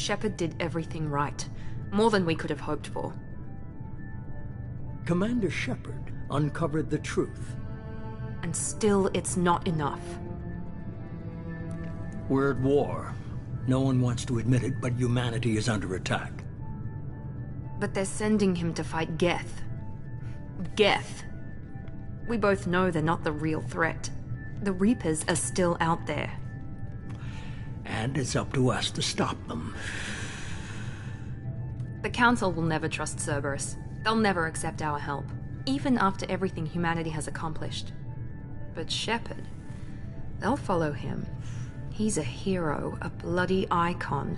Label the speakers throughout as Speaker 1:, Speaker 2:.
Speaker 1: Shepard did everything right. More than we could have hoped for.
Speaker 2: Commander Shepard uncovered the truth.
Speaker 1: And still, it's not enough.
Speaker 2: We're at war. No one wants to admit it, but humanity is under attack.
Speaker 1: But they're sending him to fight Geth. Geth. We both know they're not the real threat. The Reapers are still out there.
Speaker 2: And it's up to us to stop them.
Speaker 1: The Council will never trust Cerberus. They'll never accept our help, even after everything humanity has accomplished. But Shepard, they'll follow him. He's a hero, a bloody icon.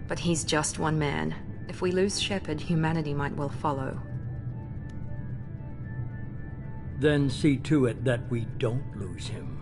Speaker 1: But he's just one man. If we lose Shepard, humanity might well follow.
Speaker 2: Then see to it that we don't lose him.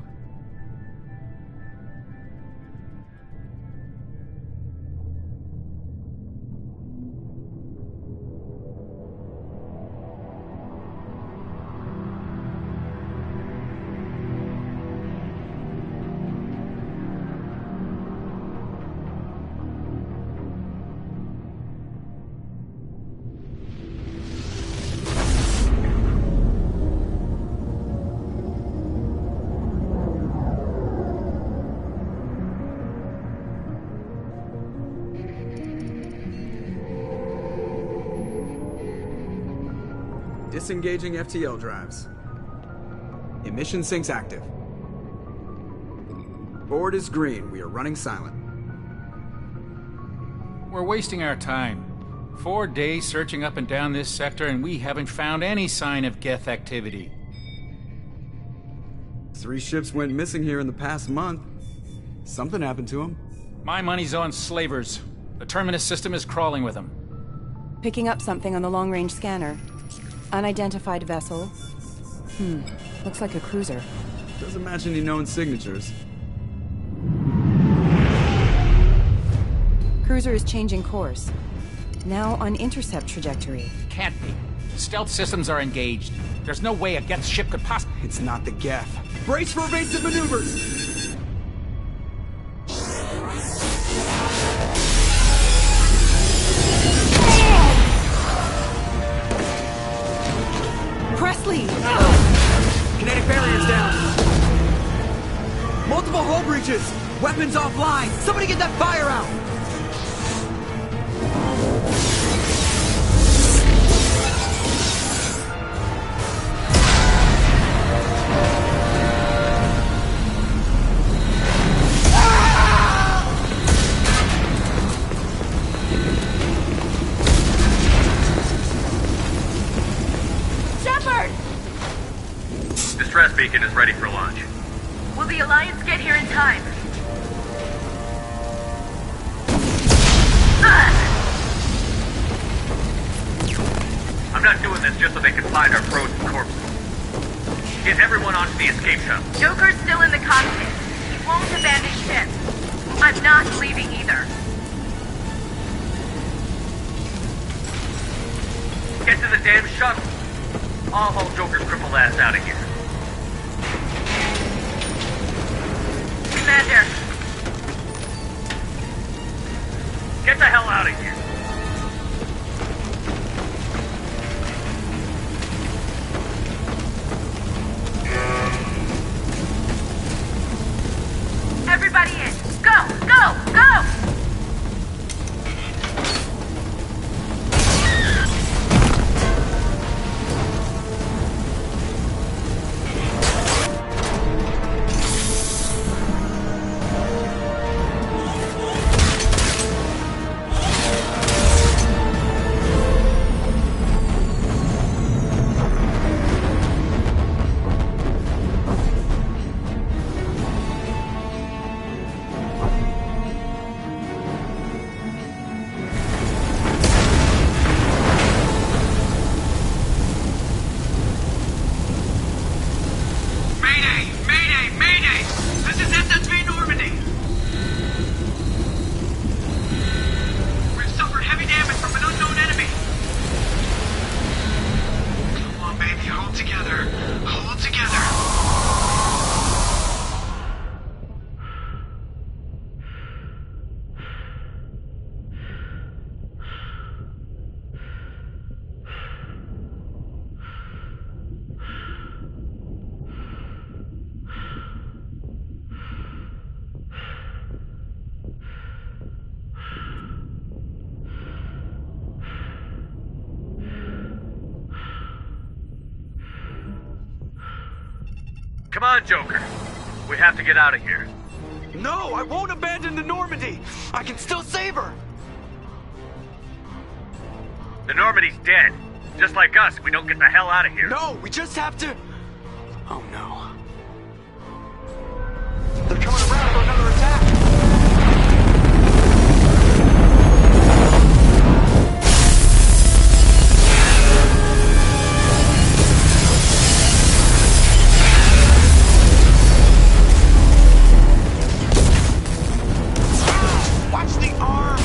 Speaker 3: Disengaging FTL drives. Emission sinks active. Board is green. We are running silent.
Speaker 4: We're wasting our time. 4 days searching up and down this sector, and we haven't found any sign of Geth activity.
Speaker 3: 3 ships went missing here in the past month. Something happened to them.
Speaker 4: My money's on slavers. The Terminus system is crawling with them.
Speaker 5: Picking up something on the long-range scanner. Unidentified vessel. Looks like a cruiser.
Speaker 3: Doesn't match any known signatures.
Speaker 5: Cruiser is changing course. Now on intercept trajectory.
Speaker 4: Can't be. Stealth systems are engaged. There's no way a Geth ship could possibly...
Speaker 3: It's not the Geth. Brace for evasive maneuvers!
Speaker 5: Presley!
Speaker 3: Kinetic barriers down! Multiple hull breaches! Weapons offline! Somebody get that fire out!
Speaker 6: Distress beacon is ready for launch.
Speaker 7: Will the Alliance get here in time?
Speaker 6: I'm not doing this just so they can find our frozen corpses. Get everyone onto the escape shuttle.
Speaker 7: Joker's still in the cockpit. He won't abandon ship. I'm not leaving either.
Speaker 6: Get to the damn shuttle. I'll haul Joker's crippled ass out of here.
Speaker 7: Commander.
Speaker 6: Get the hell out of here.
Speaker 7: Everybody in. Go! Go! Go!
Speaker 6: Come on, Joker. We have to get out of here.
Speaker 8: No, I won't abandon the Normandy. I can still save her.
Speaker 6: The Normandy's dead. Just like us if we don't get the hell out of here.
Speaker 8: No, we just have to... Oh no. They're coming around for another attack. Watch the arm!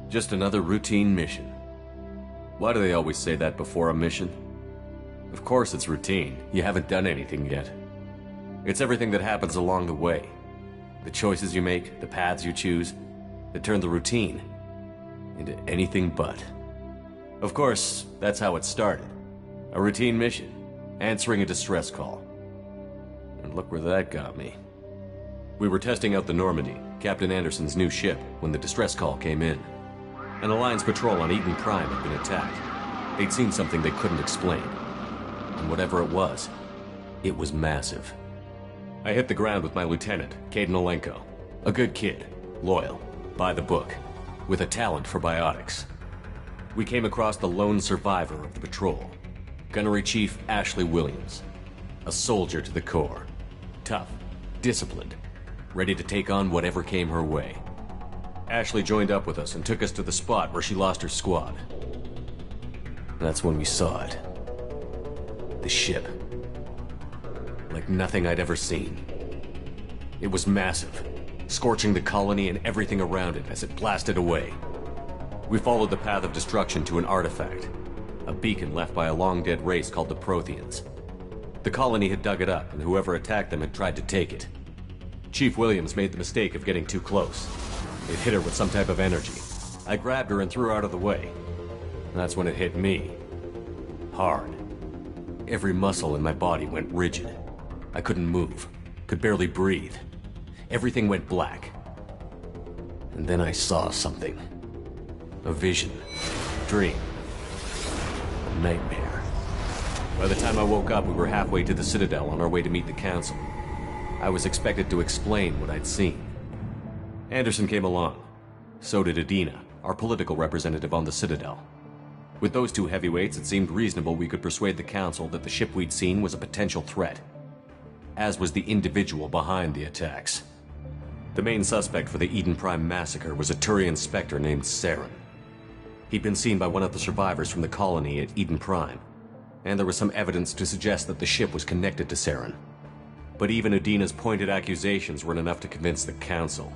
Speaker 9: Just another routine mission. Why do they always say that before a mission? Of course it's routine. You haven't done anything yet. It's everything that happens along the way. The choices you make, the paths you choose, that turn the routine into anything but. Of course, that's how it started. A routine mission, answering a distress call. And look where that got me. We were testing out the Normandy, Captain Anderson's new ship, when the distress call came in. An Alliance patrol on Eden Prime had been attacked. They'd seen something they couldn't explain. And whatever it was massive. I hit the ground with my lieutenant, Caden Olenko. A good kid, loyal, by the book, with a talent for biotics. We came across the lone survivor of the patrol, Gunnery Chief Ashley Williams. A soldier to the core. Tough, disciplined, ready to take on whatever came her way. Ashley joined up with us and took us to the spot where she lost her squad. That's when we saw it. The ship. Like nothing I'd ever seen. It was massive, scorching the colony and everything around it as it blasted away. We followed the path of destruction to an artifact, a beacon left by a long-dead race called the Protheans. The colony had dug it up, and whoever attacked them had tried to take it. Chief Williams made the mistake of getting too close. It hit her with some type of energy. I grabbed her and threw her out of the way. That's when it hit me. Hard. Every muscle in my body went rigid. I couldn't move, could barely breathe. Everything went black. And then I saw something. A vision. Dream. A nightmare. By the time I woke up, we were halfway to the Citadel on our way to meet the Council. I was expected to explain what I'd seen. Anderson came along. So did Adina, our political representative on the Citadel. With those two heavyweights, it seemed reasonable we could persuade the Council that the ship we'd seen was a potential threat, as was the individual behind the attacks. The main suspect for the Eden Prime massacre was a Turian Spectre named Saren. He'd been seen by one of the survivors from the colony at Eden Prime, and there was some evidence to suggest that the ship was connected to Saren. But even Adina's pointed accusations weren't enough to convince the Council.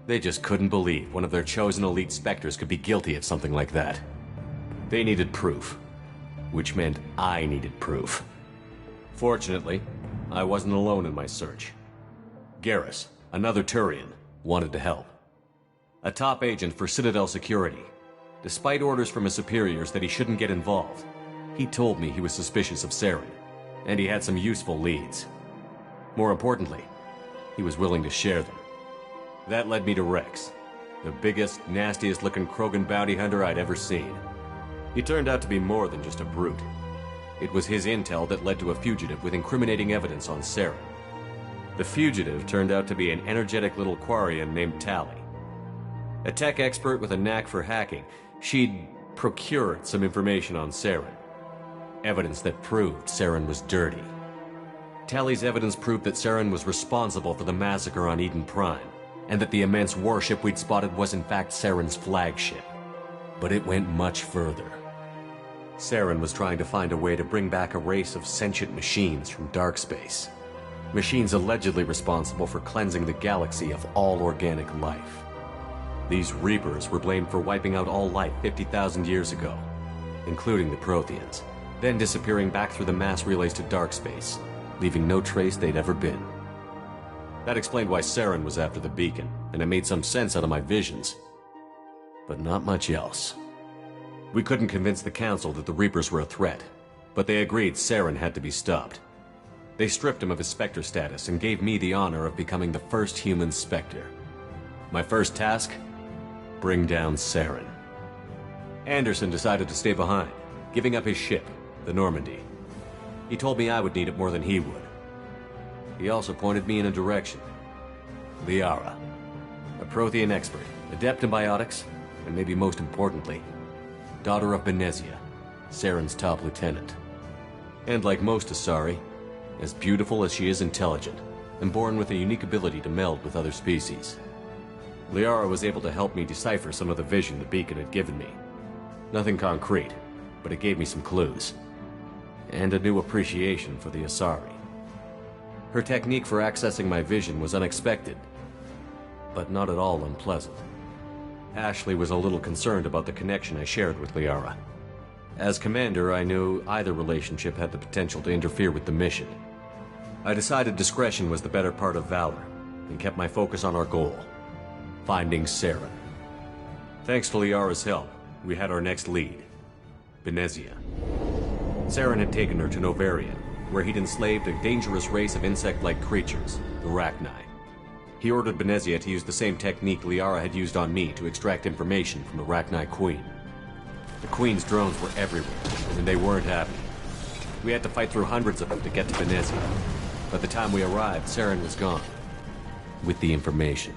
Speaker 9: They just couldn't believe one of their chosen elite Spectres could be guilty of something like that. They needed proof, which meant I needed proof. Fortunately, I wasn't alone in my search. Garrus, another Turian, wanted to help. A top agent for Citadel Security. Despite orders from his superiors that he shouldn't get involved, he told me he was suspicious of Saren, and he had some useful leads. More importantly, he was willing to share them. That led me to Rex, the biggest, nastiest-looking Krogan bounty hunter I'd ever seen. He turned out to be more than just a brute. It was his intel that led to a fugitive with incriminating evidence on Saren. The fugitive turned out to be an energetic little Quarian named Tali. A tech expert with a knack for hacking, she'd procured some information on Saren. Evidence that proved Saren was dirty. Tali's evidence proved that Saren was responsible for the massacre on Eden Prime, and that the immense warship we'd spotted was in fact Saren's flagship. But it went much further. Saren was trying to find a way to bring back a race of sentient machines from dark space. Machines allegedly responsible for cleansing the galaxy of all organic life. These Reapers were blamed for wiping out all life 50,000 years ago, including the Protheans, then disappearing back through the mass relays to dark space, leaving no trace they'd ever been. That explained why Saren was after the beacon, and it made some sense out of my visions. But not much else. We couldn't convince the Council that the Reapers were a threat, but they agreed Saren had to be stopped. They stripped him of his Spectre status and gave me the honor of becoming the first human Spectre. My first task? Bring down Saren. Anderson decided to stay behind, giving up his ship, the Normandy. He told me I would need it more than he would. He also pointed me in a direction. Liara, a Prothean expert, adept in biotics, and maybe most importantly, daughter of Benezia, Saren's top lieutenant. And like most Asari, as beautiful as she is intelligent, and born with a unique ability to meld with other species. Liara was able to help me decipher some of the vision the beacon had given me. Nothing concrete, but it gave me some clues. And a new appreciation for the Asari. Her technique for accessing my vision was unexpected, but not at all unpleasant. Ashley was a little concerned about the connection I shared with Liara. As commander, I knew either relationship had the potential to interfere with the mission. I decided discretion was the better part of valor, and kept my focus on our goal, finding Saren. Thanks to Liara's help, we had our next lead, Benezia. Saren had taken her to Novarian, where he'd enslaved a dangerous race of insect-like creatures, the Rachni. He ordered Benezia to use the same technique Liara had used on me to extract information from the Rachni Queen. The Queen's drones were everywhere, and they weren't happy. We had to fight through hundreds of them to get to Benezia. By the time we arrived, Saren was gone, with the information.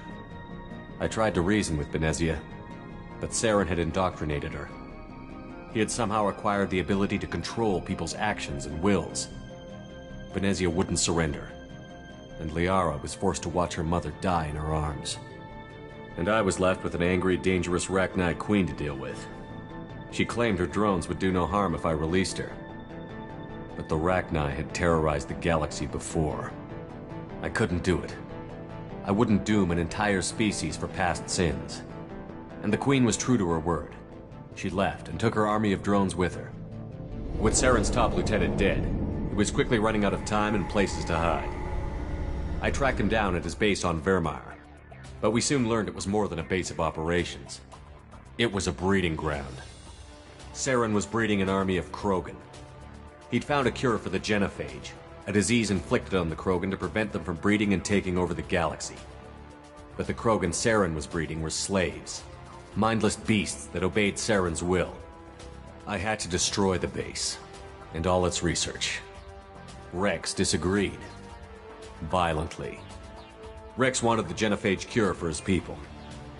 Speaker 9: I tried to reason with Benezia, but Saren had indoctrinated her. He had somehow acquired the ability to control people's actions and wills. Benezia wouldn't surrender, and Liara was forced to watch her mother die in her arms. And I was left with an angry, dangerous Rachni Queen to deal with. She claimed her drones would do no harm if I released her. But the Rachni had terrorized the galaxy before. I couldn't do it. I wouldn't doom an entire species for past sins. And the Queen was true to her word. She left and took her army of drones with her. With Saren's top lieutenant dead, he was quickly running out of time and places to hide. I tracked him down at his base on Vermeer, but we soon learned it was more than a base of operations. It was a breeding ground. Saren was breeding an army of Krogan. He'd found a cure for the genophage, a disease inflicted on the Krogan to prevent them from breeding and taking over the galaxy. But the Krogan Saren was breeding were slaves, mindless beasts that obeyed Saren's will. I had to destroy the base, and all its research. Rex disagreed. Violently. Rex wanted the genophage cure for his people.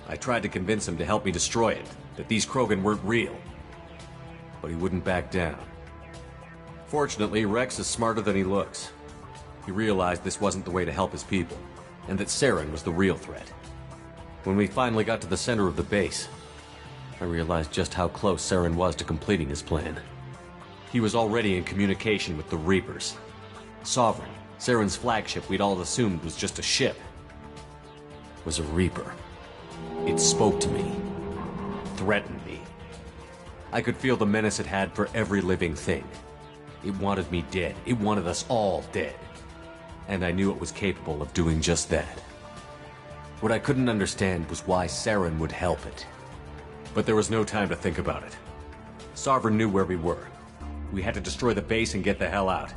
Speaker 9: I tried to convince him to help me destroy it, that these Krogan weren't real. But he wouldn't back down. Fortunately, Rex is smarter than he looks. He realized this wasn't the way to help his people, and that Saren was the real threat. When we finally got to the center of the base, I realized just how close Saren was to completing his plan. He was already in communication with the Reapers. Sovereign, Saren's flagship we'd all assumed was just a ship, was a Reaper. It spoke to me, threatened me. I could feel the menace it had for every living thing. It wanted me dead. It wanted us all dead. and I knew it was capable of doing just that. What I couldn't understand was why Saren would help it. But there was no time to think about it. Sovereign knew where we were. We had to destroy the base and get the hell out.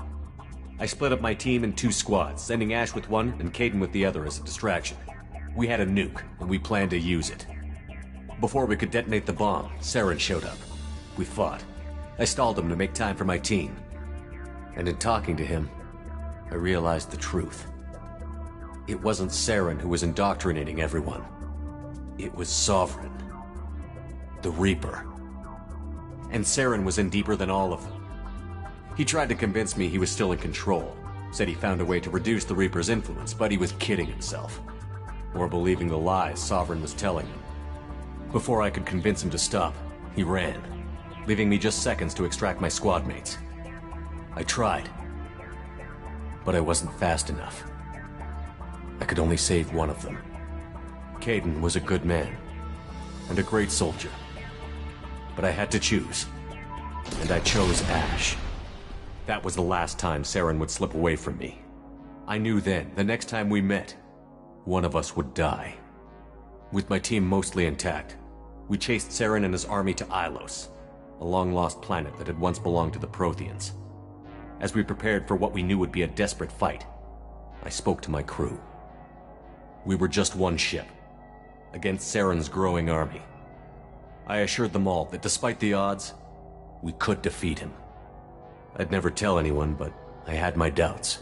Speaker 9: I split up my team in 2 squads, sending Ash with one and Caden with the other as a distraction. We had a nuke, and we planned to use it. Before we could detonate the bomb, Saren showed up. We fought. I stalled him to make time for my team. And in talking to him, I realized the truth. It wasn't Saren who was indoctrinating everyone. It was Sovereign. The Reaper. And Saren was in deeper than all of them. He tried to convince me he was still in control. Said he found a way to reduce the Reaper's influence, but he was kidding himself. Or believing the lies Sovereign was telling him. Before I could convince him to stop, he ran, leaving me just seconds to extract my squad mates. I tried, but I wasn't fast enough. I could only save one of them. Caden was a good man, and a great soldier. But I had to choose, and I chose Ash. That was the last time Saren would slip away from me. I knew then, the next time we met, one of us would die. With my team mostly intact, we chased Saren and his army to Ilos, a long-lost planet that had once belonged to the Protheans. As we prepared for what we knew would be a desperate fight, I spoke to my crew. We were just one ship, against Saren's growing army. I assured them all that despite the odds, we could defeat him. I'd never tell anyone, but I had my doubts.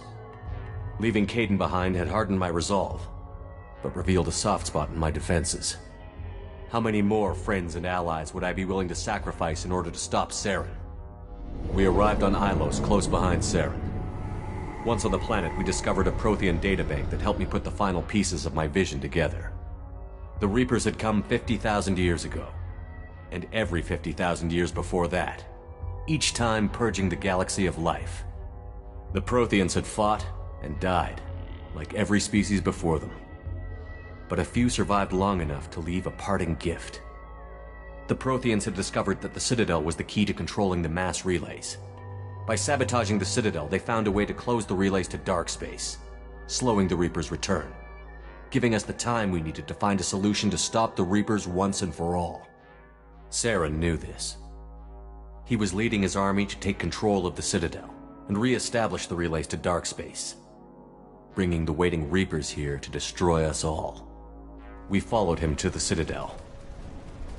Speaker 9: Leaving Caden behind had hardened my resolve, but revealed a soft spot in my defenses. How many more friends and allies would I be willing to sacrifice in order to stop Saren? We arrived on Ilos, close behind Saren. Once on the planet, we discovered a Prothean databank that helped me put the final pieces of my vision together. The Reapers had come 50,000 years ago, and every 50,000 years before that, each time purging the galaxy of life. The Protheans had fought and died, like every species before them. But a few survived long enough to leave a parting gift. The Protheans had discovered that the Citadel was the key to controlling the mass relays. By sabotaging the Citadel, they found a way to close the relays to dark space, slowing the Reaper's return, giving us the time we needed to find a solution to stop the Reapers once and for all. Saren knew this. He was leading his army to take control of the Citadel and re-establish the relays to dark space, bringing the waiting Reapers here to destroy us all. We followed him to the Citadel.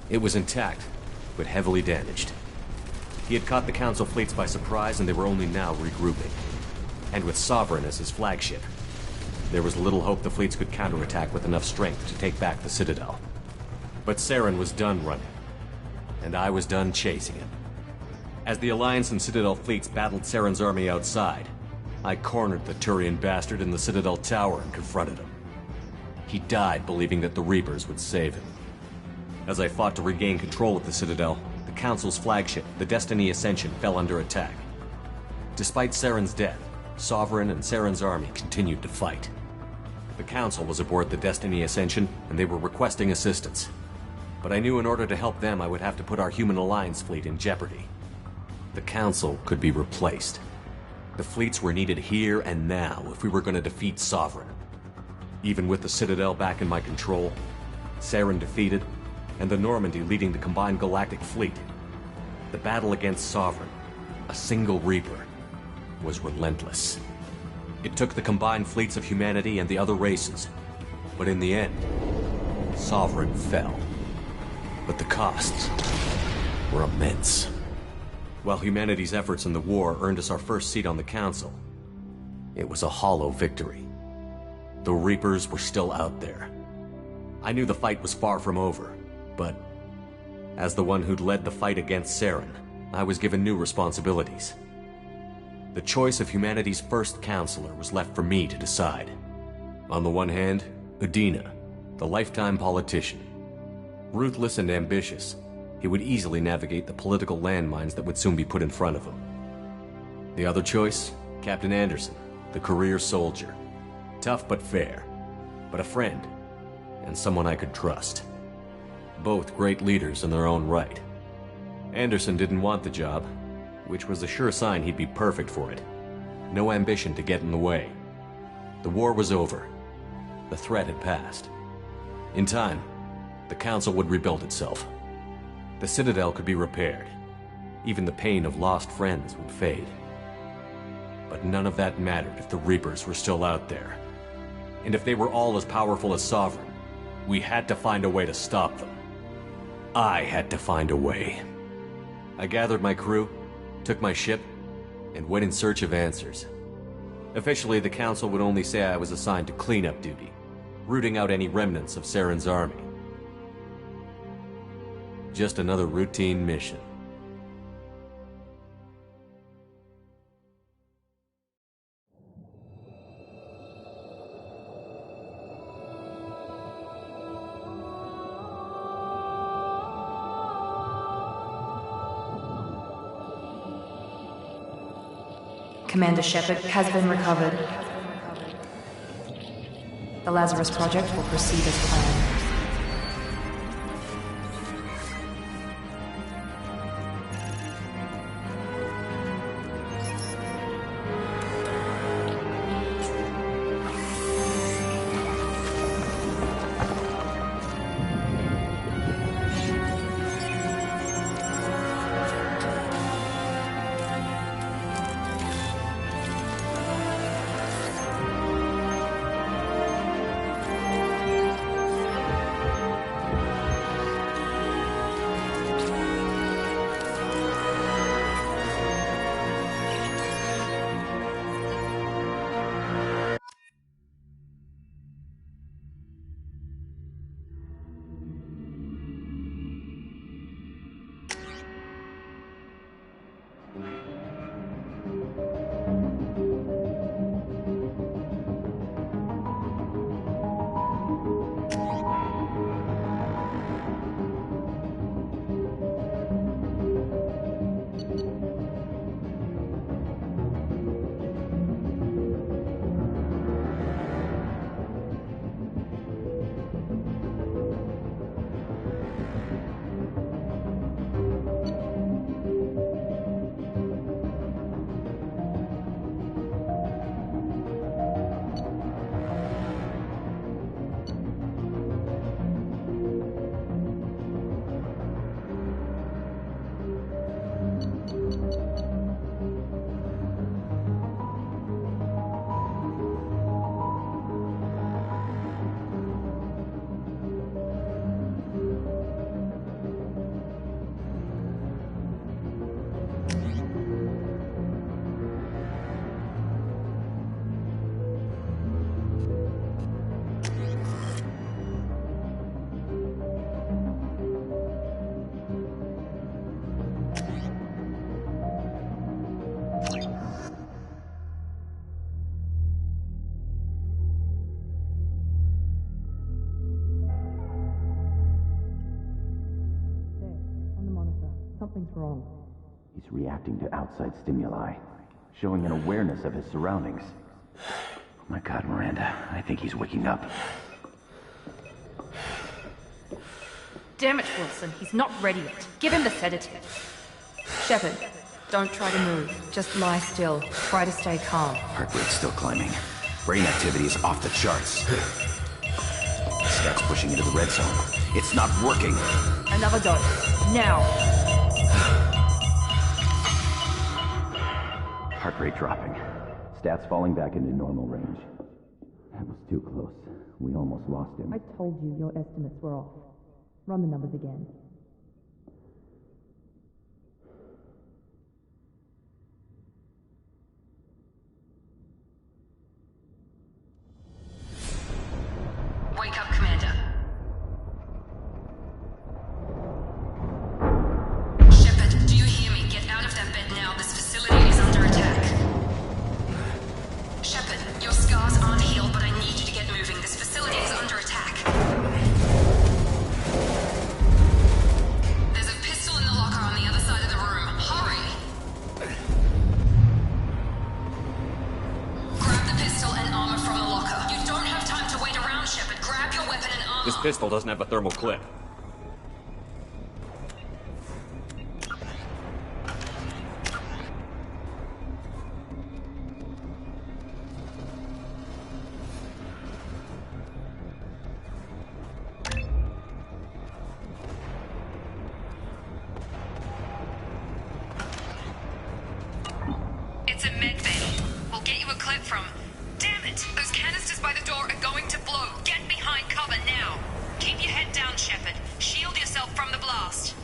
Speaker 9: It was intact, but heavily damaged. He had caught the Council fleets by surprise, and they were only now regrouping. And with Sovereign as his flagship, there was little hope the fleets could counterattack with enough strength to take back the Citadel. But Saren was done running, and I was done chasing him. As the Alliance and Citadel fleets battled Saren's army outside, I cornered the Turian bastard in the Citadel tower and confronted him. He died believing that the Reapers would save him. As I fought to regain control of the Citadel, the Council's flagship, the Destiny Ascension, fell under attack. Despite Saren's death, Sovereign and Saren's army continued to fight. The Council was aboard the Destiny Ascension, and they were requesting assistance. But I knew in order to help them, I would have to put our human alliance fleet in jeopardy. The Council could be replaced. The fleets were needed here and now if we were going to defeat Sovereign. Even with the Citadel back in my control, Saren defeated, and the Normandy leading the combined galactic fleet, the battle against Sovereign, a single Reaper, was relentless. It took the combined fleets of humanity and the other races, but in the end, Sovereign fell. But the costs were immense. While humanity's efforts in the war earned us our first seat on the Council, it was a hollow victory. The Reapers were still out there. I knew the fight was far from over, but as the one who'd led the fight against Saren, I was given new responsibilities. The choice of humanity's first counselor was left for me to decide. On the one hand, Udina, the lifetime politician. Ruthless and ambitious, he would easily navigate the political landmines that would soon be put in front of him. The other choice, Captain Anderson, the career soldier. Tough but fair, but a friend, and someone I could trust. Both great leaders in their own right. Anderson didn't want the job, which was a sure sign he'd be perfect for it. No ambition to get in the way. The war was over. The threat had passed. In time, the Council would rebuild itself. The Citadel could be repaired. Even the pain of lost friends would fade. But none of that mattered if the Reapers were still out there. And if they were all as powerful as Sovereign, we had to find a way to stop them. I had to find a way. I gathered my crew, took my ship, and went in search of answers. Officially, the Council would only say I was assigned to cleanup duty, rooting out any remnants of Saren's army. Just another routine mission.
Speaker 1: Commander Shepard has been recovered. The Lazarus Project will proceed as planned.
Speaker 5: Something's wrong.
Speaker 10: He's reacting to outside stimuli, showing an awareness of his surroundings. Oh my God, Miranda, I think he's waking up.
Speaker 1: Damn it, Wilson, he's not ready yet. Give him the sedative. Shepard, don't try to move. Just lie still. Try to stay calm.
Speaker 10: Heart rate's still climbing. Brain activity is off the charts. Stats pushing into the red zone. It's not working.
Speaker 1: Another dose. Now.
Speaker 10: Heart rate dropping. Stats falling back into normal range. That was too close. We almost lost him.
Speaker 5: I told you your estimates were off. Run the numbers again.
Speaker 1: Wake up, Commander. Shepard, do you hear me? Get out of that bed now. This facility is under attack. Shepard, your scars aren't healed, but I need you to get moving. This facility is under attack. There's a pistol in the locker on the other side of the room. Hurry! Grab the pistol and armor from the locker. You don't have time to wait around, Shepard. Grab your weapon and armor.
Speaker 9: This pistol doesn't have a thermal clip.
Speaker 1: a medbay. We'll get you a clip from... Damn it! Those canisters by the door are going to blow. Get behind cover now. Keep your head down, Shepard. Shield yourself from the blast.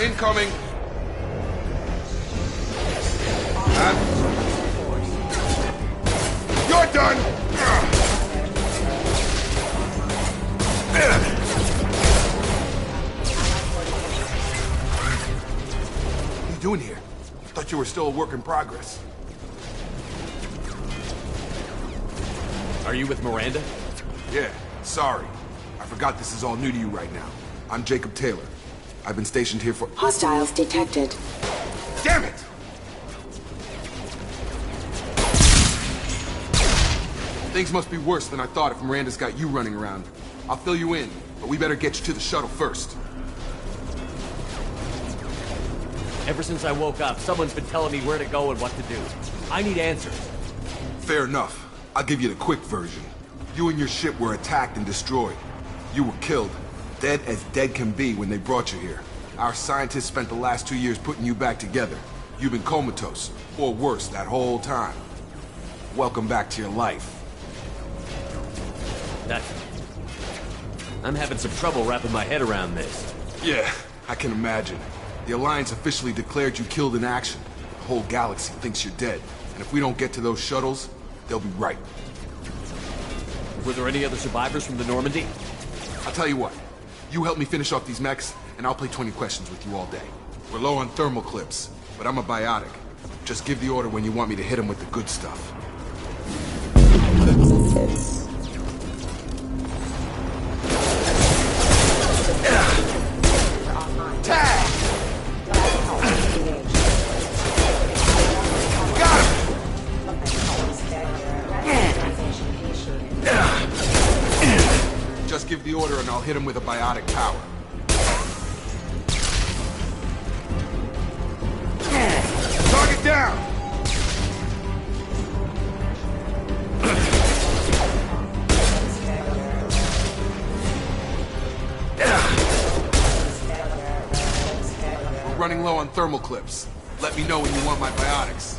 Speaker 11: Incoming! You're done! What are you doing here? I thought you were still a work in progress.
Speaker 9: Are you with Miranda?
Speaker 11: Yeah, sorry. I forgot this is all new to you right now. I'm Jacob Taylor. I've been stationed here for...
Speaker 12: Hostiles detected.
Speaker 11: Damn it! Things must be worse than I thought if Miranda's got you running around. I'll fill you in, but we better get you to the shuttle first.
Speaker 9: Ever since I woke up, someone's been telling me where to go and what to do. I need answers.
Speaker 11: Fair enough. I'll give you the quick version. You and your ship were attacked and destroyed. You were killed. Dead as dead can be when they brought you here. Our scientists spent the last 2 years putting you back together. You've been comatose, or worse, that whole time. Welcome back to your life.
Speaker 9: I'm having some trouble wrapping my head around this.
Speaker 11: Yeah, I can imagine. The Alliance officially declared you killed in action. The whole galaxy thinks you're dead. And if we don't get to those shuttles, they'll be right.
Speaker 9: Were there any other survivors from the Normandy?
Speaker 11: I'll tell you what. You help me finish off these mechs, and I'll play 20 questions with you all day. We're low on thermal clips, but I'm a biotic. Just give the order when you want me to hit them with the good stuff. Tag! Got him! Just give the order and I'll hit him with a biotic power. Target down! We're running low on thermal clips. Let me know when you want my biotics.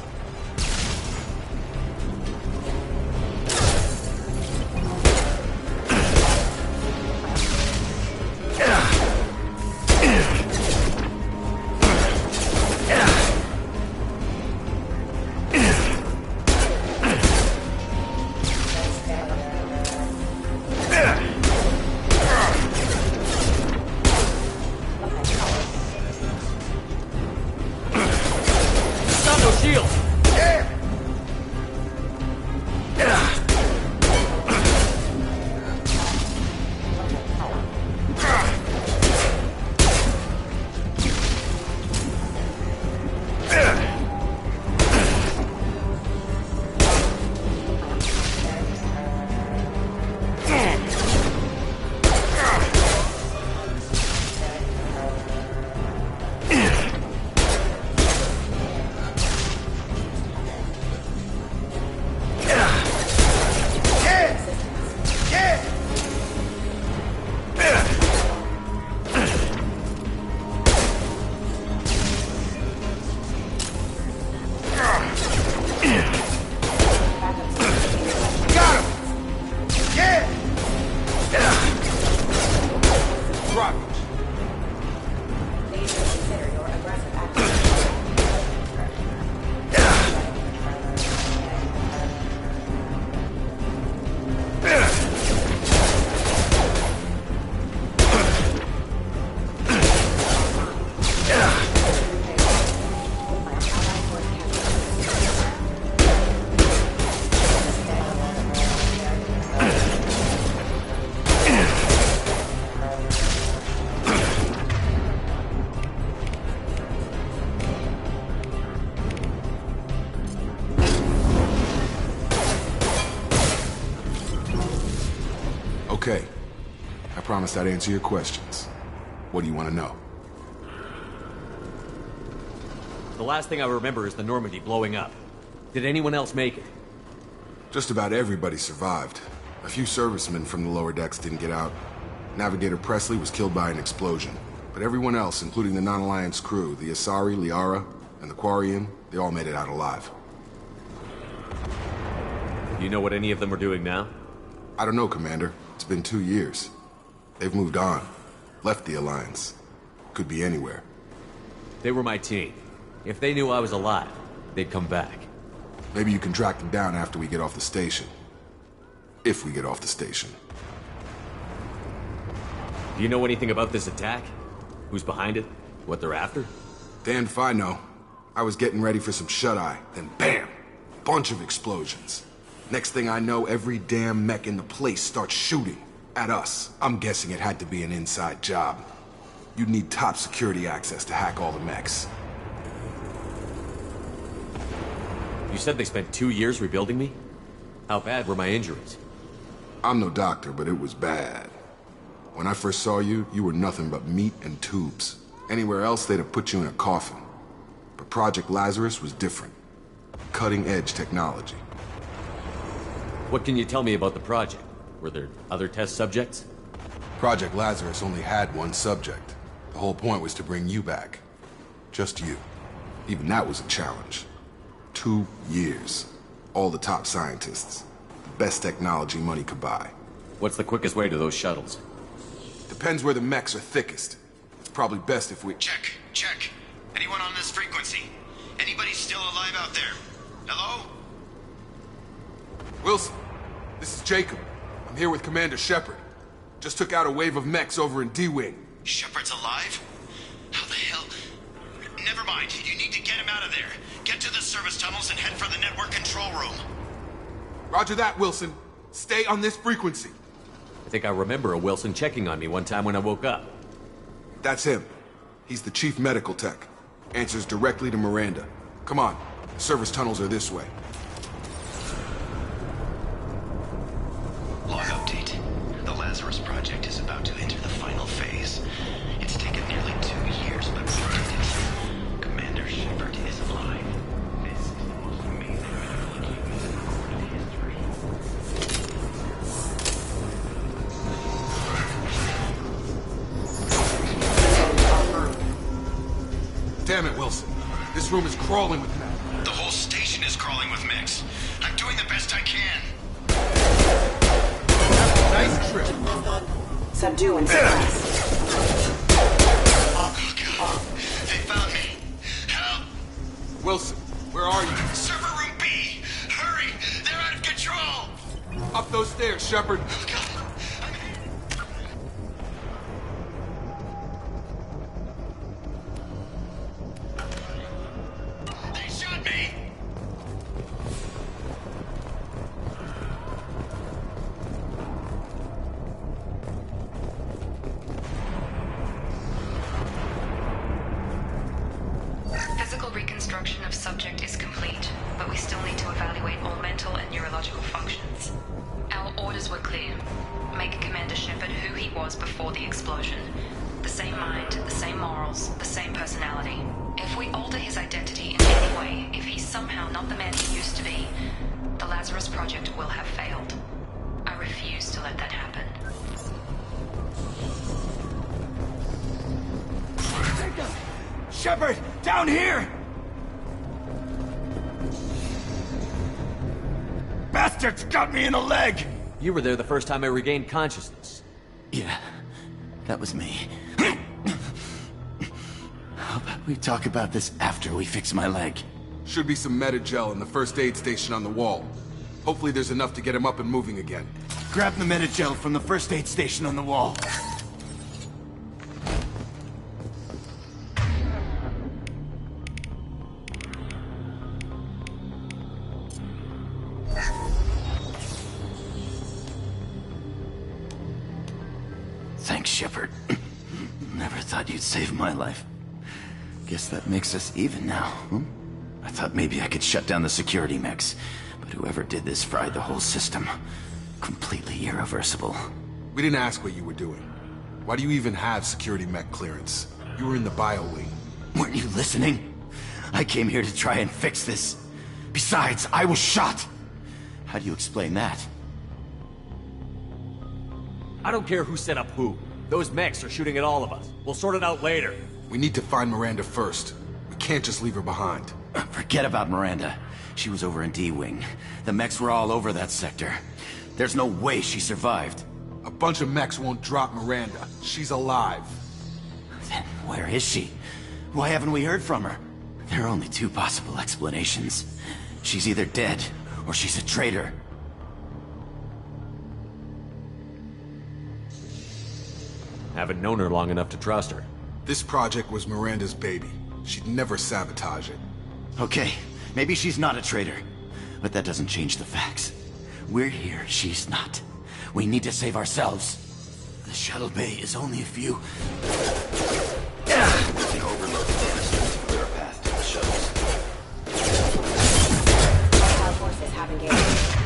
Speaker 11: Okay. I promised I'd answer your questions. What do you want to know?
Speaker 9: The last thing I remember is the Normandy blowing up. Did anyone else make it?
Speaker 11: Just about everybody survived. A few servicemen from the lower decks didn't get out. Navigator Presley was killed by an explosion. But everyone else, including the non-Alliance crew, the Asari, Liara, and the Quarian, they all made it out alive.
Speaker 9: Do you know what any of them are doing now?
Speaker 11: I don't know, Commander. It's been 2 years. They've moved on. Left the Alliance. Could be anywhere.
Speaker 9: They were my team. If they knew I was alive, they'd come back.
Speaker 11: Maybe you can track them down after we get off the station. If we get off the station.
Speaker 9: Do you know anything about this attack? Who's behind it? What they're after?
Speaker 11: Damned if I know. I was getting ready for some shut-eye, then BAM! Bunch of explosions. Next thing I know, every damn mech in the place starts shooting. At us. I'm guessing it had to be an inside job. You'd need top security access to hack all the mechs.
Speaker 9: You said they spent 2 years rebuilding me? How bad were my injuries?
Speaker 11: I'm no doctor, but it was bad. When I first saw you, you were nothing but meat and tubes. Anywhere else, they'd have put you in a coffin. But Project Lazarus was different. Cutting-edge technology.
Speaker 9: What can you tell me about the project? Were there other test subjects?
Speaker 11: Project Lazarus only had one subject. The whole point was to bring you back. Just you. Even that was a challenge. 2 years. All the top scientists. The best technology money could buy.
Speaker 9: What's the quickest way to those shuttles?
Speaker 11: Depends where the mechs are thickest. It's probably best if we...
Speaker 12: Check. Anyone on this frequency? Anybody still alive out there? Hello?
Speaker 11: Wilson, this is Jacob. I'm here with Commander Shepard. Just took out a wave of mechs over in D-Wing.
Speaker 12: Shepard's alive? How the hell? Never mind. You need to get him out of there. Get to the service tunnels and head for the network control room.
Speaker 11: Roger that, Wilson. Stay on this frequency.
Speaker 9: I think I remember a Wilson checking on me one time when I woke up.
Speaker 11: That's him. He's the chief medical tech. Answers directly to Miranda. Come on. The service tunnels are this way.
Speaker 12: Log update. The Lazarus Project is about to enter the final phase. It's taken nearly 2 years, but we did it. Commander Shepard is alive. This is the most amazing medical achievement in history.
Speaker 11: Damn it, Wilson. This room is crawling with mech.
Speaker 12: The whole station is crawling with mechs. I'm doing the best I can.
Speaker 11: Nice trip.
Speaker 5: Subdue and suppress.
Speaker 12: Oh, God. They found me. Help!
Speaker 11: Wilson, where are you?
Speaker 12: Server room B! Hurry! They're out of control!
Speaker 11: Up those stairs, Shepard.
Speaker 12: Oh, God. They shot me!
Speaker 1: Physical reconstruction of subject is complete, but we still need to evaluate all mental and neurological functions. Our orders were clear. Make Commander Shepard who he was before the explosion. The same mind, the same morals, the same personality. If we alter his identity in any way, if he's somehow not the man he used to be, the Lazarus Project will have failed. I refuse to let that happen.
Speaker 8: Shepard, down here! Bastards got me in the leg!
Speaker 9: You were there the first time I regained consciousness.
Speaker 12: Yeah, that was me. How about we talk about this after we fix my leg?
Speaker 11: Should be some Medi-gel in the first aid station on the wall. Hopefully there's enough to get him up and moving again.
Speaker 12: Grab the Medi-gel from the first aid station on the wall. Thanks, Shepard. Never thought you'd save my life. Guess that makes us even now, hmm? I thought maybe I could shut down the security mechs, but whoever did this fried the whole system. Completely irreversible.
Speaker 11: We didn't ask what you were doing. Why do you even have security mech clearance? You were in the bio wing.
Speaker 12: Weren't you listening? I came here to try and fix this. Besides, I was shot. How do you explain that?
Speaker 9: I don't care who set up who. Those mechs are shooting at all of us. We'll sort it out later.
Speaker 11: We need to find Miranda first. We can't just leave her behind.
Speaker 12: Forget about Miranda. She was over in D-Wing. The mechs were all over that sector. There's no way she survived.
Speaker 11: A bunch of mechs won't drop Miranda. She's alive.
Speaker 12: Then where is she? Why haven't we heard from her? There are only two possible explanations. She's either dead, or she's a traitor.
Speaker 9: Haven't known her long enough to trust her.
Speaker 11: This project was Miranda's baby. She'd never sabotage it.
Speaker 12: Okay, maybe she's not a traitor. But that doesn't change the facts. We're here, she's not. We need to save ourselves. The shuttle bay is only a few... Using overload canisters to clear a path to the shuttles.
Speaker 5: Our forces have engaged.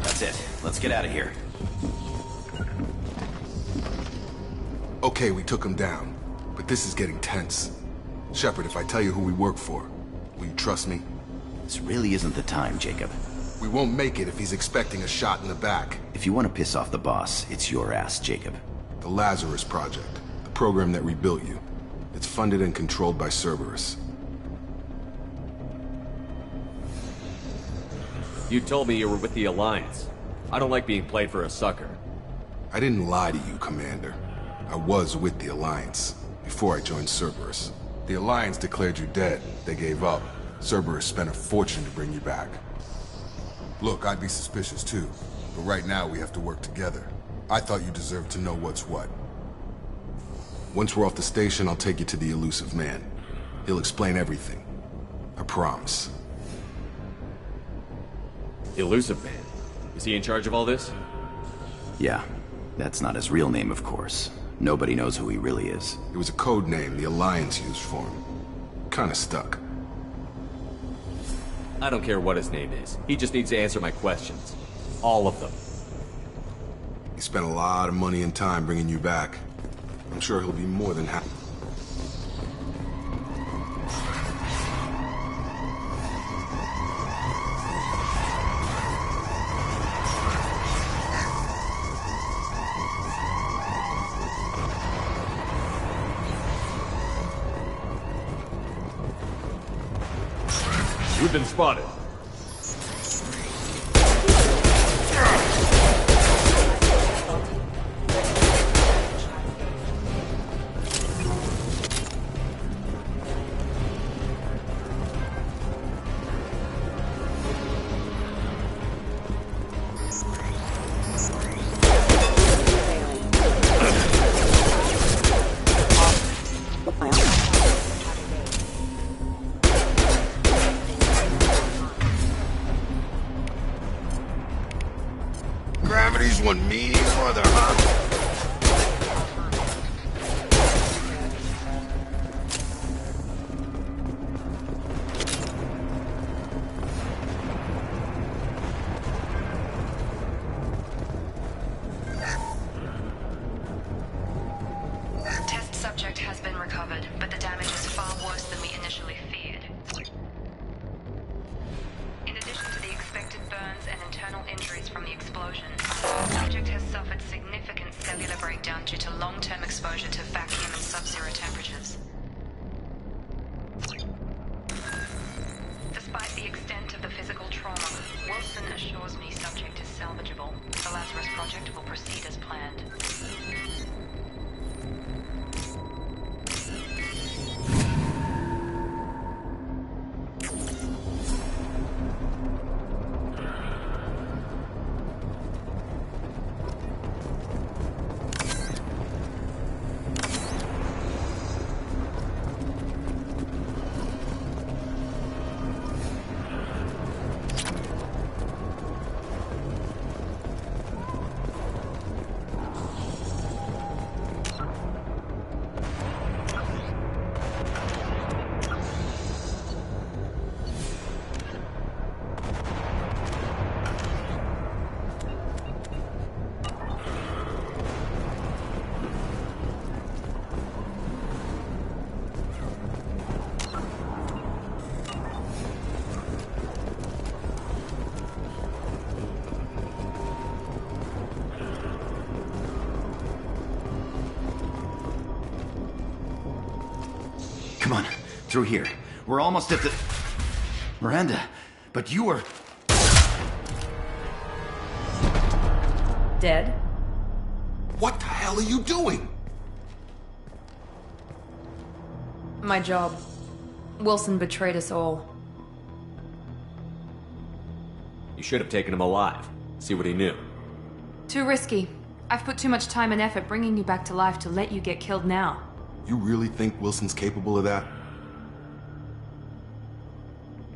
Speaker 12: That's it. Let's get out of here.
Speaker 11: Okay, we took him down. But this is getting tense. Shepard, if I tell you who we work for, will you trust me?
Speaker 12: This really isn't the time, Jacob.
Speaker 11: We won't make it if he's expecting a shot in the back.
Speaker 12: If you want to piss off the boss, it's your ass, Jacob.
Speaker 11: The Lazarus Project. The program that rebuilt you. It's funded and controlled by Cerberus.
Speaker 9: You told me you were with the Alliance. I don't like being played for a sucker.
Speaker 11: I didn't lie to you, Commander. I was with the Alliance, before I joined Cerberus. The Alliance declared you dead. They gave up. Cerberus spent a fortune to bring you back. Look, I'd be suspicious too, but right now we have to work together. I thought you deserved to know what's what. Once we're off the station, I'll take you to the elusive man. He'll explain everything. I promise.
Speaker 9: Elusive man? Is he in charge of all this?
Speaker 12: Yeah. That's not his real name, of course. Nobody knows who he really is.
Speaker 11: It was a code name the Alliance used for him. Kinda stuck.
Speaker 9: I don't care what his name is. He just needs to answer my questions. All of them.
Speaker 11: He spent a lot of money and time bringing you back. I'm sure he'll be more than happy.
Speaker 9: We've been spotted.
Speaker 11: Gravity's one mean brother, huh?
Speaker 13: Test subject has been recovered, but the damage is far worse than we initially feared. In addition to the expected burns and internal injuries from the explosion, the subject has suffered significant cellular breakdown due to long-term exposure to vacuum and sub-zero temperatures. Despite the extent of the physical trauma, Wilson assures me subject is salvageable. The Lazarus project will proceed as planned.
Speaker 12: Come on, through here. We're almost at the... Miranda, but you were...
Speaker 1: Dead?
Speaker 11: What the hell are you doing?
Speaker 1: My job. Wilson betrayed us all.
Speaker 9: You should have taken him alive. See what he knew.
Speaker 1: Too risky. I've put too much time and effort bringing you back to life to let you get killed now.
Speaker 11: You really think Wilson's capable of that?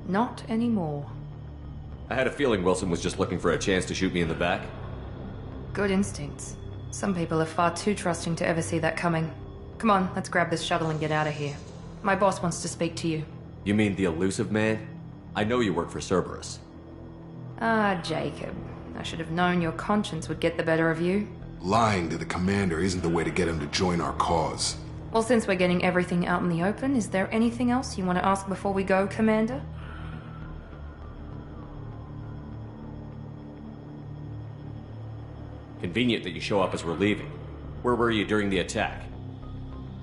Speaker 1: Not anymore.
Speaker 9: I had a feeling Wilson was just looking for a chance to shoot me in the back.
Speaker 1: Good instincts. Some people are far too trusting to ever see that coming. Come on, let's grab this shuttle and get out of here. My boss wants to speak to you.
Speaker 9: You mean the elusive man? I know you work for Cerberus.
Speaker 1: Ah, Jacob. I should have known your conscience would get the better of you.
Speaker 11: Lying to the commander isn't the way to get him to join our cause.
Speaker 1: Well, since we're getting everything out in the open, is there anything else you want to ask before we go, Commander?
Speaker 9: Convenient that you show up as we're leaving. Where were you during the attack?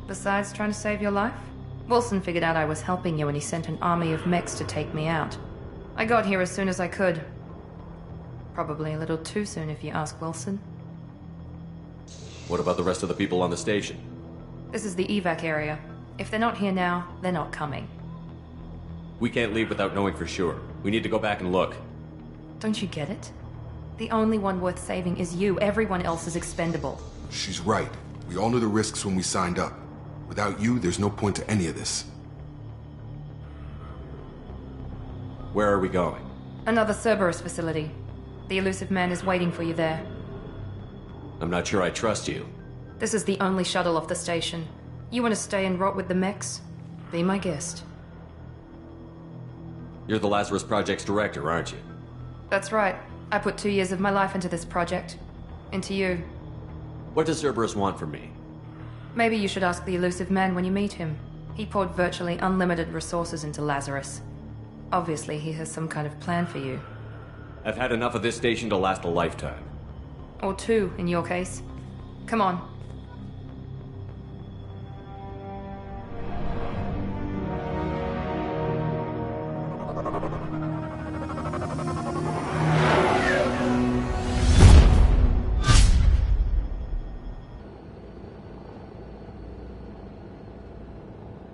Speaker 1: Besides trying to save your life? Wilson figured out I was helping you and he sent an army of mechs to take me out. I got here as soon as I could. Probably a little too soon if you ask Wilson.
Speaker 9: What about the rest of the people on the station?
Speaker 1: This is the evac area. If they're not here now, they're not coming.
Speaker 9: We can't leave without knowing for sure. We need to go back and look.
Speaker 1: Don't you get it? The only one worth saving is you. Everyone else is expendable.
Speaker 11: She's right. We all knew the risks when we signed up. Without you, there's no point to any of this.
Speaker 9: Where are we going?
Speaker 1: Another Cerberus facility. The elusive man is waiting for you there.
Speaker 9: I'm not sure I trust you.
Speaker 1: This is the only shuttle off the station. You want to stay and rot with the mechs? Be my guest.
Speaker 9: You're the Lazarus Project's director, aren't you?
Speaker 1: That's right. I put 2 years of my life into this project. Into you.
Speaker 9: What does Cerberus want from me?
Speaker 1: Maybe you should ask the elusive man when you meet him. He poured virtually unlimited resources into Lazarus. Obviously, he has some kind of plan for you.
Speaker 9: I've had enough of this station to last a lifetime.
Speaker 1: Or 2, in your case. Come on.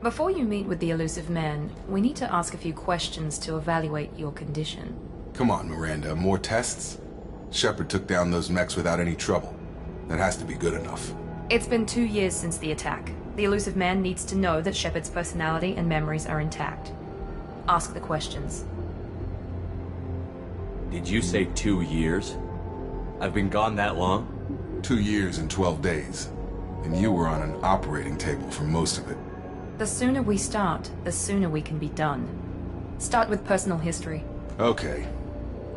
Speaker 1: Before you meet with the elusive man, we need to ask a few questions to evaluate your condition.
Speaker 11: Come on, Miranda, more tests? Shepard took down those mechs without any trouble. That has to be good enough.
Speaker 1: It's been 2 years since the attack. The elusive man needs to know that Shepard's personality and memories are intact. Ask the questions.
Speaker 9: Did you say 2 years? I've been gone that long?
Speaker 11: 2 years and 12 days. And you were on an operating table for most of it.
Speaker 1: The sooner we start, the sooner we can be done. Start with personal history.
Speaker 11: Okay.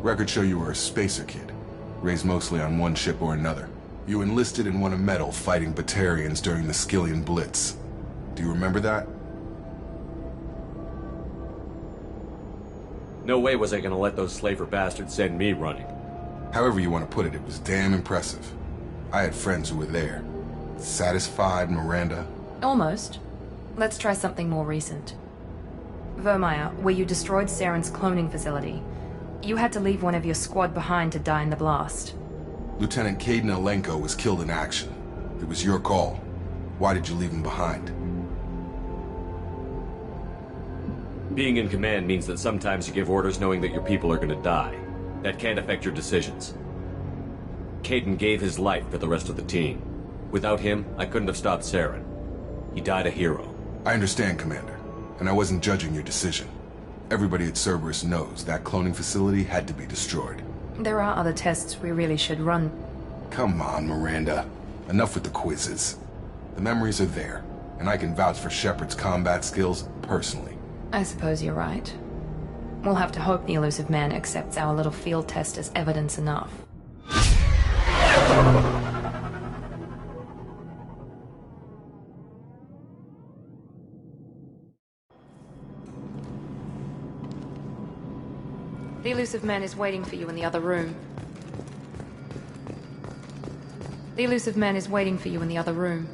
Speaker 11: Records show you were a spacer kid, raised mostly on one ship or another. You enlisted and won a medal fighting Batarians during the Skillian Blitz. Do you remember that?
Speaker 9: No way was I gonna let those slaver bastards send me running.
Speaker 11: However you want to put it, it was damn impressive. I had friends who were there. Satisfied, Miranda?
Speaker 1: Almost. Let's try something more recent. Vermeer, where you destroyed Saren's cloning facility. You had to leave one of your squad behind to die in the blast.
Speaker 11: Lieutenant Caden Alenko was killed in action. It was your call. Why did you leave him behind?
Speaker 9: Being in command means that sometimes you give orders knowing that your people are gonna die. That can't affect your decisions. Caden gave his life for the rest of the team. Without him, I couldn't have stopped Saren. He died a hero.
Speaker 11: I understand, Commander, and I wasn't judging your decision. Everybody at Cerberus knows that cloning facility had to be destroyed.
Speaker 1: There are other tests we really should run.
Speaker 11: Come on, Miranda. Enough with the quizzes. The memories are there, and I can vouch for Shepard's combat skills personally.
Speaker 1: I suppose you're right. We'll have to hope the elusive man accepts our little field test as evidence enough. The elusive man is waiting for you in the other room. The elusive man is waiting for you in the other room.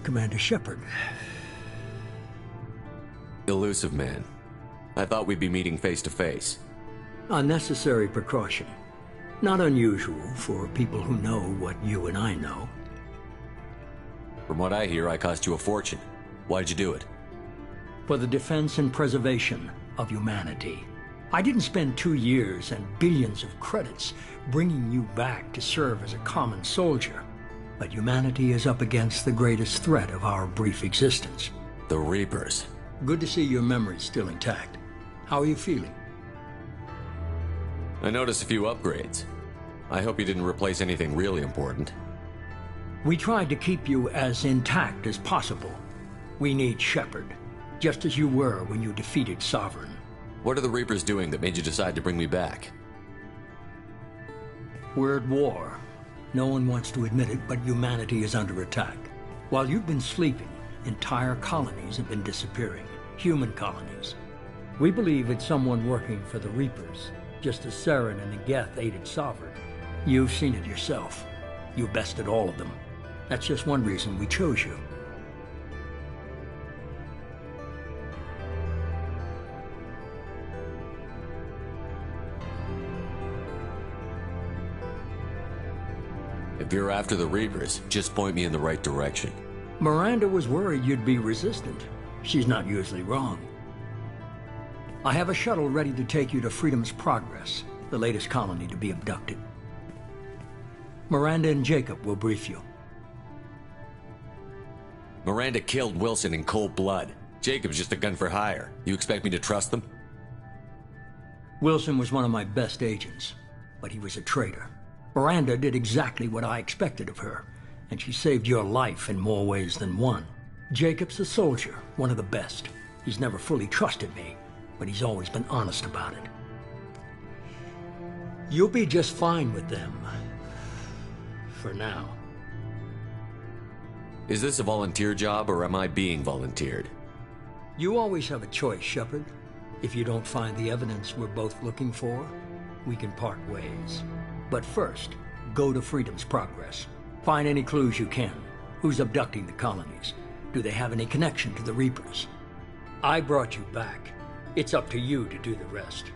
Speaker 2: Commander Shepard.
Speaker 9: Elusive man. I thought we'd be meeting face to face.
Speaker 2: A necessary precaution. Not unusual for people who know what you and I know.
Speaker 9: From what I hear, I cost you a fortune. Why'd you do it?
Speaker 2: For the defense and preservation of humanity. I didn't spend 2 years and billions of credits bringing you back to serve as a common soldier. But humanity is up against the greatest threat of our brief existence.
Speaker 9: The Reapers.
Speaker 2: Good to see your memory's still intact. How are you feeling?
Speaker 9: I noticed a few upgrades. I hope you didn't replace anything really important.
Speaker 2: We tried to keep you as intact as possible. We need Shepard, just as you were when you defeated Sovereign.
Speaker 9: What are the Reapers doing that made you decide to bring me back?
Speaker 2: We're at war. No one wants to admit it, but humanity is under attack. While you've been sleeping, entire colonies have been disappearing. Human colonies. We believe it's someone working for the Reapers, just as Saren and the Geth aided Sovereign. You've seen it yourself. You bested all of them. That's just one reason we chose you.
Speaker 9: If you're after the Reapers, just point me in the right direction.
Speaker 2: Miranda was worried you'd be resistant. She's not usually wrong. I have a shuttle ready to take you to Freedom's Progress, the latest colony to be abducted. Miranda and Jacob will brief you.
Speaker 9: Miranda killed Wilson in cold blood. Jacob's just a gun for hire. You expect me to trust them?
Speaker 2: Wilson was one of my best agents, but he was a traitor. Miranda did exactly what I expected of her, and she saved your life in more ways than one. Jacob's a soldier, one of the best. He's never fully trusted me, but he's always been honest about it. You'll be just fine with them. For now.
Speaker 9: Is this a volunteer job, or am I being volunteered?
Speaker 2: You always have a choice, Shepard. If you don't find the evidence we're both looking for, we can part ways. But first, go to Freedom's Progress. Find any clues you can. Who's abducting the colonies? Do they have any connection to the Reapers? I brought you back. It's up to you to do the rest.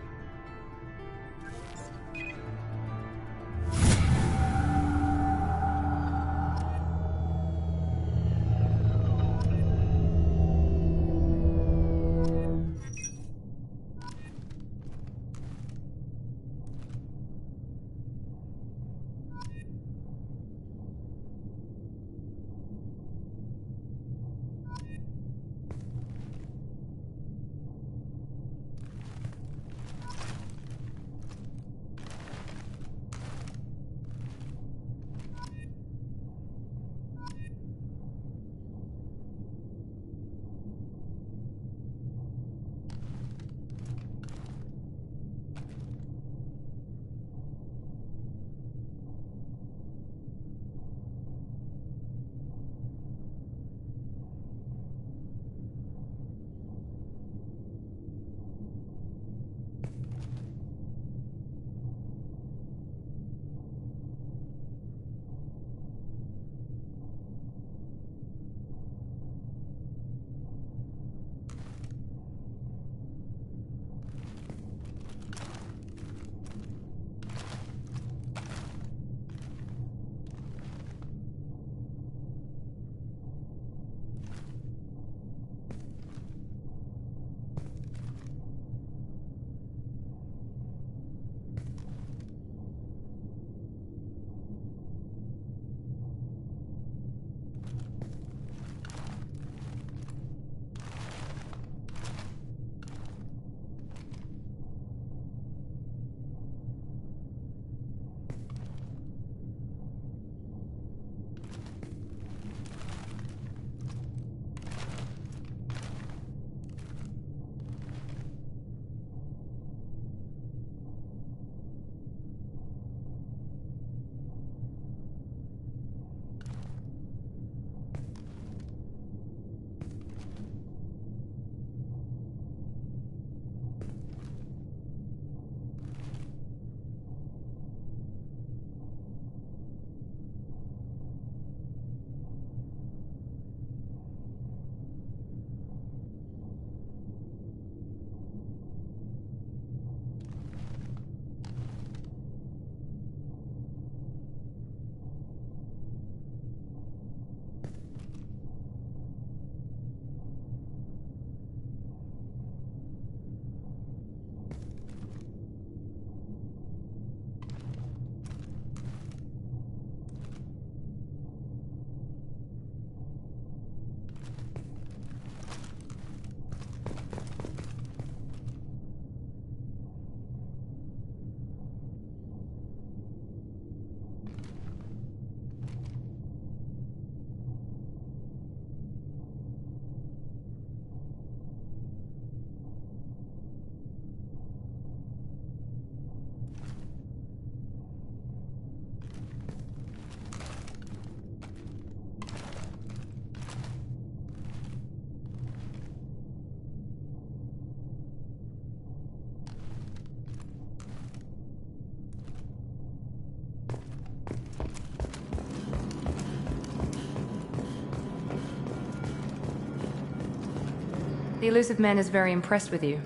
Speaker 1: The elusive man is very impressed with you.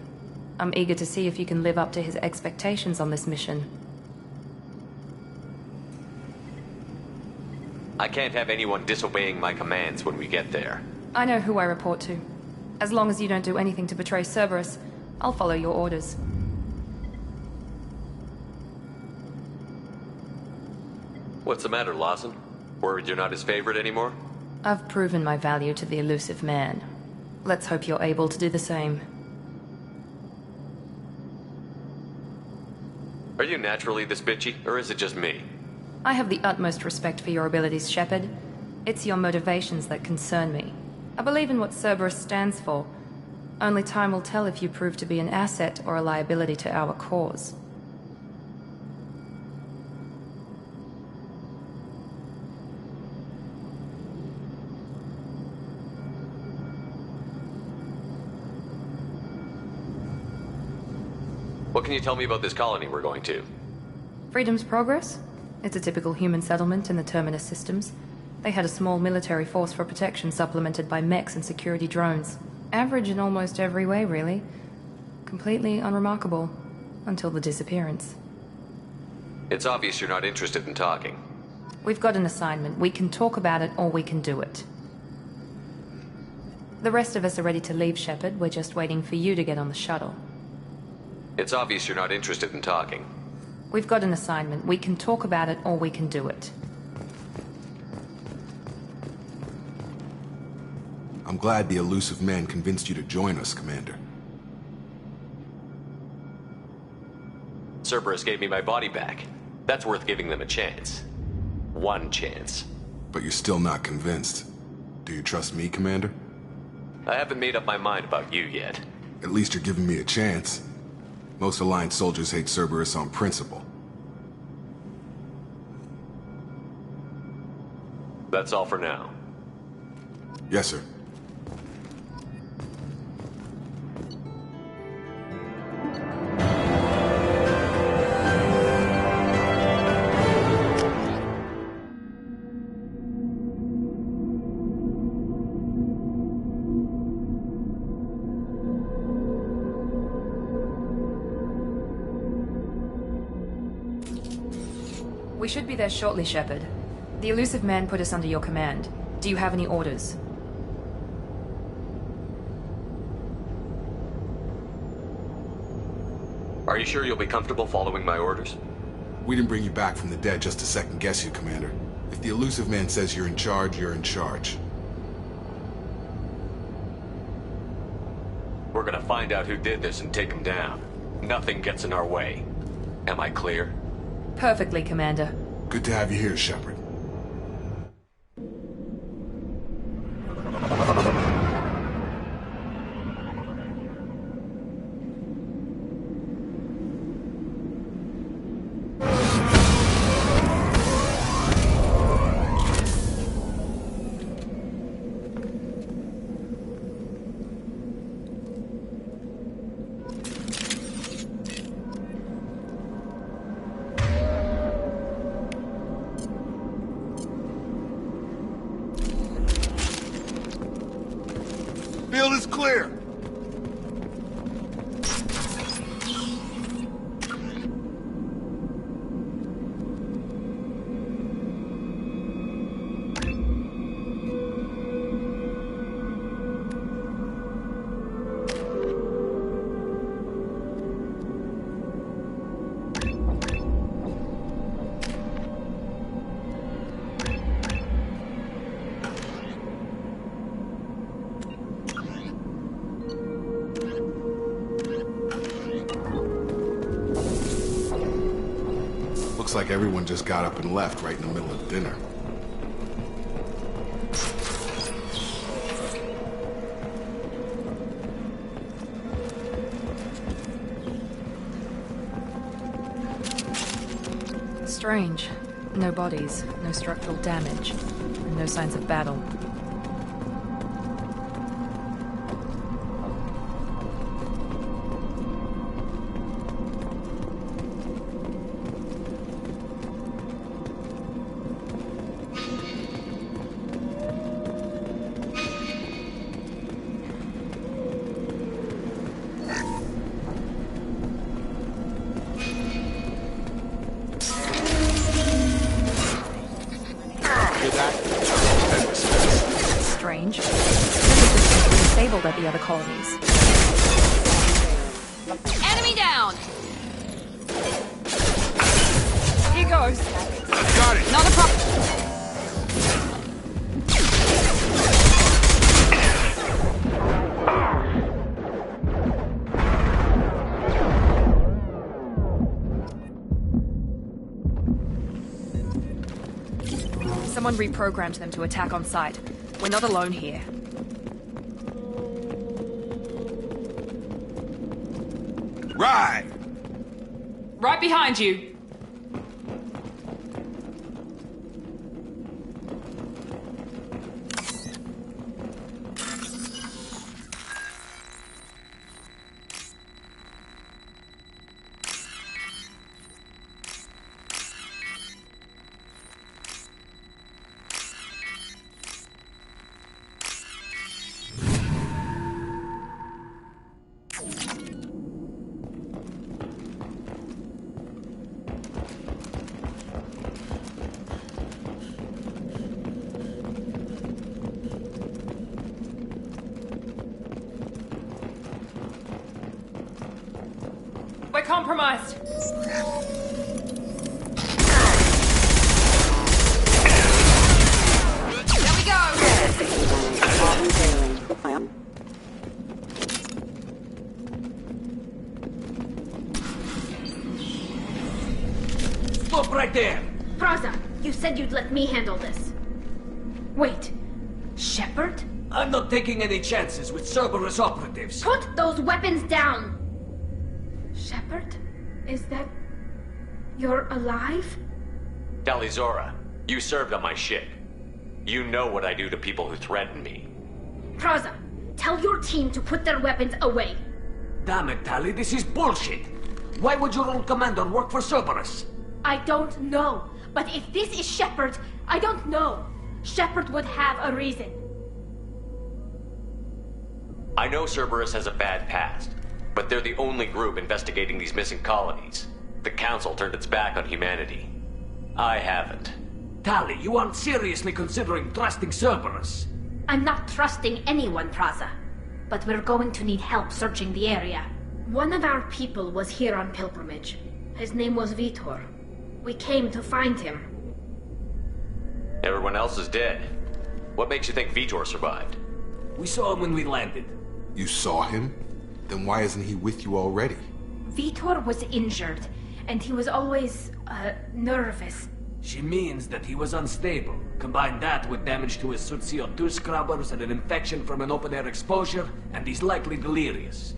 Speaker 1: I'm eager to see if you can live up to his expectations on this mission.
Speaker 9: I can't have anyone disobeying my commands when we get there.
Speaker 1: I know who I report to. As long as you don't do anything to betray Cerberus, I'll follow your orders.
Speaker 9: What's the matter, Lawson? Worried you're not his favorite anymore?
Speaker 1: I've proven my value to the elusive man. Let's hope you're able to do the same.
Speaker 9: Are you naturally this bitchy, or is it just me?
Speaker 1: I have the utmost respect for your abilities, Shepard. It's your motivations that concern me. I believe in what Cerberus stands for. Only time will tell if you prove to be an asset or a liability to our cause.
Speaker 9: What can you tell me about this colony we're going to?
Speaker 1: Freedom's Progress? It's a typical human settlement in the Terminus systems. They had a small military force for protection supplemented by mechs and security drones. Average in almost every way, really. Completely unremarkable. Until the disappearance.
Speaker 9: It's obvious you're not interested in talking.
Speaker 1: We've got an assignment. We can talk about it or we can do it. The rest of us are ready to leave, Shepard. We're just waiting for you to get on the shuttle.
Speaker 9: It's obvious you're not interested in talking.
Speaker 1: We've got an assignment. We can talk about it or we can do it.
Speaker 11: I'm glad the elusive man convinced you to join us, Commander.
Speaker 9: Cerberus gave me my body back. That's worth giving them a chance. One chance.
Speaker 11: But you're still not convinced. Do you trust me, Commander?
Speaker 9: I haven't made up my mind about you yet.
Speaker 11: At least you're giving me a chance. Most Alliance soldiers hate Cerberus on principle.
Speaker 9: That's all for now.
Speaker 11: Yes, sir.
Speaker 1: We should be there shortly, Shepard. The elusive man put us under your command. Do you have any orders?
Speaker 9: Are you sure you'll be comfortable following my orders?
Speaker 11: We didn't bring you back from the dead just to second guess you, Commander. If the elusive man says you're in charge, you're in charge.
Speaker 9: We're gonna find out who did this and take him down. Nothing gets in our way. Am I clear?
Speaker 1: Perfectly, Commander.
Speaker 11: Good to have you here, Shepard. Field is clear. Looks like everyone just got up and left right in the middle of dinner.
Speaker 1: Strange. No bodies, no structural damage, and no signs of battle.
Speaker 5: disabled at the other colonies.
Speaker 1: Enemy down!
Speaker 5: Here goes.
Speaker 11: Got it!
Speaker 1: Not a problem.
Speaker 5: Someone reprogrammed them to attack on sight. We're not alone here.
Speaker 11: Right!
Speaker 1: Right behind you. We're compromised. There we go.
Speaker 8: Stop right there!
Speaker 7: Praza, you said you'd let me handle this. Wait, Shepard?
Speaker 8: I'm not taking any chances with Cerberus operatives.
Speaker 7: Put those weapons down! Shepard? Is that... you're alive?
Speaker 9: Talizora, you served on my ship. You know what I do to people who threaten me.
Speaker 7: Praza, tell your team to put their weapons away.
Speaker 8: Damn it, Tali, this is bullshit! Why would your old commander work for Cerberus?
Speaker 7: I don't know. But if this is Shepard, I don't know. Shepard would have a reason.
Speaker 9: I know Cerberus has a bad past, but they're the only group investigating these missing colonies. The Council turned its back on humanity. I haven't.
Speaker 8: Tali, you aren't seriously considering trusting Cerberus.
Speaker 7: I'm not trusting anyone, Praza. But we're going to need help searching the area. One of our people was here on pilgrimage. His name was Vitor. We came to find him.
Speaker 9: Everyone else is dead. What makes you think Vitor survived?
Speaker 8: We saw him when we landed.
Speaker 11: You saw him? Then why isn't he with you already?
Speaker 7: Vitor was injured, and he was always, nervous.
Speaker 8: She means that he was unstable. Combine that with damage to his suit CO2 scrubbers and an infection from an open-air exposure, and he's likely delirious.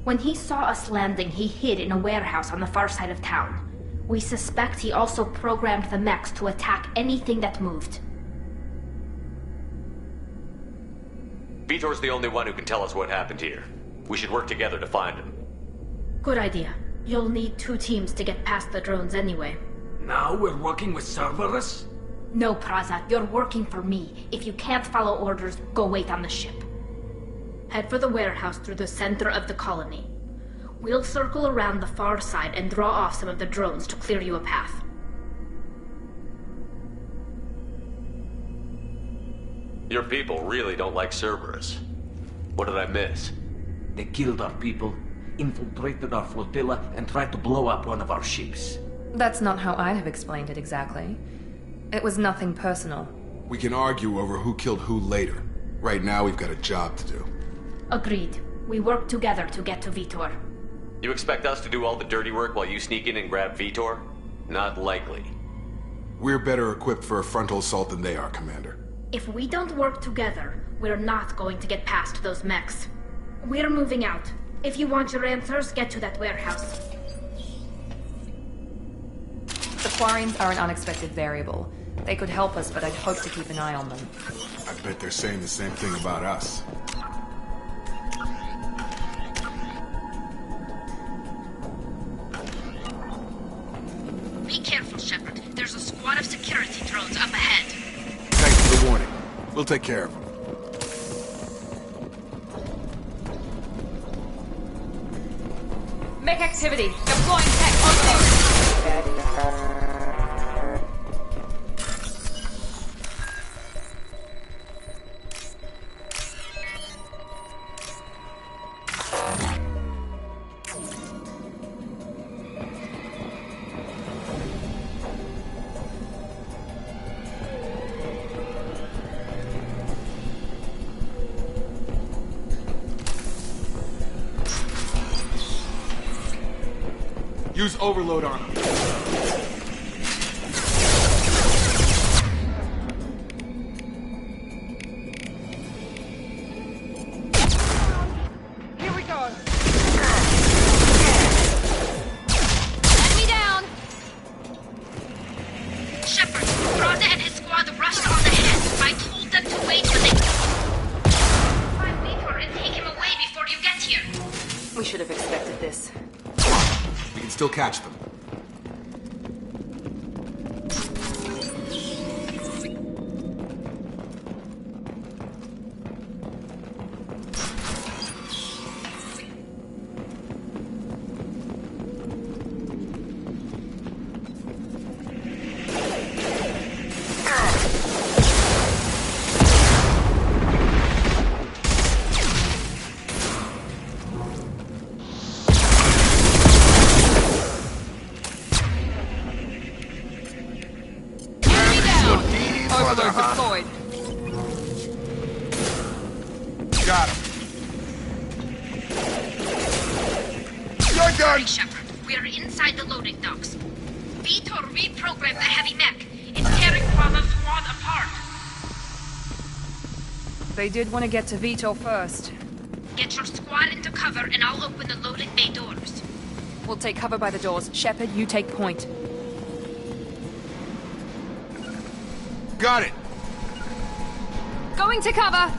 Speaker 7: When he saw us landing, he hid in a warehouse on the far side of town. We suspect he also programmed the mechs to attack anything that moved.
Speaker 9: Vitor's the only one who can tell us what happened here. We should work together to find him.
Speaker 7: Good idea. You'll need 2 teams to get past the drones anyway.
Speaker 8: Now we're working with Cerberus?
Speaker 7: No, Praza, you're working for me. If you can't follow orders, go wait on the ship. Head for the warehouse through the center of the colony. We'll circle around the far side and draw off some of the drones to clear you a path.
Speaker 9: Your people really don't like Cerberus. What did I miss?
Speaker 8: They killed our people, infiltrated our flotilla, and tried to blow up one of our ships.
Speaker 1: That's not how I'd have explained it exactly. It was nothing personal.
Speaker 11: We can argue over who killed who later. Right now, we've got a job to do.
Speaker 7: Agreed. We work together to get to Vitor.
Speaker 9: You expect us to do all the dirty work while you sneak in and grab Vitor? Not likely.
Speaker 11: We're better equipped for a frontal assault than they are, Commander.
Speaker 7: If we don't work together, we're not going to get past those mechs. We're moving out. If you want your answers, get to that warehouse.
Speaker 1: The Quarians are an unexpected variable. They could help us, but I'd hope to keep an eye on them.
Speaker 11: I bet they're saying the same thing about us.
Speaker 7: Be careful, Shepard. There's a squad of security drones up ahead.
Speaker 11: Thanks for the warning. We'll take care of them.
Speaker 1: Mech activity. Deploying tech on load.
Speaker 11: Use overload on him.
Speaker 14: Here we go.
Speaker 7: Enemy down! Shepard, Rhonda and his squad rushed on ahead. I told them to wait when they... Find Vitor and take him away before you get here.
Speaker 1: We should have expected this.
Speaker 11: We can still catch them.
Speaker 14: Deployed.
Speaker 11: Got him.
Speaker 7: You're done! Shepard, we are inside the loading docks. Vitor reprogrammed the heavy mech. It's tearing Bravo's squad apart.
Speaker 14: They did want to get to Vitor first.
Speaker 7: Get your squad into cover and I'll open the loading bay doors.
Speaker 14: We'll take cover by the doors. Shepard, you take point.
Speaker 11: Got it.
Speaker 14: Going to cover!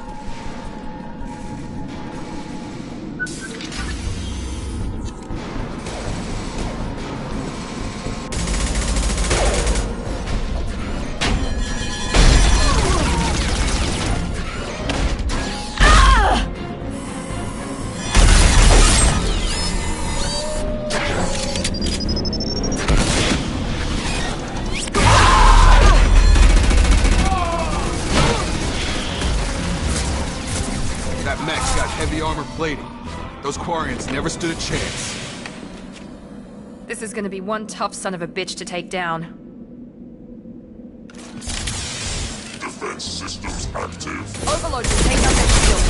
Speaker 11: That mech's got heavy armor plating. Those Quarians never stood a chance.
Speaker 14: This is gonna be one tough son of a bitch to take down.
Speaker 15: Defense systems active.
Speaker 14: Overload will take out their shield.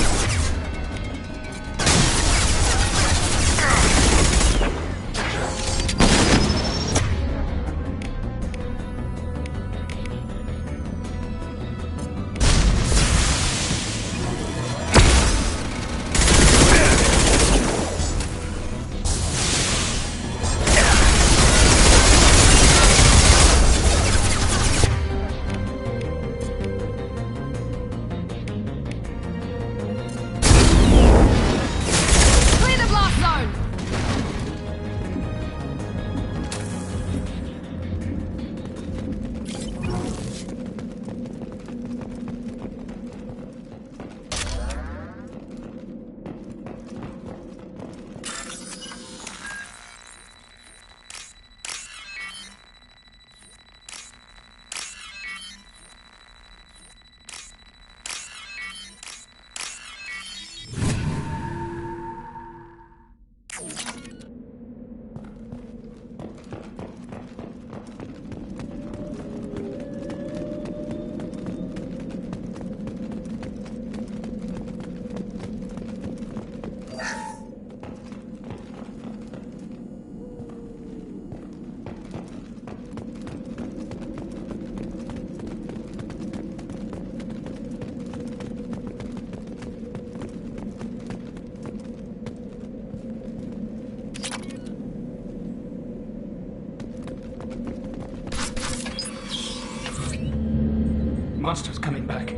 Speaker 16: Monsters coming back.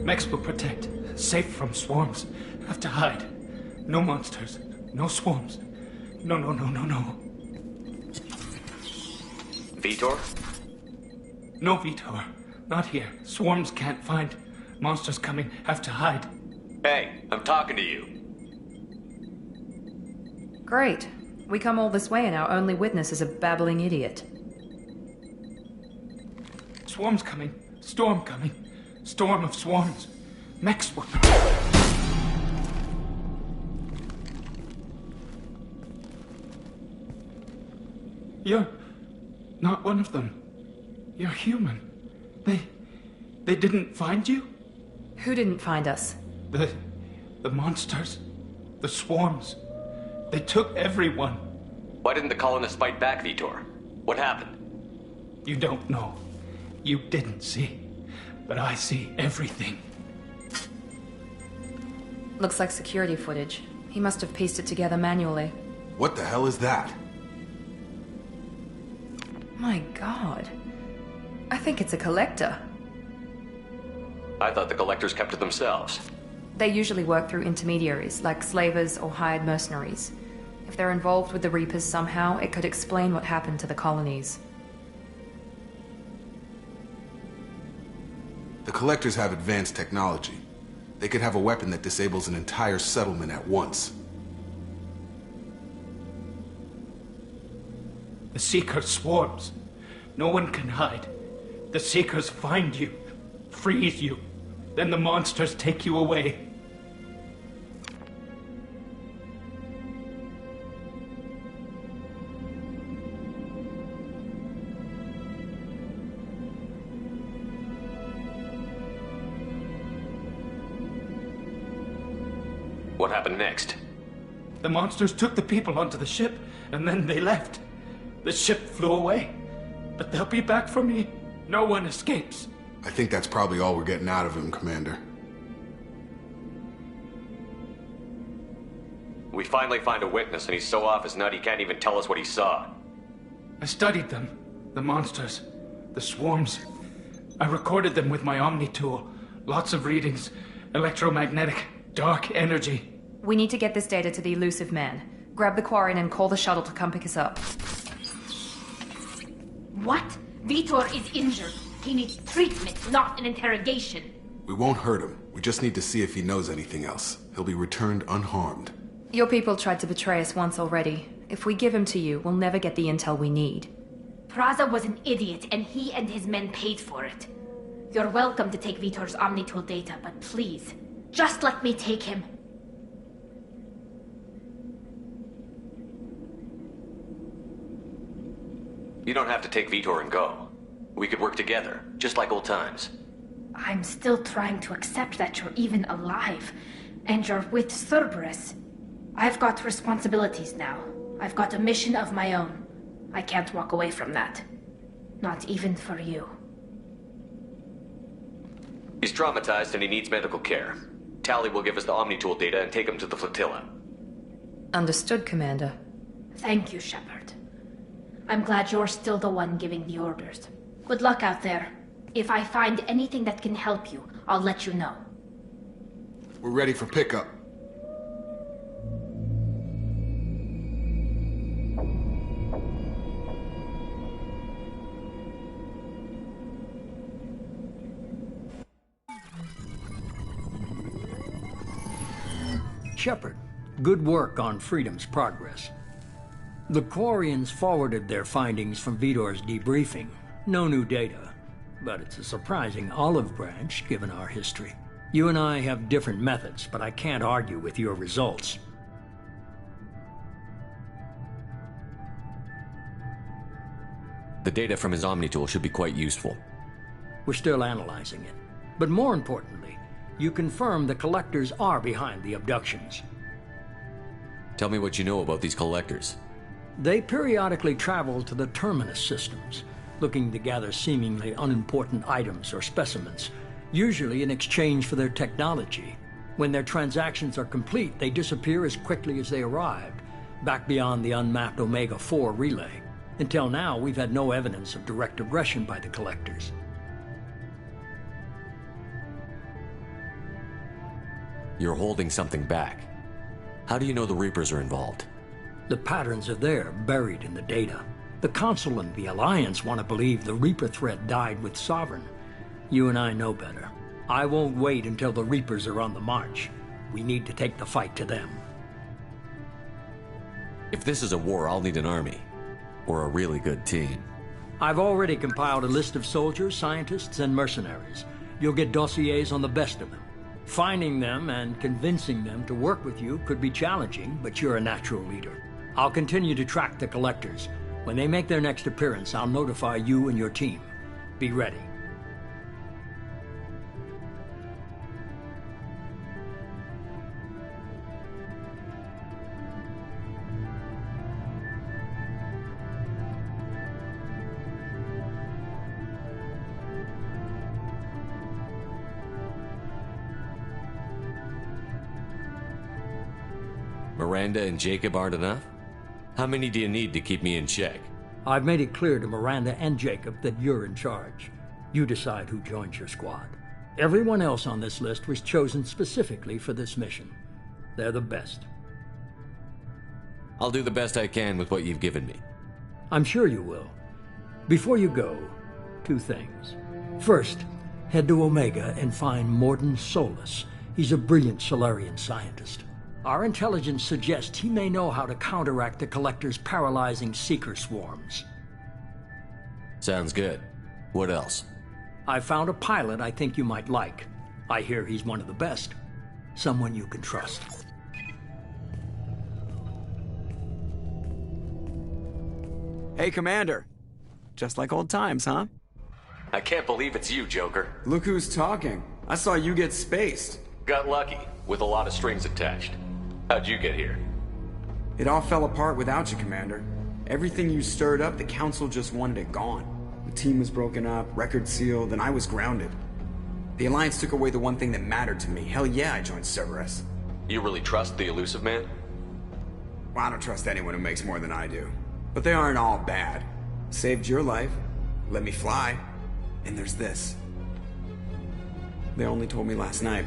Speaker 16: Mechs will protect. Safe from swarms. Have to hide. No monsters. No swarms. No.
Speaker 8: Vitor?
Speaker 16: No Vitor. Not here. Swarms can't find. Monsters coming. Have to hide.
Speaker 8: Hey, I'm talking to you.
Speaker 1: Great. We come all this way and our only witness is a babbling idiot.
Speaker 16: Swarms coming. Storm coming. Storm of swarms. Mechs will... You're not one of them. You're human. They didn't find you?
Speaker 1: Who didn't find us?
Speaker 16: The monsters. The swarms. They took everyone.
Speaker 9: Why didn't the colonists fight back, Vitor? What happened?
Speaker 16: You don't know. You didn't see. But I see everything.
Speaker 14: Looks like security footage. He must have pieced it together manually.
Speaker 11: What the hell is that?
Speaker 14: My god. I think it's a collector.
Speaker 9: I thought the collectors kept to themselves.
Speaker 14: They usually work through intermediaries, like slavers or hired mercenaries. If they're involved with the Reapers somehow, it could explain what happened to the colonies.
Speaker 11: The collectors have advanced technology. They could have a weapon that disables an entire settlement at once.
Speaker 16: The Seeker swarms. No one can hide. The Seekers find you, freeze you, then the monsters take you away.
Speaker 9: What happened next?
Speaker 16: The monsters took the people onto the ship, and then they left. The ship flew away. But they'll be back for me. No one escapes.
Speaker 11: I think that's probably all we're getting out of him, Commander.
Speaker 9: We finally find a witness, and he's so off his nut he can't even tell us what he saw.
Speaker 16: I studied them. The monsters. The swarms. I recorded them with my Omni tool. Lots of readings. Electromagnetic. Dark energy.
Speaker 14: We need to get this data to the elusive man. Grab the Quarian and call the shuttle to come pick us up.
Speaker 7: What? Vitor is injured. He needs treatment, not an interrogation.
Speaker 11: We won't hurt him. We just need to see if he knows anything else. He'll be returned unharmed.
Speaker 14: Your people tried to betray us once already. If we give him to you, we'll never get the intel we need.
Speaker 7: Praza was an idiot, and he and his men paid for it. You're welcome to take Vitor's Omnitool data, but please, just let me take him.
Speaker 9: You don't have to take Vitor and go. We could work together, just like old times.
Speaker 7: I'm still trying to accept that you're even alive, and you're with Cerberus. I've got responsibilities now. I've got a mission of my own. I can't walk away from that. Not even for you.
Speaker 9: He's traumatized and he needs medical care. Tally will give us the Omnitool data and take him to the flotilla.
Speaker 14: Understood, Commander.
Speaker 7: Thank you, Shepard. I'm glad you're still the one giving the orders. Good luck out there. If I find anything that can help you, I'll let you know.
Speaker 11: We're ready for pickup.
Speaker 2: Shepard, good work on Freedom's progress. The Quarians forwarded their findings from Vitor's debriefing. No new data, but it's a surprising olive branch given our history. You and I have different methods, but I can't argue with your results.
Speaker 9: The data from his Omnitool should be quite useful.
Speaker 2: We're still analyzing it. But more importantly, you confirm the collectors are behind the abductions.
Speaker 9: Tell me what you know about these collectors.
Speaker 2: They periodically travel to the Terminus systems, looking to gather seemingly unimportant items or specimens, usually in exchange for their technology. When their transactions are complete, they disappear as quickly as they arrived, back beyond the unmapped Omega-4 relay. Until now, we've had no evidence of direct aggression by the collectors.
Speaker 9: You're holding something back. How do you know the Reapers are involved?
Speaker 2: The patterns are there, buried in the data. The Council and the Alliance want to believe the Reaper threat died with Sovereign. You and I know better. I won't wait until the Reapers are on the march. We need to take the fight to them.
Speaker 9: If this is a war, I'll need an army. Or a really good team.
Speaker 2: I've already compiled a list of soldiers, scientists, and mercenaries. You'll get dossiers on the best of them. Finding them and convincing them to work with you could be challenging, but you're a natural leader. I'll continue to track the collectors. When they make their next appearance, I'll notify you and your team. Be ready.
Speaker 9: Miranda and Jacob aren't enough? How many do you need to keep me in check?
Speaker 2: I've made it clear to Miranda and Jacob that you're in charge. You decide who joins your squad. Everyone else on this list was chosen specifically for this mission. They're the best.
Speaker 9: I'll do the best I can with what you've given me.
Speaker 2: I'm sure you will. Before you go, 2 things. First, head to Omega and find Morden Solus. He's a brilliant Solarian scientist. Our intelligence suggests he may know how to counteract the Collector's paralyzing Seeker swarms.
Speaker 9: Sounds good. What else?
Speaker 2: I found a pilot I think you might like. I hear he's one of the best. Someone you can trust.
Speaker 3: Hey, Commander. Just like old times, huh?
Speaker 9: I can't believe it's you, Joker.
Speaker 3: Look who's talking. I saw you get spaced.
Speaker 9: Got lucky, with a lot of strings attached. How'd you get here?
Speaker 3: It all fell apart without you, Commander. Everything you stirred up, the Council just wanted it gone. The team was broken up, record sealed, and I was grounded. The Alliance took away the one thing that mattered to me. Hell yeah, I joined Cerberus.
Speaker 9: You really trust the Elusive Man?
Speaker 3: Well, I don't trust anyone who makes more than I do. But they aren't all bad. Saved your life, let me fly, and there's this. They only told me last night.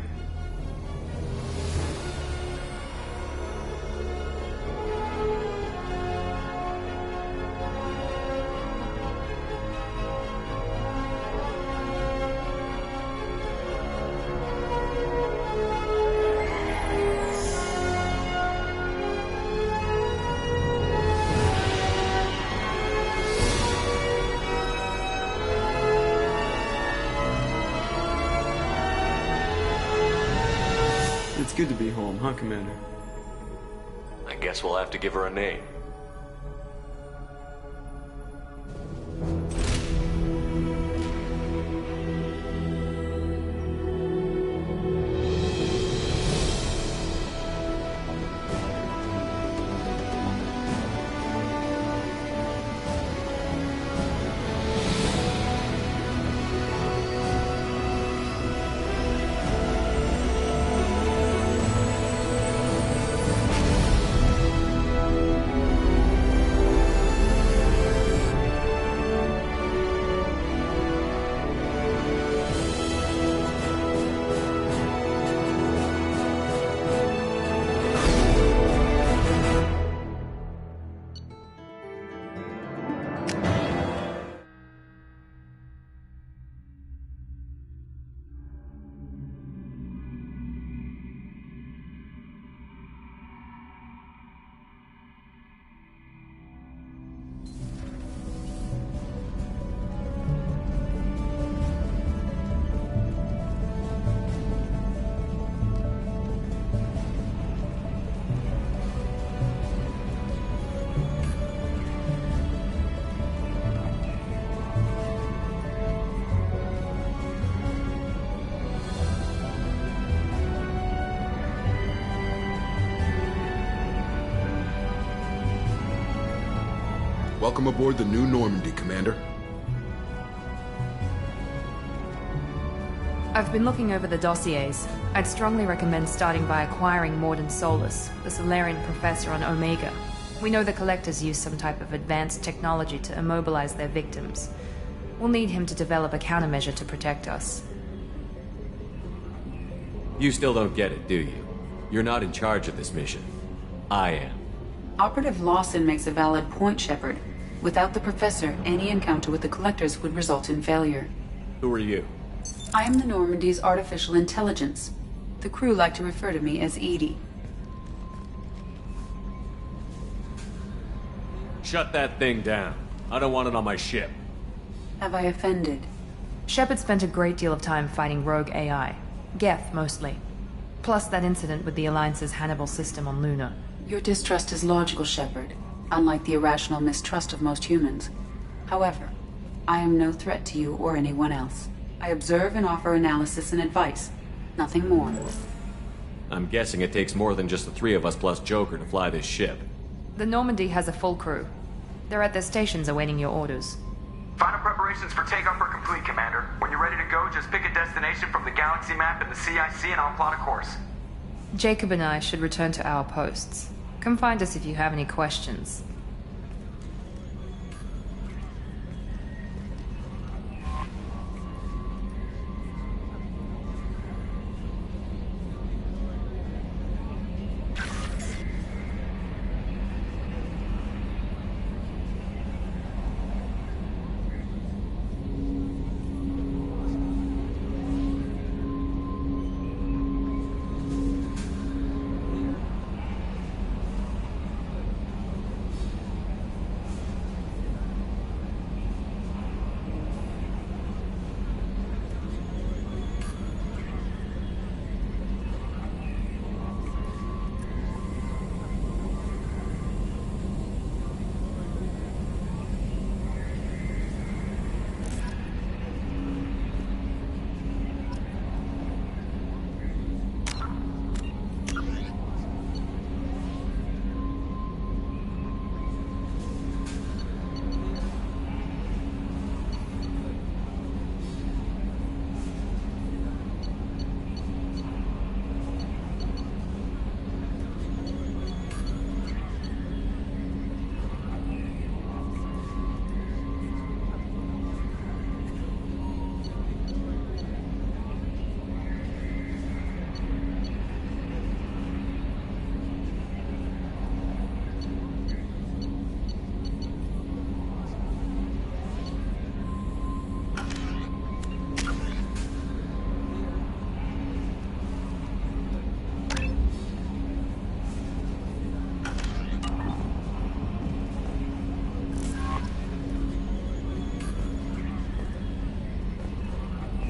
Speaker 3: It's good to be home, huh, Commander?
Speaker 9: I guess we'll have to give her a name.
Speaker 11: Welcome aboard the New Normandy, Commander.
Speaker 14: I've been looking over the dossiers. I'd strongly recommend starting by acquiring Morden Solus, the Solarian professor on Omega. We know the Collectors use some type of advanced technology to immobilize their victims. We'll need him to develop a countermeasure to protect us.
Speaker 9: You still don't get it, do you? You're not in charge of this mission. I am.
Speaker 5: Operative Lawson makes a valid point, Shepard. Without the Professor, any encounter with the Collectors would result in failure.
Speaker 9: Who are you?
Speaker 5: I am the Normandy's artificial intelligence. The crew like to refer to me as Edie.
Speaker 9: Shut that thing down. I don't want it on my ship.
Speaker 5: Have I offended?
Speaker 14: Shepard spent a great deal of time fighting rogue AI. Geth, mostly. Plus that incident with the Alliance's Hannibal system on Luna.
Speaker 5: Your distrust is logical, Shepard, unlike the irrational mistrust of most humans. However, I am no threat to you or anyone else. I observe and offer analysis and advice. Nothing more.
Speaker 9: I'm guessing it takes more than just the 3 of us plus Joker to fly this ship.
Speaker 14: The Normandy has a full crew. They're at their stations awaiting your orders.
Speaker 17: Final preparations for takeoff are complete, Commander. When you're ready to go, just pick a destination from the galaxy map in the CIC and I'll plot a course.
Speaker 14: Jacob and I should return to our posts. Come find us if you have any questions.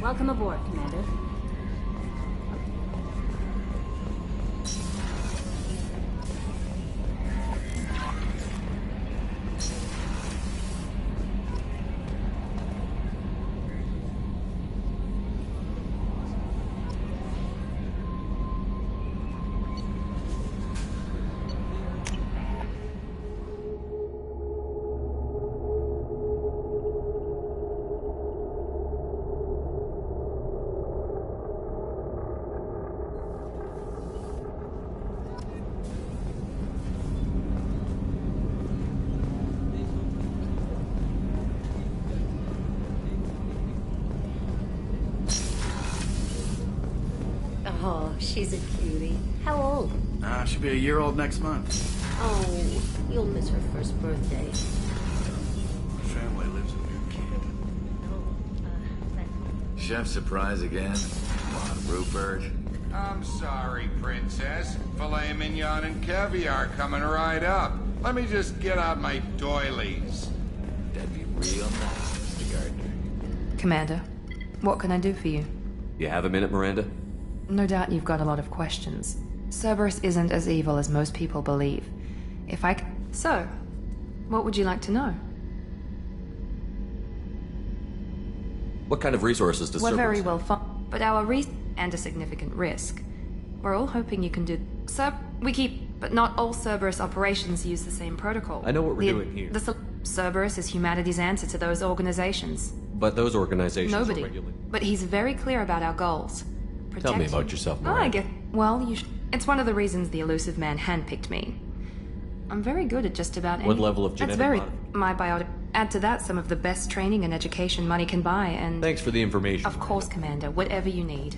Speaker 18: Welcome aboard, Commander.
Speaker 19: Oh, she's a cutie. How old?
Speaker 20: She'll be a year old next month.
Speaker 19: Oh, you'll miss her first birthday.
Speaker 20: Family lives in New Camp.
Speaker 21: Chef surprise again? Come on, Rupert.
Speaker 22: I'm sorry, Princess. Filet mignon and caviar coming right up. Let me just get out my doilies.
Speaker 21: That'd be real nice, Mr. Gardner.
Speaker 14: Commander, what can I do for you?
Speaker 9: You have a minute, Miranda?
Speaker 14: No doubt you've got a lot of questions. Cerberus isn't as evil as most people believe. If I So, what would you like to know?
Speaker 9: What kind of resources does
Speaker 14: We're
Speaker 9: Cerberus
Speaker 14: very
Speaker 9: have?
Speaker 14: well funded, but our and a significant risk. We're all hoping you can do... we keep... But not all Cerberus operations use the same protocol.
Speaker 9: I know what we're doing here.
Speaker 14: Cerberus is humanity's answer to those organizations.
Speaker 9: But those organizations
Speaker 14: Nobody.
Speaker 9: are regulated.
Speaker 14: But he's very clear about our goals.
Speaker 9: Tell me
Speaker 14: Protect
Speaker 9: about
Speaker 14: you.
Speaker 9: yourself,
Speaker 14: Oh, I
Speaker 9: Miranda.
Speaker 14: get... Well, it's one of the reasons the elusive man handpicked me. I'm very good at just about anything.
Speaker 9: What level of genetic
Speaker 14: That's very...
Speaker 9: modification?
Speaker 14: My biotic... Add to that some of the best training and education money can buy, and...
Speaker 9: Thanks for the information.
Speaker 14: Of course, Commander. Whatever you need.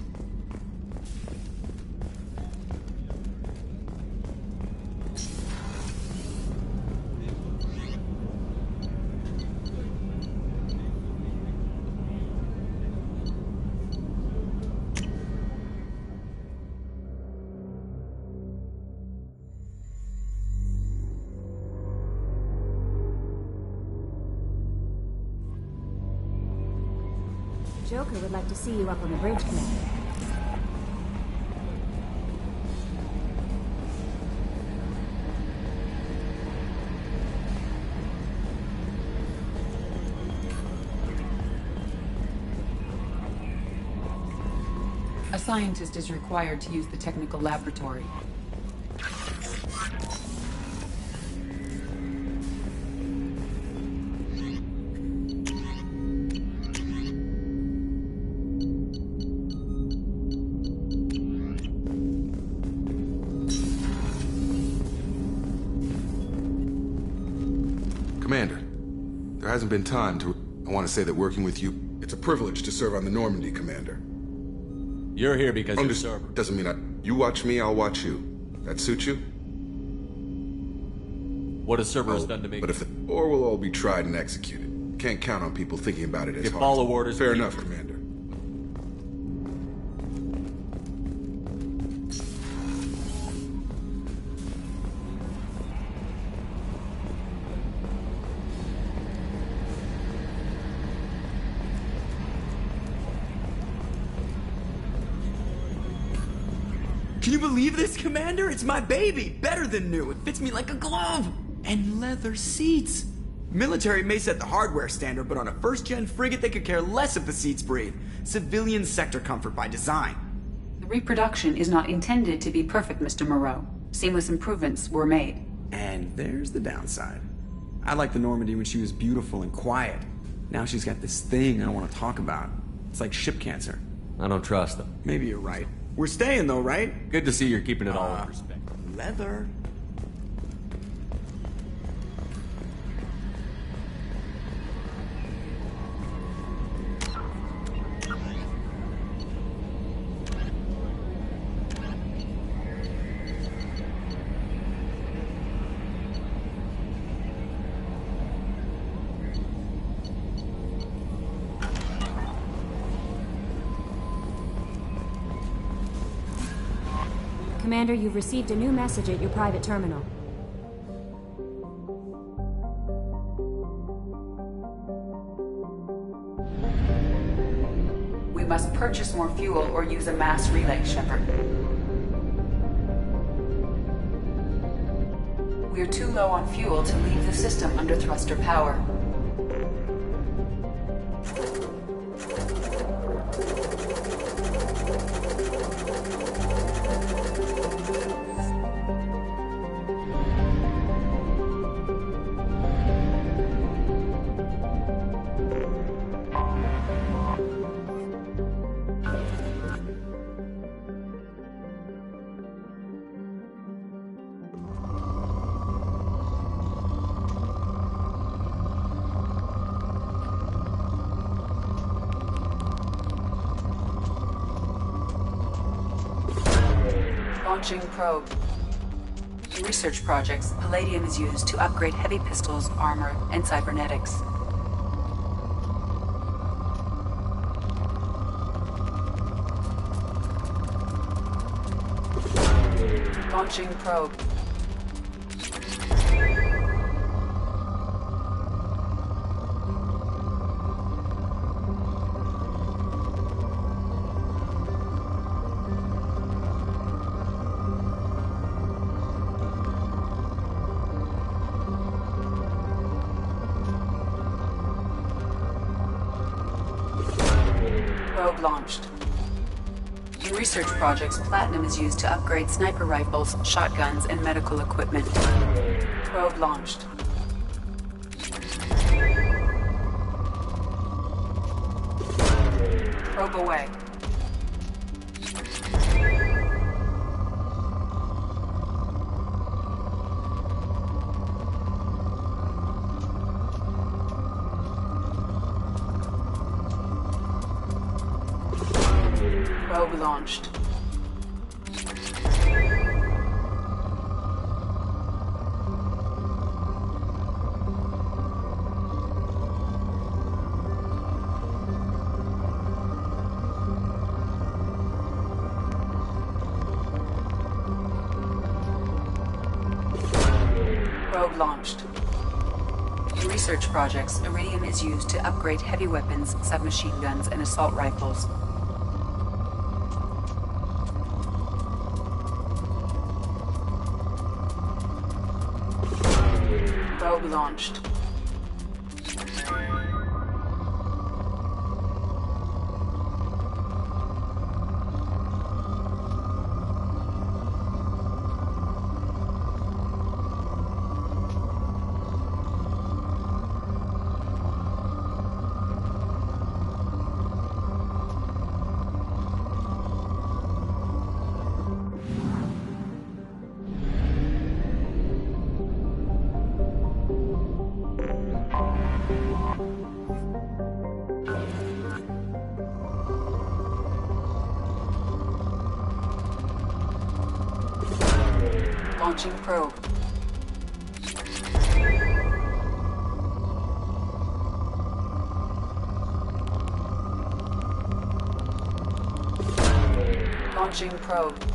Speaker 18: Joker would like to see you up on the bridge, Commander.
Speaker 5: A scientist is required to use the technical laboratory.
Speaker 11: Commander, there hasn't been time to... I want to say that working with you, it's a privilege to serve on the Normandy, Commander.
Speaker 9: You're here because you're Cerber.
Speaker 11: Doesn't mean you watch me, I'll watch you. That suit you?
Speaker 9: What has Cerberus done to me?
Speaker 11: But if or we'll all be tried and executed. Can't count on people thinking about it as
Speaker 9: If
Speaker 11: hard.
Speaker 9: follow orders...
Speaker 11: Fair enough, Commander.
Speaker 3: Can you believe this, Commander? It's my baby! Better than new. It fits me like a glove! And leather seats! Military may set the hardware standard, but on a first-gen frigate they could care less if the seats breathe. Civilian sector comfort by design.
Speaker 5: The reproduction is not intended to be perfect, Mr. Moreau. Seamless improvements were made.
Speaker 3: And there's the downside. I liked the Normandy when she was beautiful and quiet. Now she's got this thing I don't want to talk about. It's like ship cancer.
Speaker 9: I don't trust them.
Speaker 3: Maybe you're right. We're staying though, right?
Speaker 9: Good to see you're keeping it all in perspective.
Speaker 3: Leather.
Speaker 18: Commander, you've received a new message at your private terminal.
Speaker 5: We must purchase more fuel or use a mass relay, Shepard. We are too low on fuel to leave the system under thruster power. Launching probe. In research projects, palladium is used to upgrade heavy pistols, armor, and cybernetics. Launching probe. Probe launched. In research projects, platinum is used to upgrade sniper rifles, shotguns, and medical equipment. Probe launched. Probe away. Probe launched. Probe launched. In research projects, iridium is used to upgrade heavy weapons, submachine guns, and assault rifles. Probe launched. Launching probe. Launching probe.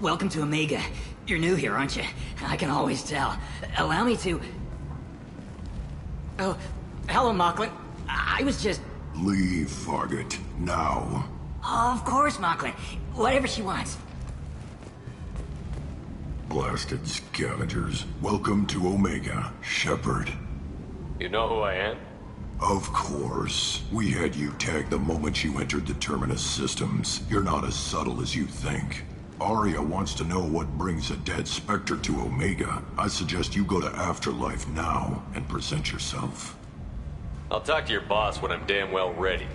Speaker 4: Welcome to Omega. You're new here, aren't you? I can always tell. Allow me to... Oh, hello, Mocklin. I was just...
Speaker 15: Leave, Fargate. Now.
Speaker 4: Of course, Mocklin. Whatever she wants.
Speaker 15: Blasted scavengers. Welcome to Omega, Shepard.
Speaker 9: You know who I am?
Speaker 15: Of course. We had you tagged the moment you entered the Terminus systems. You're not as subtle as you think. Aria wants to know what brings a dead Spectre to Omega. I suggest you go to Afterlife now and present yourself.
Speaker 9: I'll talk to your boss when I'm damn well ready.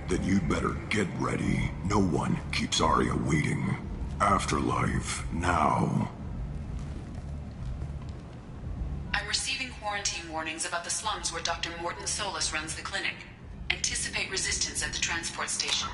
Speaker 15: Then you'd better get ready. No one keeps Aria waiting. Afterlife now.
Speaker 5: I'm receiving quarantine warnings about the slums where Dr. Morton Solus runs the clinic. Anticipate resistance at the transport station.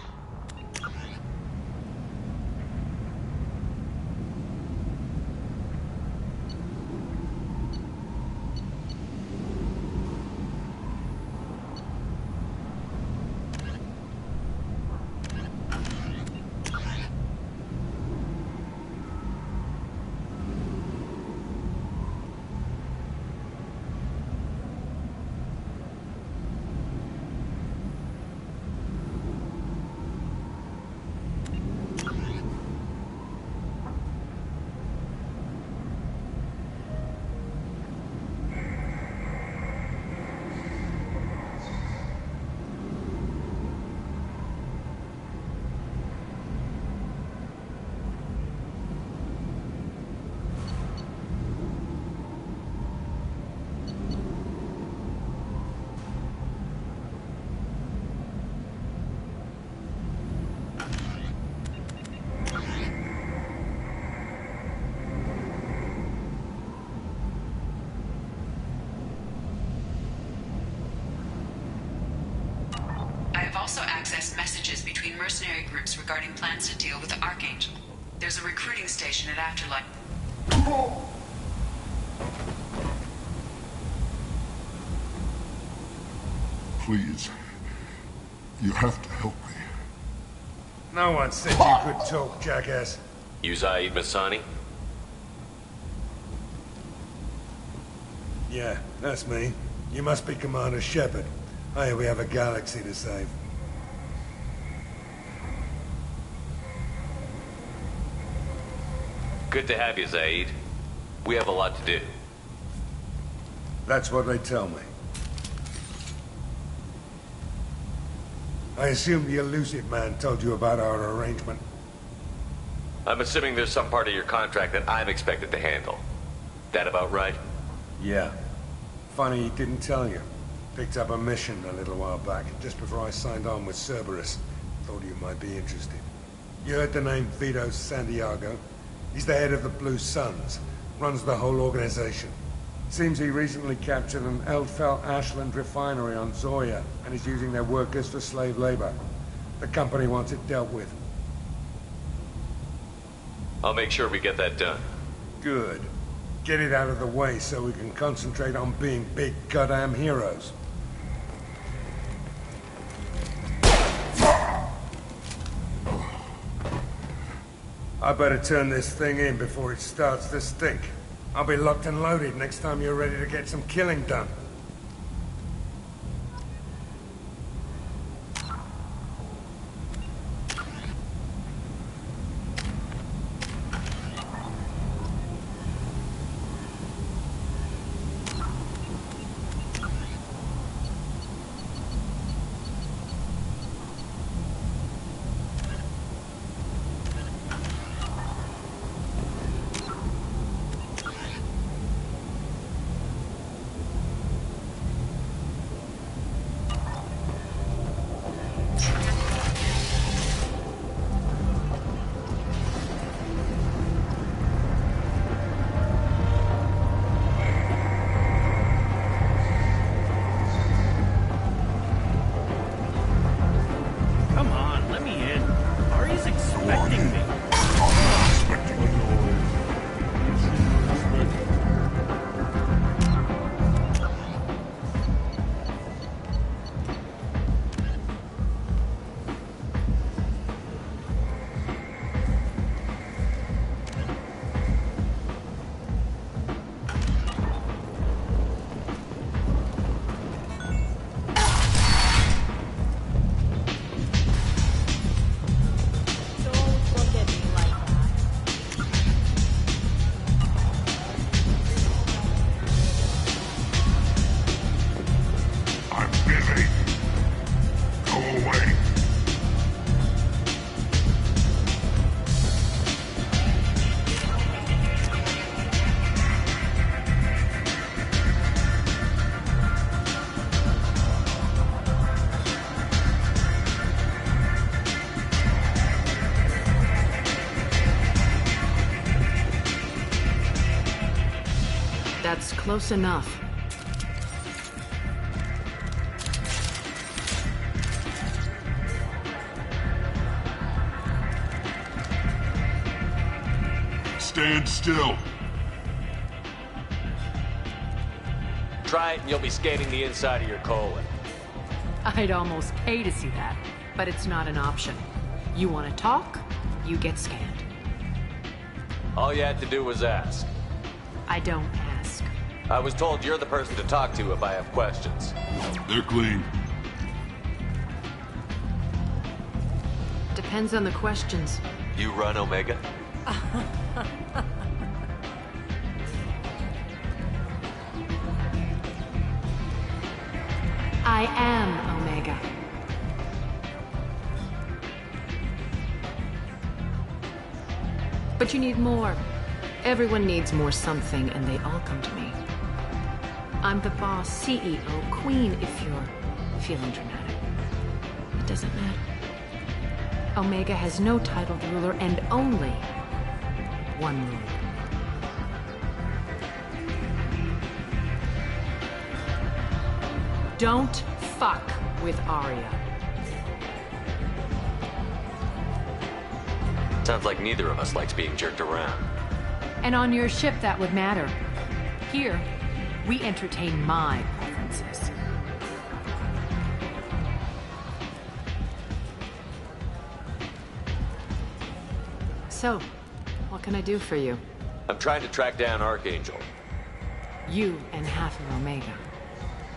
Speaker 5: Also accessed messages between mercenary groups regarding plans to deal with the Archangel. There's a recruiting station at Afterlife.
Speaker 15: Please. You have to help me.
Speaker 6: No one said you could talk, jackass.
Speaker 9: You Zaid Masani?
Speaker 6: Yeah, that's me. You must be Commander Shepard. Hey, we have a galaxy to save.
Speaker 9: Good to have you, Zaid. We have a lot to do.
Speaker 6: That's what they tell me. I assume the elusive man told you about our arrangement.
Speaker 9: I'm assuming there's some part of your contract that I'm expected to handle. That about right?
Speaker 6: Yeah. Funny he didn't tell you. Picked up a mission a little while back, just before I signed on with Cerberus. Thought you might be interested. You heard the name Vito Santiago? He's the head of the Blue Suns. Runs the whole organization. Seems he recently captured an Eldfell Ashland refinery on Zoya and is using their workers for slave labor. The company wants it dealt with.
Speaker 9: I'll make sure we get that done.
Speaker 6: Good. Get it out of the way so we can concentrate on being big goddamn heroes. I better turn this thing in before it starts to stink. I'll be locked and loaded next time you're ready to get some killing done.
Speaker 1: That's close enough.
Speaker 15: Stand still.
Speaker 9: Try it and you'll be scanning the inside of your colon.
Speaker 1: I'd almost pay to see that, but it's not an option. You want to talk, you get scanned.
Speaker 9: All you had to do was ask.
Speaker 1: I don't ask.
Speaker 9: I was told you're the person to talk to if I have questions.
Speaker 15: They're clean.
Speaker 1: Depends on the questions.
Speaker 9: You run Omega?
Speaker 1: I am Omega. But you need more. Everyone needs more something, and they all come to me. I'm the boss, CEO, queen, if you're feeling dramatic. It doesn't matter. Omega has no titled ruler and only one ruler. Don't fuck with Arya.
Speaker 9: Sounds like neither of us likes being jerked around.
Speaker 1: And on your ship, that would matter. Here, we entertain my preferences. So, what can I do for you?
Speaker 9: I'm trying to track down Archangel.
Speaker 1: You and half of Omega.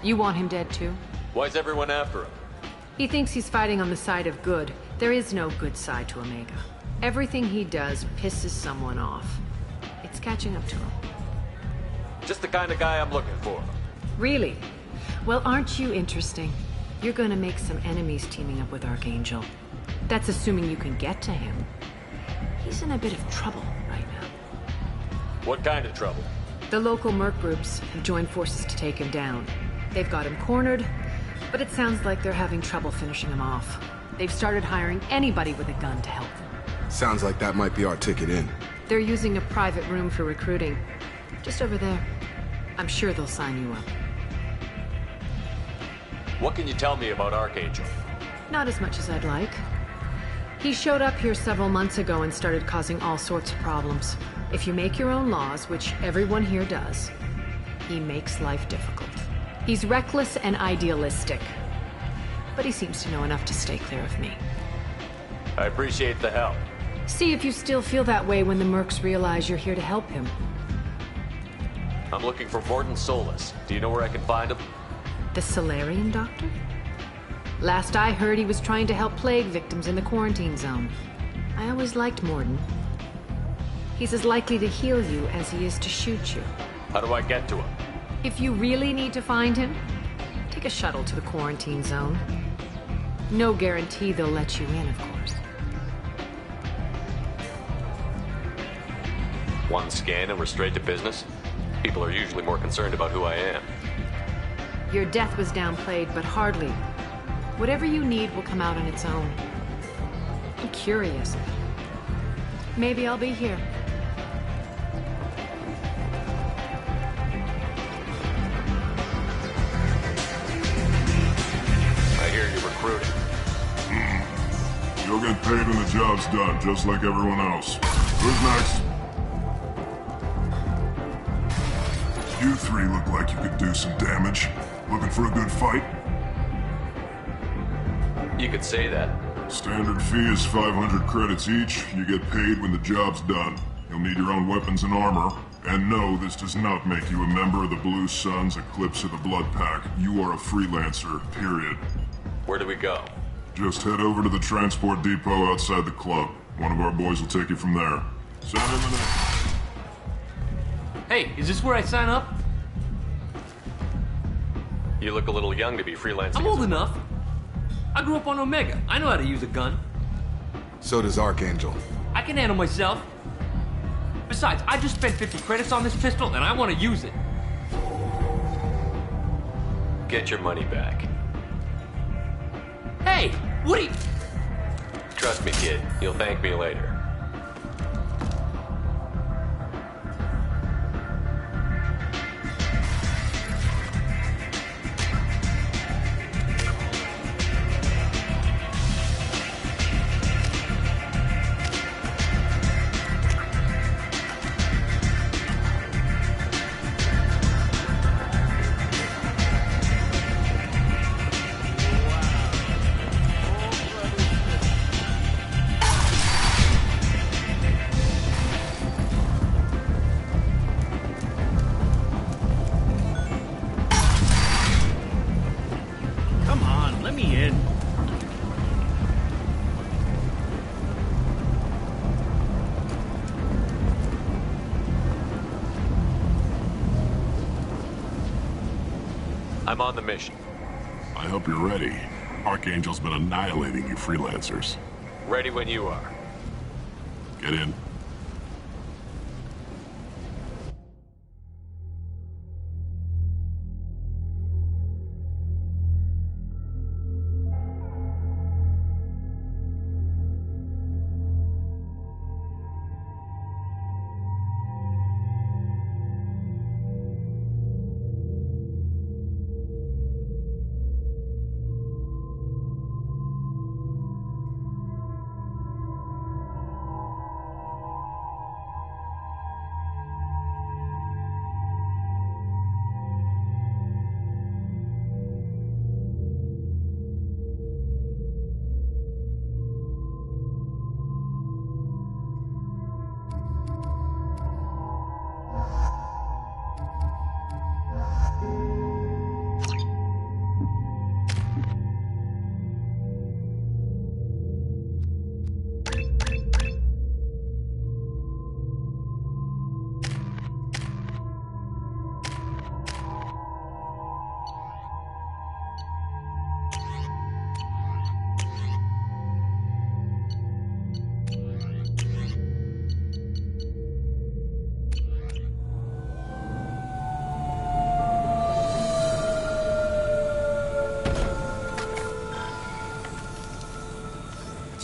Speaker 1: You want him dead too?
Speaker 9: Why's everyone after him?
Speaker 1: He thinks he's fighting on the side of good. There is no good side to Omega. Everything he does pisses someone off. It's catching up to him.
Speaker 9: Just the kind of guy I'm looking for.
Speaker 1: Really? Well, aren't you interesting? You're gonna make some enemies teaming up with Archangel. That's assuming you can get to him. He's in a bit of trouble right now.
Speaker 9: What kind of trouble?
Speaker 1: The local merc groups have joined forces to take him down. They've got him cornered, but it sounds like they're having trouble finishing him off. They've started hiring anybody with a gun to help them.
Speaker 11: Sounds like that might be our ticket in.
Speaker 1: They're using a private room for recruiting. Just over there.
Speaker 10: I'm sure they'll sign you up.
Speaker 9: What can you tell me about Archangel?
Speaker 10: Not as much as I'd like. He showed up here several months ago and started causing all sorts of problems. If you make your own laws, which everyone here does, he makes life difficult. He's reckless and idealistic. But he seems to know enough to stay clear of me.
Speaker 9: I appreciate the help.
Speaker 10: See if you still feel that way when the mercs realize you're here to help him.
Speaker 9: I'm looking for Morden Solus. Do you know where I can find him?
Speaker 10: The Solarian doctor? Last I heard, he was trying to help plague victims in the quarantine zone. I always liked Morden. He's as likely to heal you as he is to shoot you.
Speaker 9: How do I get to him?
Speaker 10: If you really need to find him, take a shuttle to the quarantine zone. No guarantee they'll let you in, of course.
Speaker 9: One scan and we're straight to business? People are usually more concerned about who I am.
Speaker 10: Your death was downplayed, but hardly. Whatever you need will come out on its own. I'm curious. Maybe I'll be here.
Speaker 9: I hear you're recruiting.
Speaker 15: You'll get paid when the job's done, just like everyone else. Who's next? You three look like you could do some damage. Looking for a good fight?
Speaker 9: You could say that.
Speaker 15: Standard fee is 500 credits each. You get paid when the job's done. You'll need your own weapons and armor. And no, this does not make you a member of the Blue Suns, Eclipse, or the Blood Pack. You are a freelancer, period.
Speaker 9: Where do we go?
Speaker 15: Just head over to the transport depot outside the club. One of our boys will take you from there. Send him in there.
Speaker 13: Hey, is this where I sign up?
Speaker 9: You look a little young to be freelancing.
Speaker 13: I'm old enough. I grew up on Omega. I know how to use a gun.
Speaker 11: So does Archangel.
Speaker 13: I can handle myself. Besides, I just spent 50 credits on this pistol, and I want to use it.
Speaker 9: Get your money back.
Speaker 13: Hey, what are you...
Speaker 9: Trust me, kid. You'll thank me later. I'm on the mission.
Speaker 15: I hope you're ready. Archangel's been annihilating you freelancers.
Speaker 9: Ready when you are.
Speaker 15: Get in.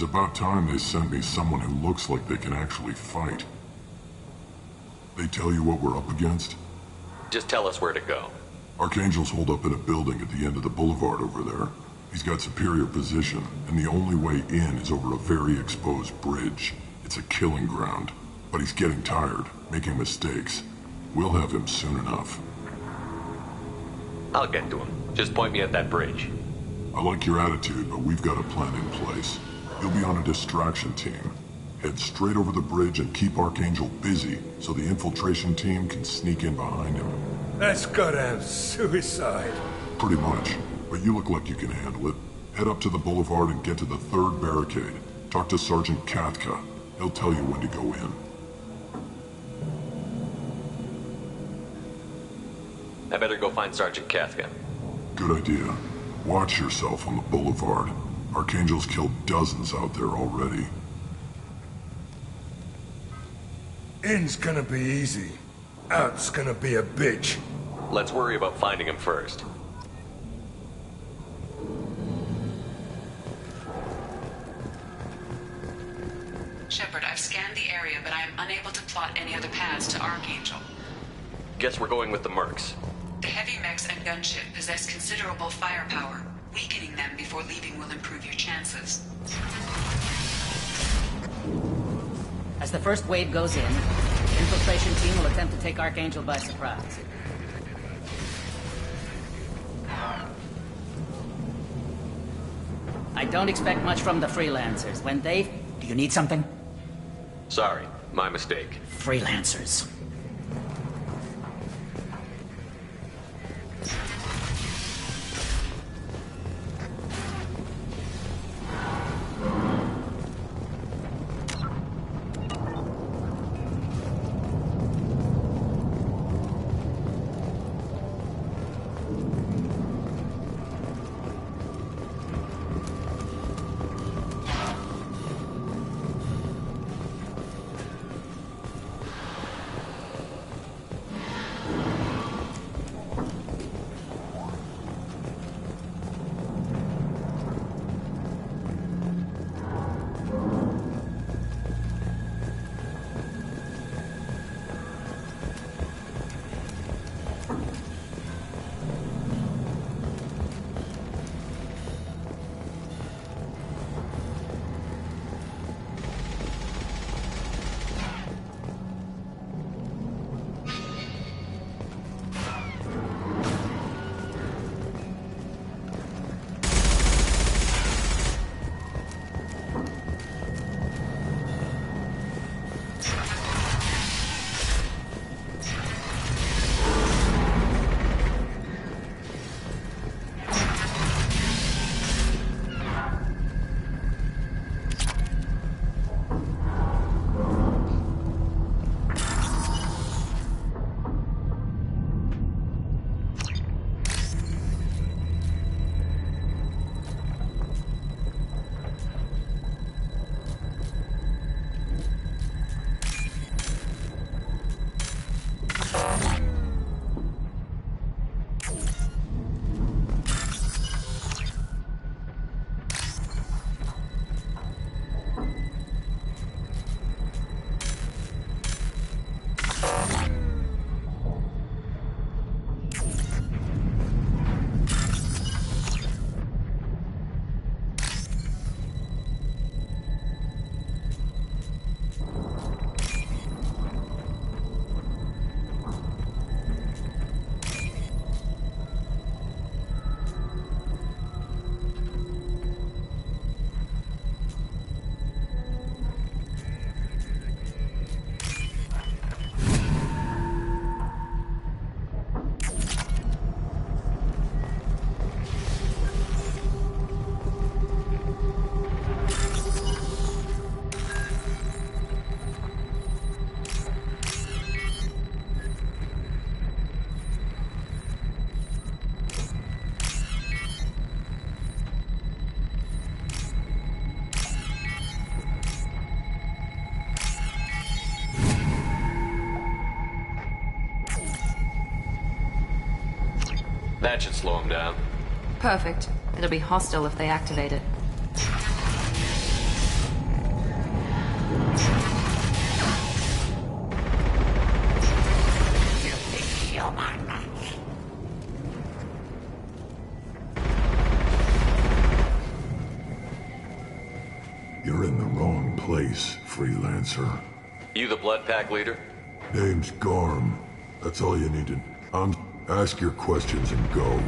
Speaker 15: It's about time they sent me someone who looks like they can actually fight. They tell you what we're up against?
Speaker 9: Just tell us where to go.
Speaker 15: Archangel's holed up in a building at the end of the boulevard over there. He's got superior position, and the only way in is over a very exposed bridge. It's a killing ground. But he's getting tired, making mistakes. We'll have him soon enough.
Speaker 9: I'll get to him. Just point me at that bridge.
Speaker 15: I like your attitude, but we've got a plan in place. You'll be on a distraction team. Head straight over the bridge and keep Archangel busy so the infiltration team can sneak in behind him.
Speaker 6: That's goddamn suicide.
Speaker 15: Pretty much. But you look like you can handle it. Head up to the boulevard and get to the 3rd barricade. Talk to Sergeant Katka. He'll tell you when to go in.
Speaker 9: I better go find Sergeant Katka.
Speaker 15: Good idea. Watch yourself on the boulevard. Archangel's killed dozens out there already.
Speaker 6: In's gonna be easy. Out's gonna be a bitch.
Speaker 9: Let's worry about finding him first.
Speaker 5: Shepard, I've scanned the area, but I am unable to plot any other paths to Archangel.
Speaker 9: Guess we're going with the mercs.
Speaker 5: The heavy mechs and gunship possess considerable firepower. Weakening them before leaving will improve your chances.
Speaker 4: As the first wave goes in, the infiltration team will attempt to take Archangel by surprise. I don't expect much from the freelancers. When they... Do you need something?
Speaker 9: Sorry, my mistake.
Speaker 4: Freelancers.
Speaker 9: That should slow them down.
Speaker 1: Perfect. It'll be hostile if they activate it.
Speaker 4: You big human.
Speaker 15: place, freelancer.
Speaker 9: You the Blood Pack leader?
Speaker 15: Name's Garm. That's all you need to... ask your questions and go.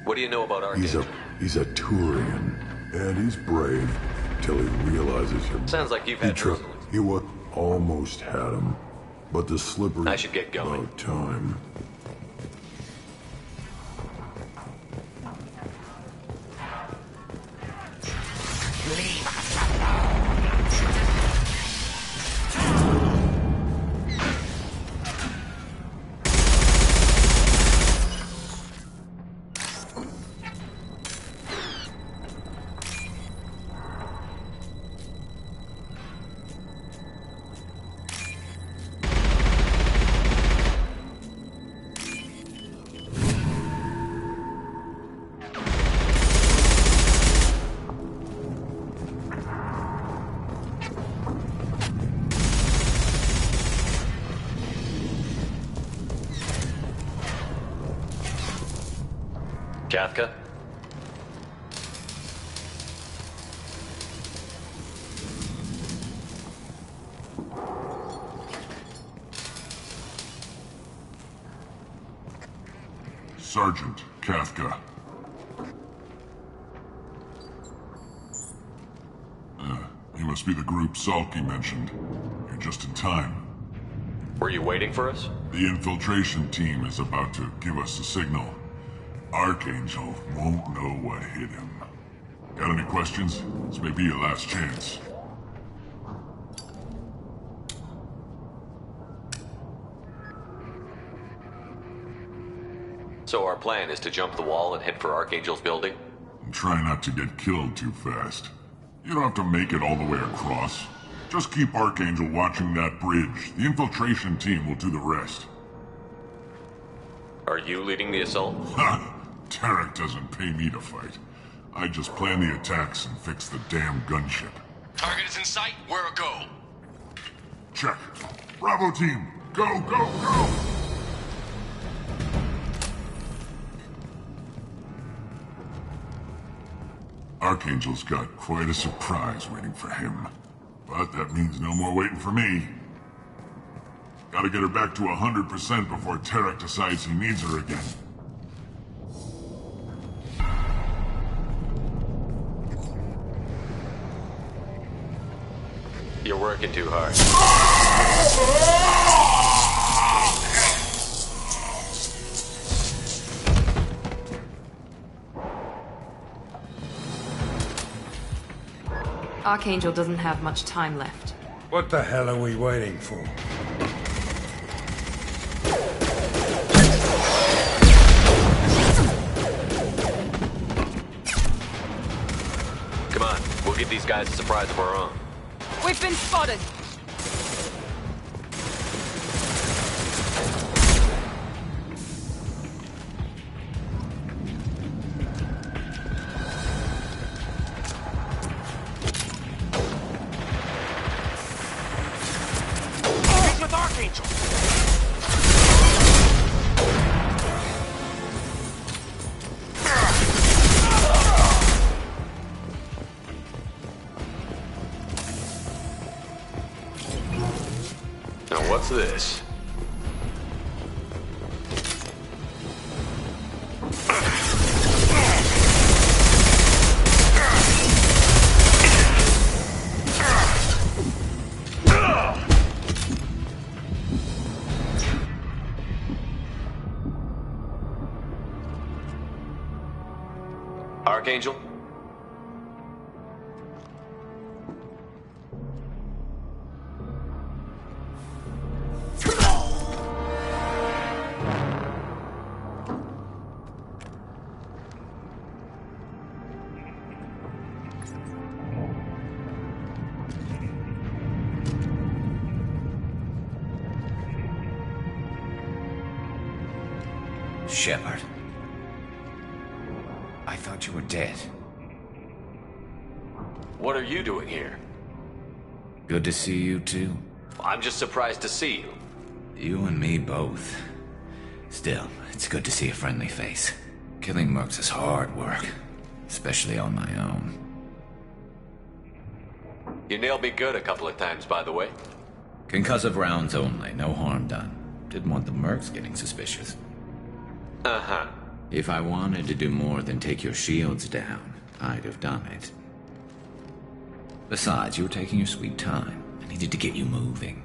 Speaker 9: What do you know about Archangel?
Speaker 15: He's a Turian, and he's brave till he realizes him.
Speaker 9: Sounds like you've had trouble.
Speaker 15: He almost had him, but the slippery...
Speaker 9: I should get going.
Speaker 15: About time.
Speaker 9: Kafka?
Speaker 15: Sergeant Kafka. You must be the group Salky mentioned. You're just in time.
Speaker 9: Were you waiting for us?
Speaker 15: The infiltration team is about to give us a signal. Archangel won't know what hit him. Got any questions? This may be your last chance.
Speaker 9: So our plan is to jump the wall and head for Archangel's building?
Speaker 15: And try not to get killed too fast. You don't have to make it all the way across. Just keep Archangel watching that bridge. The infiltration team will do the rest.
Speaker 9: Are you leading the assault?
Speaker 15: Ha! Tarek doesn't pay me to fight. I just plan the attacks and fix the damn gunship.
Speaker 8: Target is in sight. Where a go?
Speaker 15: Check. Bravo team, go, go, go! Archangel's got quite a surprise waiting for him. But that means no more waiting for me. Gotta get her back to 100% before Tarek decides he needs her again.
Speaker 9: You're working too hard.
Speaker 1: Archangel doesn't have much time left.
Speaker 6: What the hell are we waiting for?
Speaker 9: Come on, we'll give these guys a surprise of our own.
Speaker 10: We've been spotted!
Speaker 8: He's with Archangel!
Speaker 9: Now what's this? Archangel?
Speaker 12: Shepard. I thought you were dead.
Speaker 9: What are you doing here?
Speaker 12: Good to see you too.
Speaker 9: I'm just surprised to see you.
Speaker 12: You and me both. Still, it's good to see a friendly face. Killing mercs is hard work, especially on my own.
Speaker 9: You nailed me good a couple of times, by the way.
Speaker 12: Concussive rounds only, no harm done. Didn't want the mercs getting suspicious.
Speaker 9: Uh-huh.
Speaker 12: If I wanted to do more than take your shields down, I'd have done it. Besides, you were taking your sweet time. I needed to get you moving.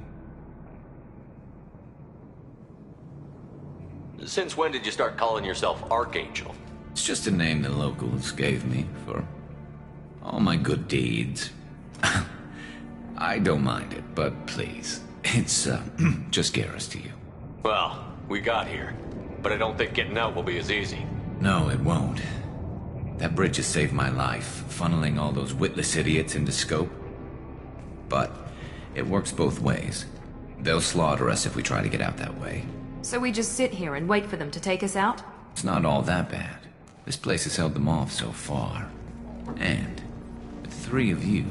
Speaker 9: Since when did you start calling yourself Archangel?
Speaker 12: It's just a name the locals gave me for all my good deeds. I don't mind it, but please, it's just Garrus to you.
Speaker 9: Well, we got here, but I don't think getting out will be as easy.
Speaker 12: No, it won't. That bridge has saved my life, funneling all those witless idiots into scope. But it works both ways. They'll slaughter us if we try to get out that way.
Speaker 14: So we just sit here and wait for them to take us out?
Speaker 12: It's not all that bad. This place has held them off so far. And with 3 of you,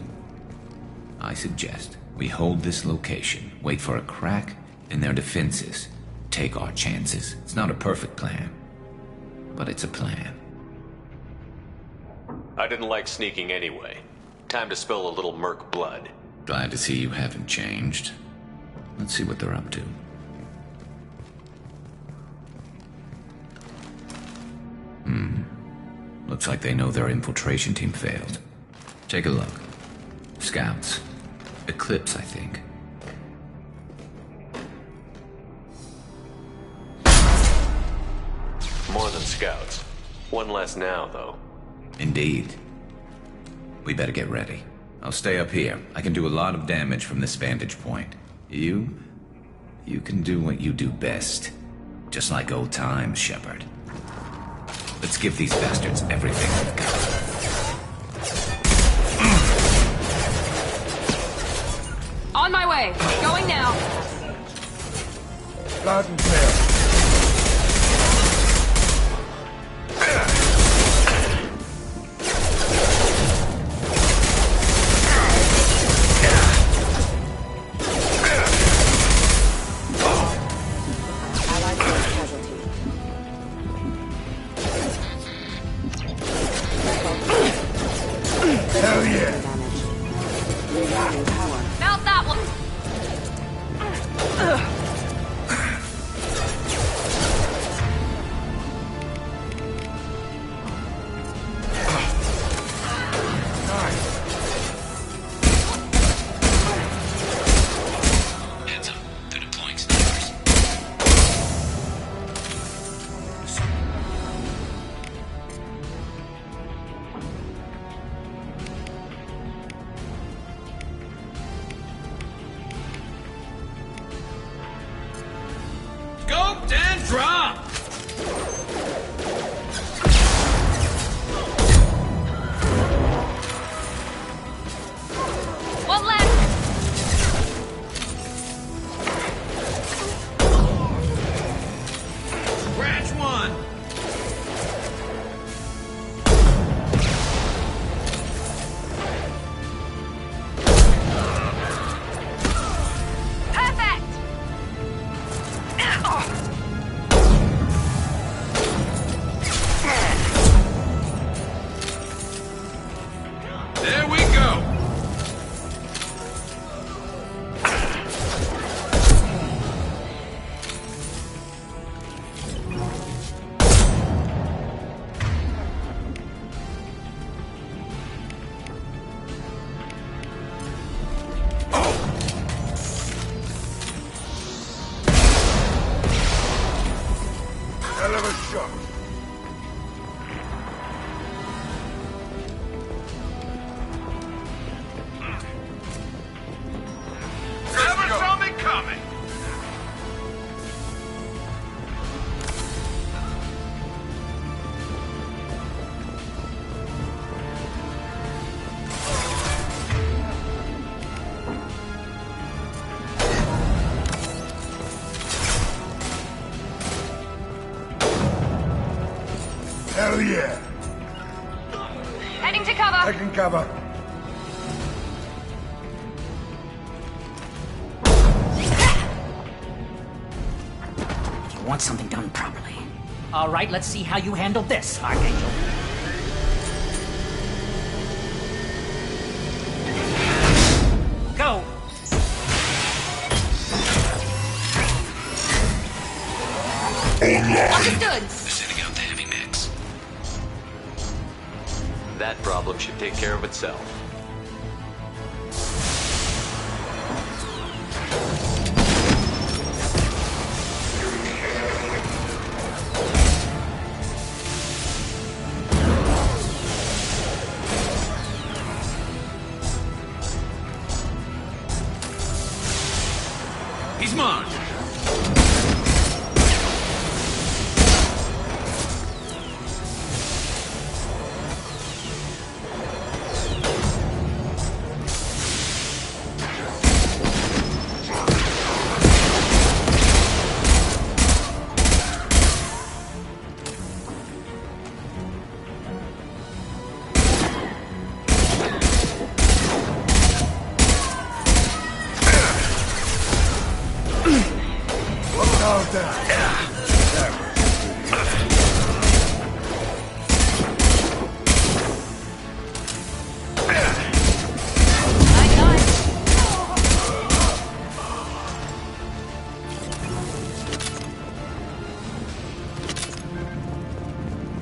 Speaker 12: I suggest we hold this location, wait for a crack in their defenses, take our chances. It's not a perfect plan, but it's a plan.
Speaker 9: I didn't like sneaking anyway. Time to spill a little merc blood.
Speaker 12: Glad to see you haven't changed. Let's see what they're up to. Looks like they know their infiltration team failed. Take a look. Scouts. Eclipse, I think.
Speaker 9: More than scouts. One less now, though.
Speaker 12: Indeed. We better get ready. I'll stay up here. I can do a lot of damage from this vantage point. You can do what you do best. Just like old times, Shepard. Let's give these bastards everything we've got.
Speaker 14: On my way. Going now.
Speaker 6: Loud and clear. Hell yeah!
Speaker 14: Mount that one!
Speaker 12: Heads up, they're deploying snipers.
Speaker 13: Scoped and dropped!
Speaker 14: One left!
Speaker 13: Branch 1!
Speaker 14: Perfect!
Speaker 13: There we go!
Speaker 6: Hell of a shot.
Speaker 8: Never saw me coming.
Speaker 6: Hell yeah!
Speaker 14: Heading to cover!
Speaker 6: Taking cover.
Speaker 4: You want something done properly. All right, let's see how you handle this, Archangel.
Speaker 14: Understood.
Speaker 12: Sending out the heavy mix.
Speaker 9: That problem should take care of itself.
Speaker 12: He's mine!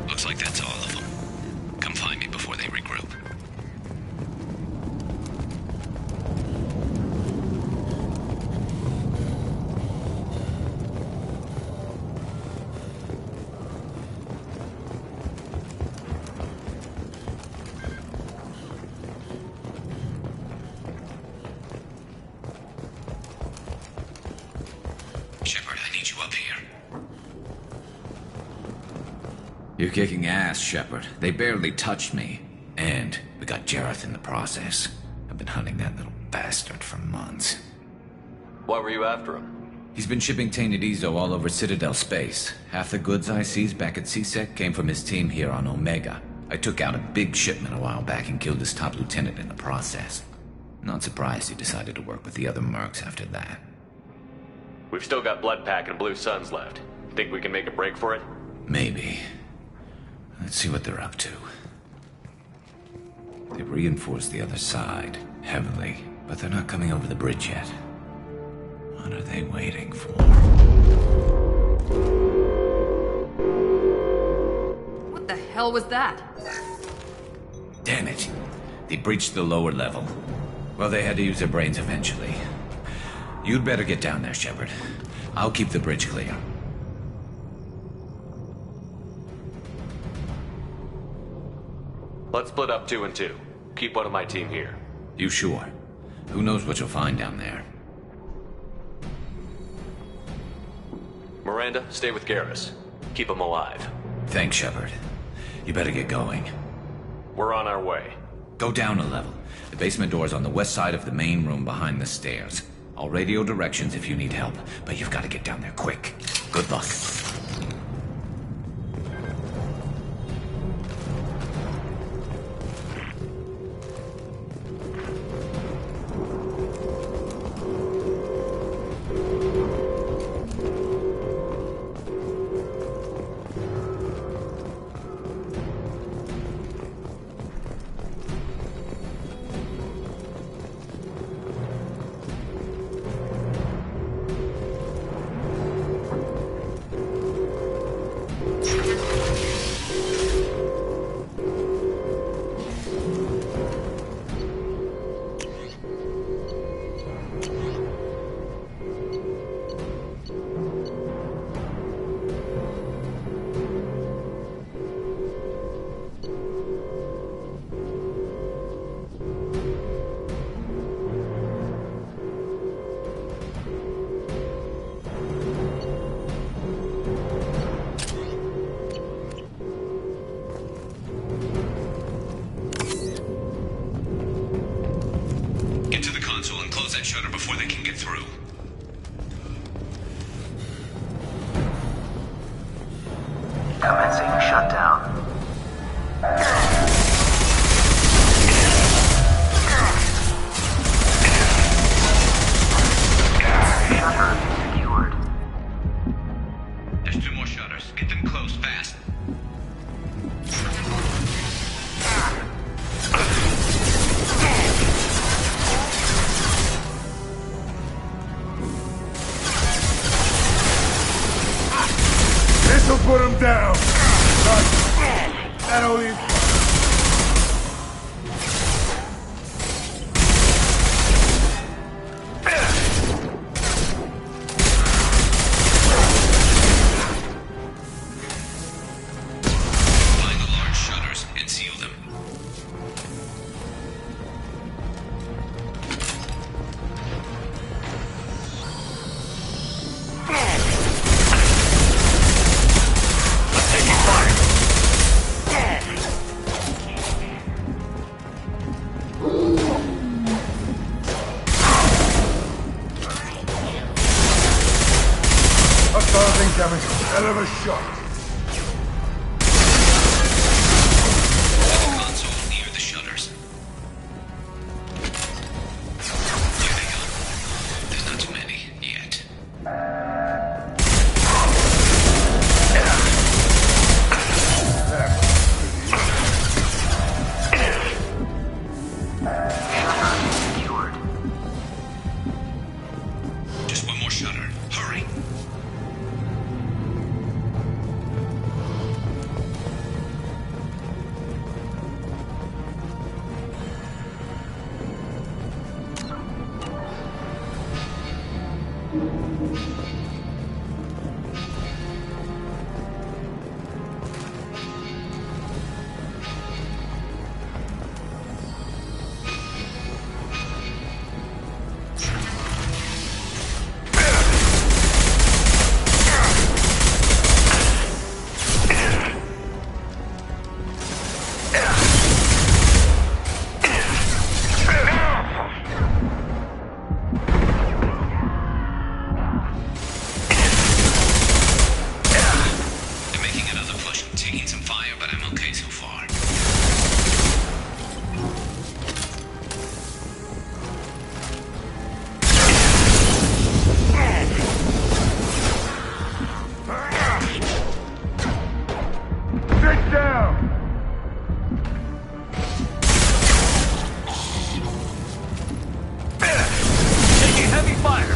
Speaker 12: Looks like that's all of them. Come find me before they regroup. Shepard, I need you up here. You're kicking ass, Shepard. They barely touched me. And we got Jareth in the process. I've been hunting that little bastard for months.
Speaker 9: Why were you after him?
Speaker 12: He's been shipping tainted Ezo all over Citadel space. Half the goods I seized back at CSEC came from his team here on Omega. I took out a big shipment a while back and killed his top lieutenant in the process. Not surprised he decided to work with the other mercs after that.
Speaker 9: We've still got Bloodpack and Blue Suns left. Think we can make a break for it?
Speaker 12: Maybe. Let's see what they're up to. They've reinforced the other side, heavily, but they're not coming over the bridge yet. What are they waiting for?
Speaker 14: What the hell was that?
Speaker 12: Damn it. They breached the lower level. Well, they had to use their brains eventually. You'd better get down there, Shepard. I'll keep the bridge clear.
Speaker 9: Let's split up 2 and 2. Keep one of my team here.
Speaker 12: You sure? Who knows what you'll find down there?
Speaker 9: Miranda, stay with Garrus. Keep him alive.
Speaker 12: Thanks, Shepard. You better get going.
Speaker 9: We're on our way.
Speaker 12: Go down a level. The basement door's on the west side of the main room behind the stairs. I'll radio directions if you need help, but you've got to get down there quick. Good luck.
Speaker 6: hell is...
Speaker 12: Find the large shutters and seal them.
Speaker 6: Starting damage, hell of a shot.
Speaker 12: The console near the shutters. Here they go. There's not too many yet. Just one more shutter. Hurry. They're making another push. Taking some fire, but I'm okay so far.
Speaker 6: Sit down!
Speaker 13: Taking heavy fire.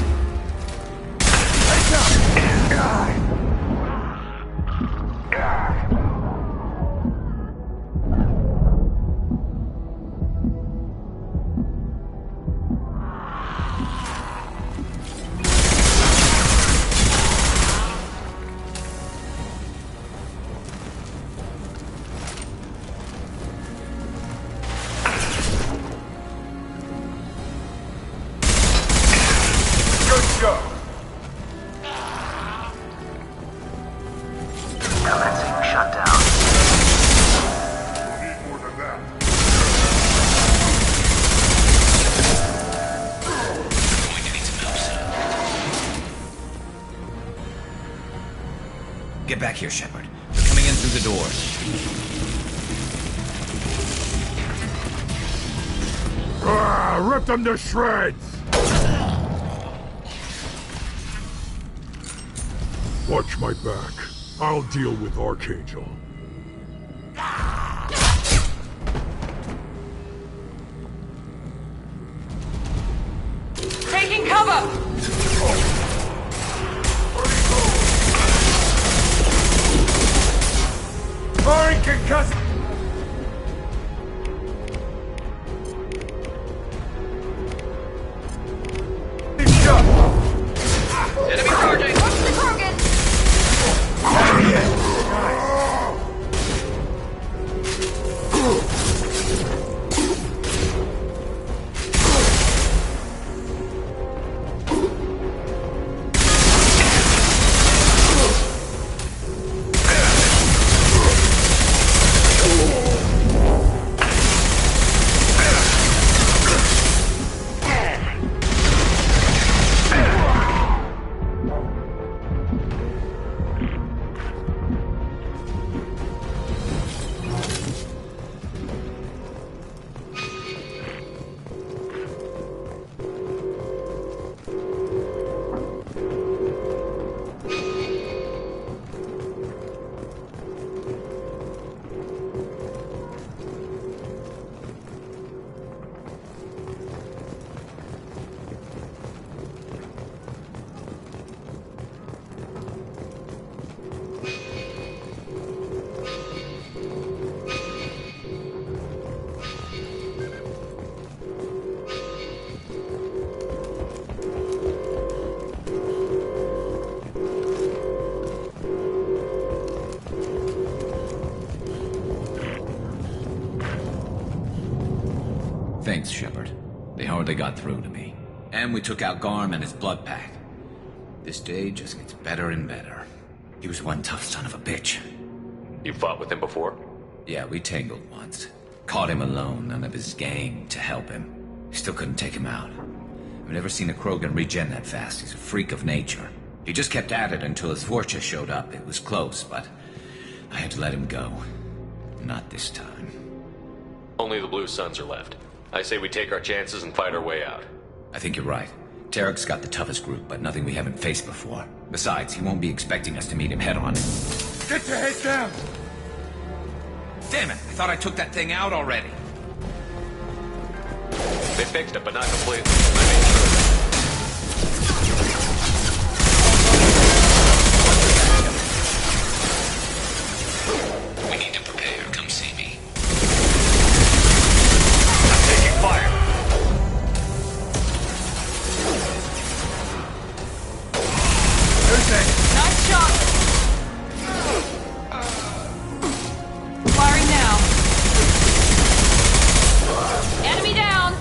Speaker 6: Good show.
Speaker 17: Commencing shutdown.
Speaker 6: Need more than that.
Speaker 12: Going to need some help, sir.
Speaker 7: Get back here, Shepard. They're coming in through the doors.
Speaker 6: Rip them to shreds! Watch my back. I'll deal with Archangel.
Speaker 10: Taking cover!
Speaker 6: Firing concussive!
Speaker 10: Enemy target! Watch the target!
Speaker 12: Thanks, Shepard. They hardly got through to me. And we took out Garm and his blood pack. This day just gets better and better. He was one tough son of a bitch.
Speaker 9: You fought with him before?
Speaker 12: Yeah, we tangled once. Caught him alone, none of his gang to help him. Still couldn't take him out. I've never seen a Krogan regen that fast. He's a freak of nature. He just kept at it until his Fortress showed up. It was close, but I had to let him go. Not this time.
Speaker 9: Only the Blue Suns are left. I say we take our chances and fight our way out.
Speaker 12: I think you're right. Tarek's got the toughest group, but nothing we haven't faced before. Besides, he won't be expecting us to meet him head-on.
Speaker 6: Get your head down!
Speaker 12: Damn it! I thought I took that thing out already.
Speaker 9: They fixed it, but not completely. I made sure.
Speaker 12: We need to prepare. Come see me.
Speaker 9: I'm taking fire.
Speaker 14: Nice shot! Firing now. Enemy down!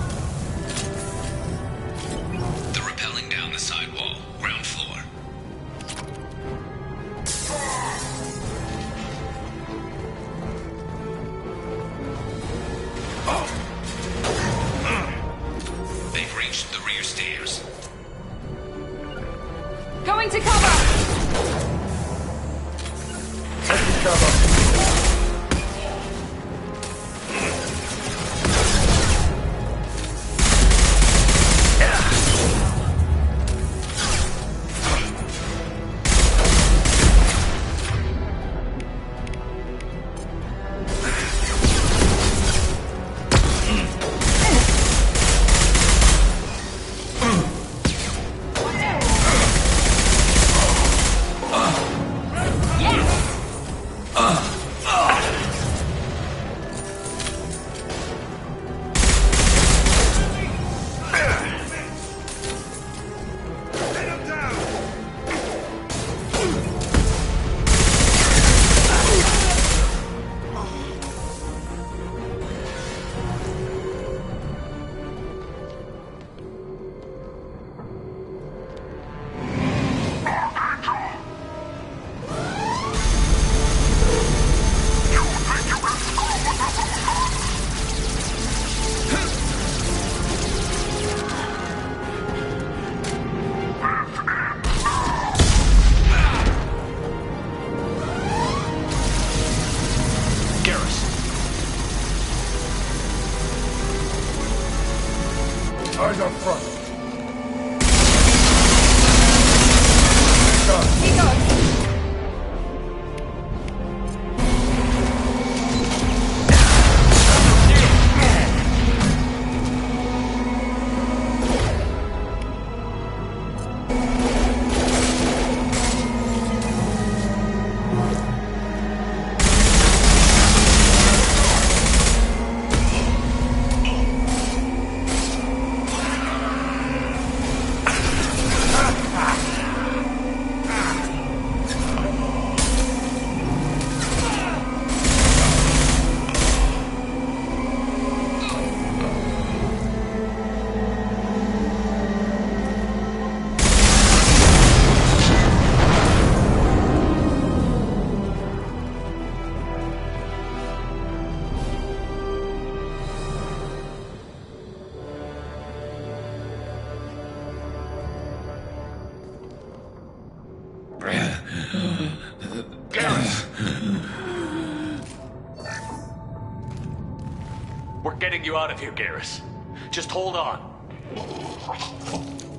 Speaker 12: They're rappelling down the side wall, ground floor. They've reached the rear stairs.
Speaker 14: Going to cover!
Speaker 6: Taking cover. Eyes up front.
Speaker 14: He goes.
Speaker 9: We're getting you out of here, Garrus. Just hold on.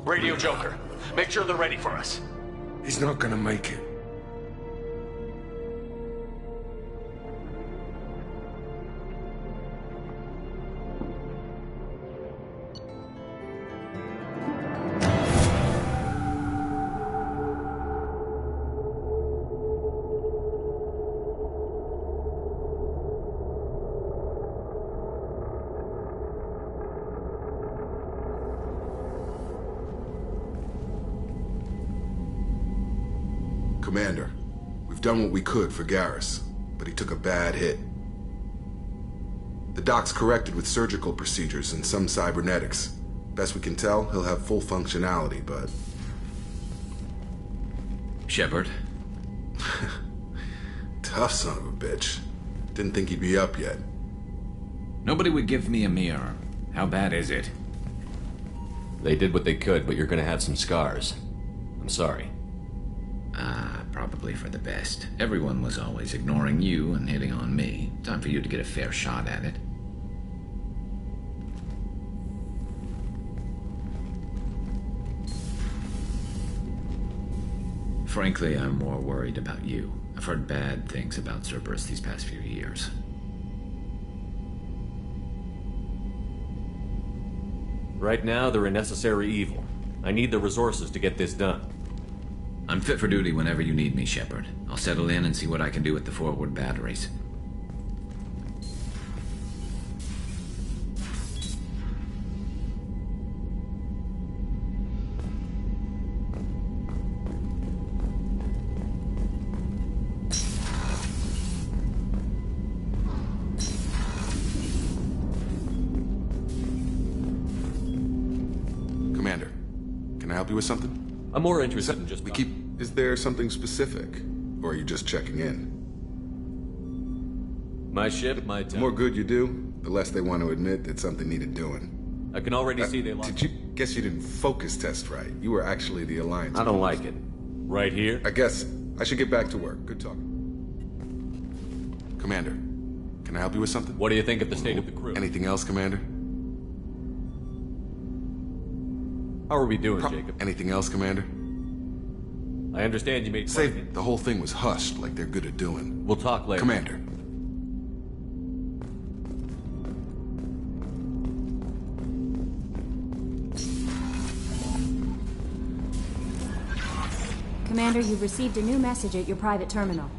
Speaker 9: Radio Joker, make sure they're ready for us.
Speaker 6: He's not gonna make it.
Speaker 11: Commander, we've done what we could for Garrus, but he took a bad hit. The doc's corrected with surgical procedures and some cybernetics. Best we can tell, he'll have full functionality, but...
Speaker 12: Shepard?
Speaker 11: Tough son of a bitch. Didn't think he'd be up yet.
Speaker 12: Nobody would give me a mirror. How bad is it?
Speaker 9: They did what they could, but you're gonna have some scars. I'm sorry.
Speaker 12: Probably for the best. Everyone was always ignoring you and hitting on me. Time for you to get a fair shot at it. Frankly, I'm more worried about you. I've heard bad things about Cerberus these past few years.
Speaker 9: Right now, they're a necessary evil. I need the resources to get this done.
Speaker 12: I'm fit for duty whenever you need me, Shepard. I'll settle in and see what I can do with the forward batteries.
Speaker 11: Commander, can I help you with something?
Speaker 9: I'm more interested in just...
Speaker 11: Is there something specific? Or are you just checking in?
Speaker 9: My ship, my time.
Speaker 11: The more good you do, the less they want to admit that something needed doing.
Speaker 9: I can already see they lost.
Speaker 11: Guess you didn't focus test right. You were actually the Alliance.
Speaker 9: I don't like it. Right here?
Speaker 11: I guess I should get back to work. Good talk. Commander, can I help you with something?
Speaker 9: What do you think of the state of the crew?
Speaker 11: Anything else, Commander?
Speaker 9: How are we doing, Jacob?
Speaker 11: Anything else, Commander?
Speaker 9: I understand you made...
Speaker 11: The whole thing was hushed like they're good at doing.
Speaker 9: We'll talk later.
Speaker 11: Commander.
Speaker 18: Commander, you've received a new message at your private terminal.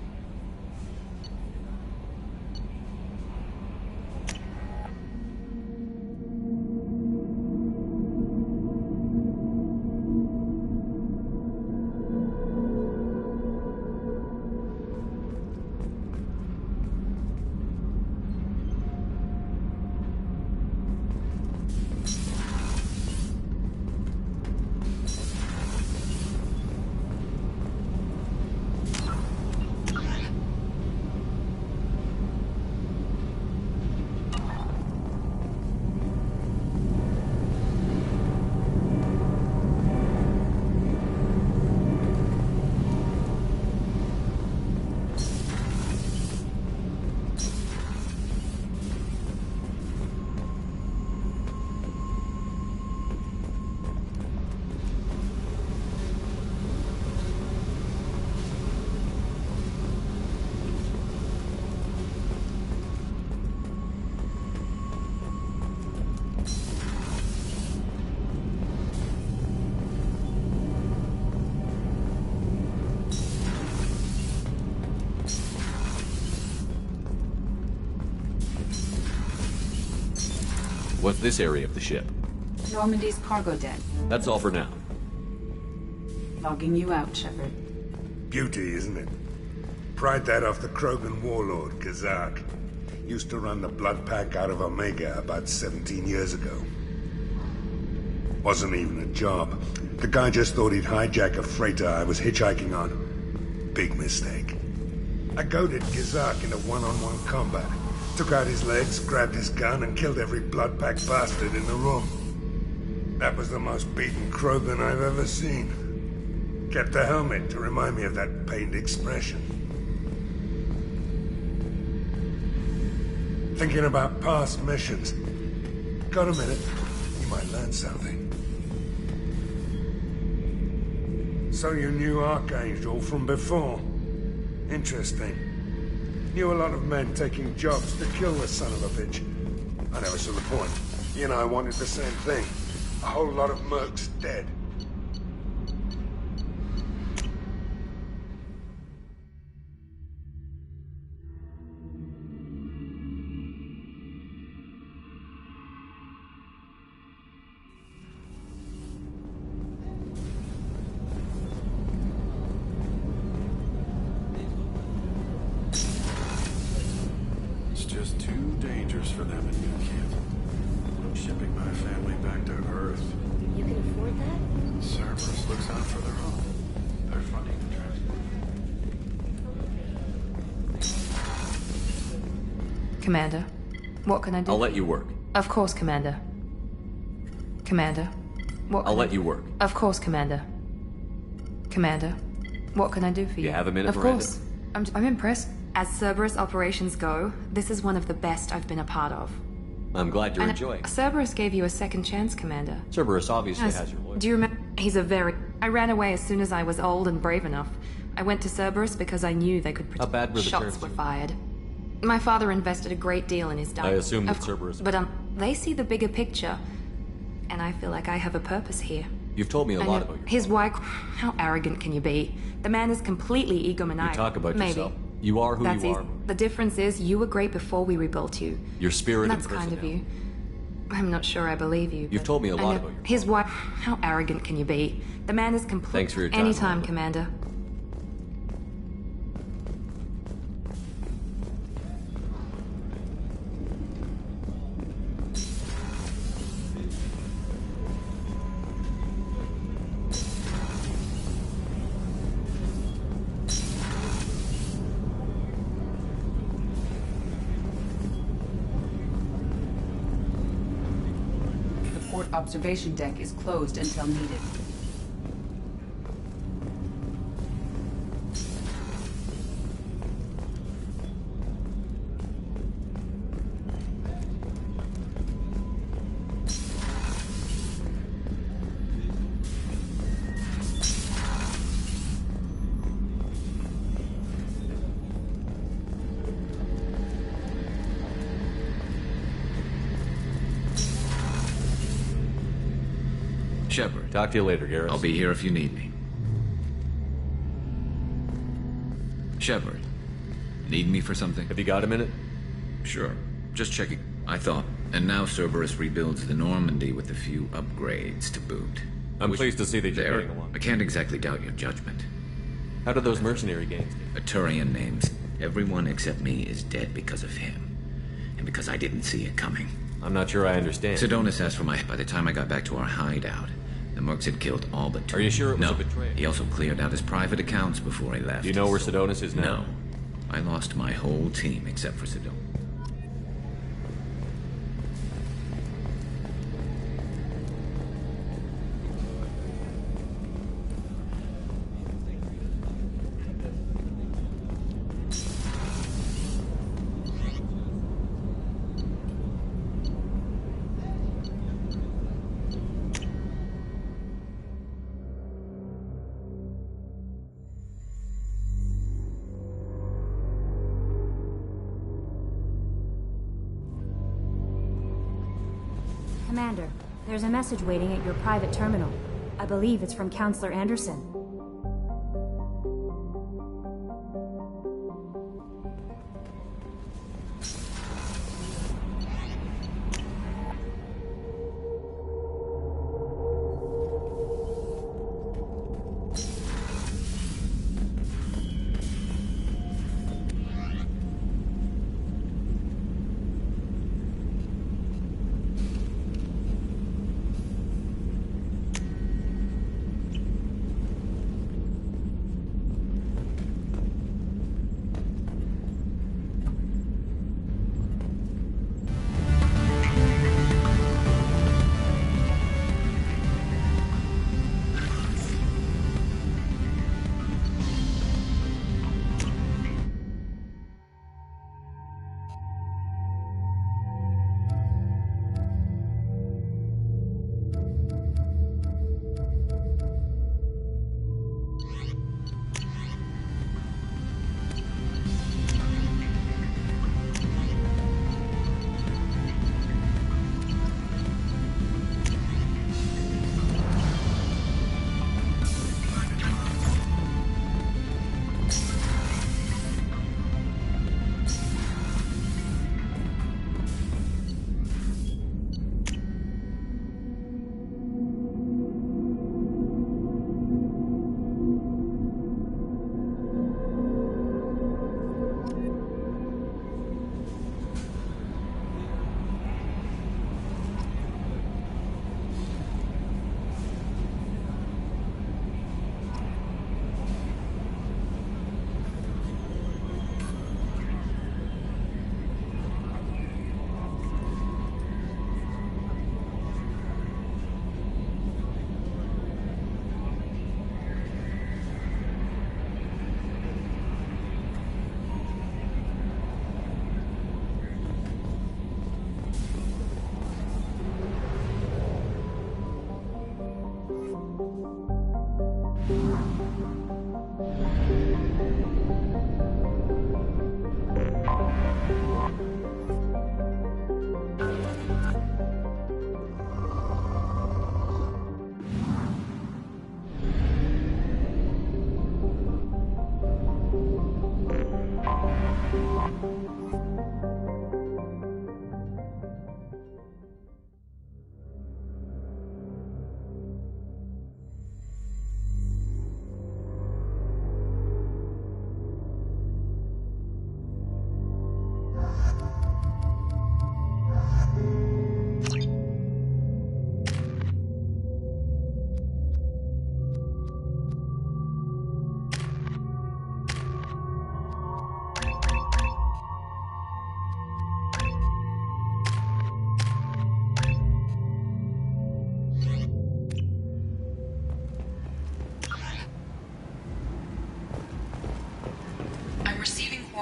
Speaker 9: What's this area of the ship?
Speaker 5: Normandy's cargo deck.
Speaker 9: That's all for now.
Speaker 5: Logging you out, Shepard.
Speaker 6: Beauty, isn't it? Pried that off the Krogan warlord, Kazak. Used to run the blood pack out of Omega about 17 years ago. Wasn't even a job. The guy just thought he'd hijack a freighter I was hitchhiking on. Big mistake. I goaded Kazak into one-on-one combat. Took out his legs, grabbed his gun, and killed every blood pack bastard in the room. That was the most beaten Krogan I've ever seen. Kept the helmet to remind me of that pained expression. Thinking about past missions. Got a minute? You might learn something. So you knew Archangel from before? Interesting. Knew a lot of men taking jobs to kill the son of a bitch. I never saw the point. He and I wanted the same thing. A whole lot of mercs dead.
Speaker 20: It's just too dangerous orders for them in New Camp. I'm shipping my family back to Earth.
Speaker 19: You can afford that?
Speaker 20: Cerberus looks out for their own. They're funding the transport.
Speaker 14: Commander, what can I do?
Speaker 9: I'll let you work.
Speaker 14: Of course, Commander. Commander, what can
Speaker 9: I'll
Speaker 14: I
Speaker 9: let
Speaker 14: do?
Speaker 9: you work.
Speaker 14: Of course, Commander. Commander, what can I do for you?
Speaker 9: You have a minute,
Speaker 14: Of
Speaker 9: Miranda?
Speaker 14: course. I'm impressed.
Speaker 1: As Cerberus operations go, this is one of the best I've been a part of.
Speaker 9: I'm glad you're
Speaker 1: And
Speaker 9: enjoying it.
Speaker 1: Cerberus gave you a second chance, Commander.
Speaker 9: Cerberus obviously
Speaker 1: Yes.
Speaker 9: has your lawyer.
Speaker 1: Do you remember? He's a very... I ran away as soon as I was old and brave enough. I went to Cerberus because I knew they could
Speaker 9: How bad were the
Speaker 1: Shots
Speaker 9: terms
Speaker 1: were
Speaker 9: you-
Speaker 1: fired. My father invested a great deal in his diet.
Speaker 9: I assume that Cerberus...
Speaker 1: But they see the bigger picture, and I feel like I have a purpose here.
Speaker 9: You've told me a
Speaker 1: I
Speaker 9: lot
Speaker 1: know
Speaker 9: about your...
Speaker 1: his wife. How arrogant can you be? The man is completely egomaniacal.
Speaker 9: You talk about
Speaker 1: Maybe.
Speaker 9: yourself. You are who
Speaker 1: That's
Speaker 9: you
Speaker 1: easy.
Speaker 9: are.
Speaker 1: The difference is you were great before we rebuilt you.
Speaker 9: Your spirit
Speaker 1: That's
Speaker 9: and
Speaker 1: kind of
Speaker 9: personality.
Speaker 1: you. I'm not sure I believe you.
Speaker 9: You've
Speaker 1: but
Speaker 9: told me a
Speaker 1: I
Speaker 9: lot
Speaker 1: know
Speaker 9: about your...
Speaker 1: his wife. How arrogant can you be? The man is completely.
Speaker 9: Thanks for your time,
Speaker 1: Anytime,
Speaker 9: Miranda.
Speaker 1: Commander.
Speaker 5: The port observation deck is closed until needed.
Speaker 12: Shepard.
Speaker 9: Talk to you later, Garrus.
Speaker 12: I'll be here if you need me. Shepard. Need me for something?
Speaker 9: Have you got a minute?
Speaker 12: Sure. Just checking. I thought. And now Cerberus rebuilds the Normandy with a few upgrades to boot.
Speaker 9: I'm pleased to see that you're
Speaker 12: There.
Speaker 9: getting along.
Speaker 12: I can't exactly doubt your judgment.
Speaker 9: How did those mercenary gangs get?
Speaker 12: Turian names. Everyone except me is dead because of him. And because I didn't see it coming.
Speaker 9: I'm not sure I understand.
Speaker 12: Sidonis asked for my... By the time I got back to our hideout, the mercs had killed all but two.
Speaker 9: Are you sure it was
Speaker 12: no.
Speaker 9: a betrayal?
Speaker 12: He also cleared out his private accounts before he left.
Speaker 9: Do you know where Sidonis is now?
Speaker 12: No. I lost my whole team except for Sidonis.
Speaker 18: Commander, there's a message waiting at your private terminal. I believe it's from Counselor Anderson.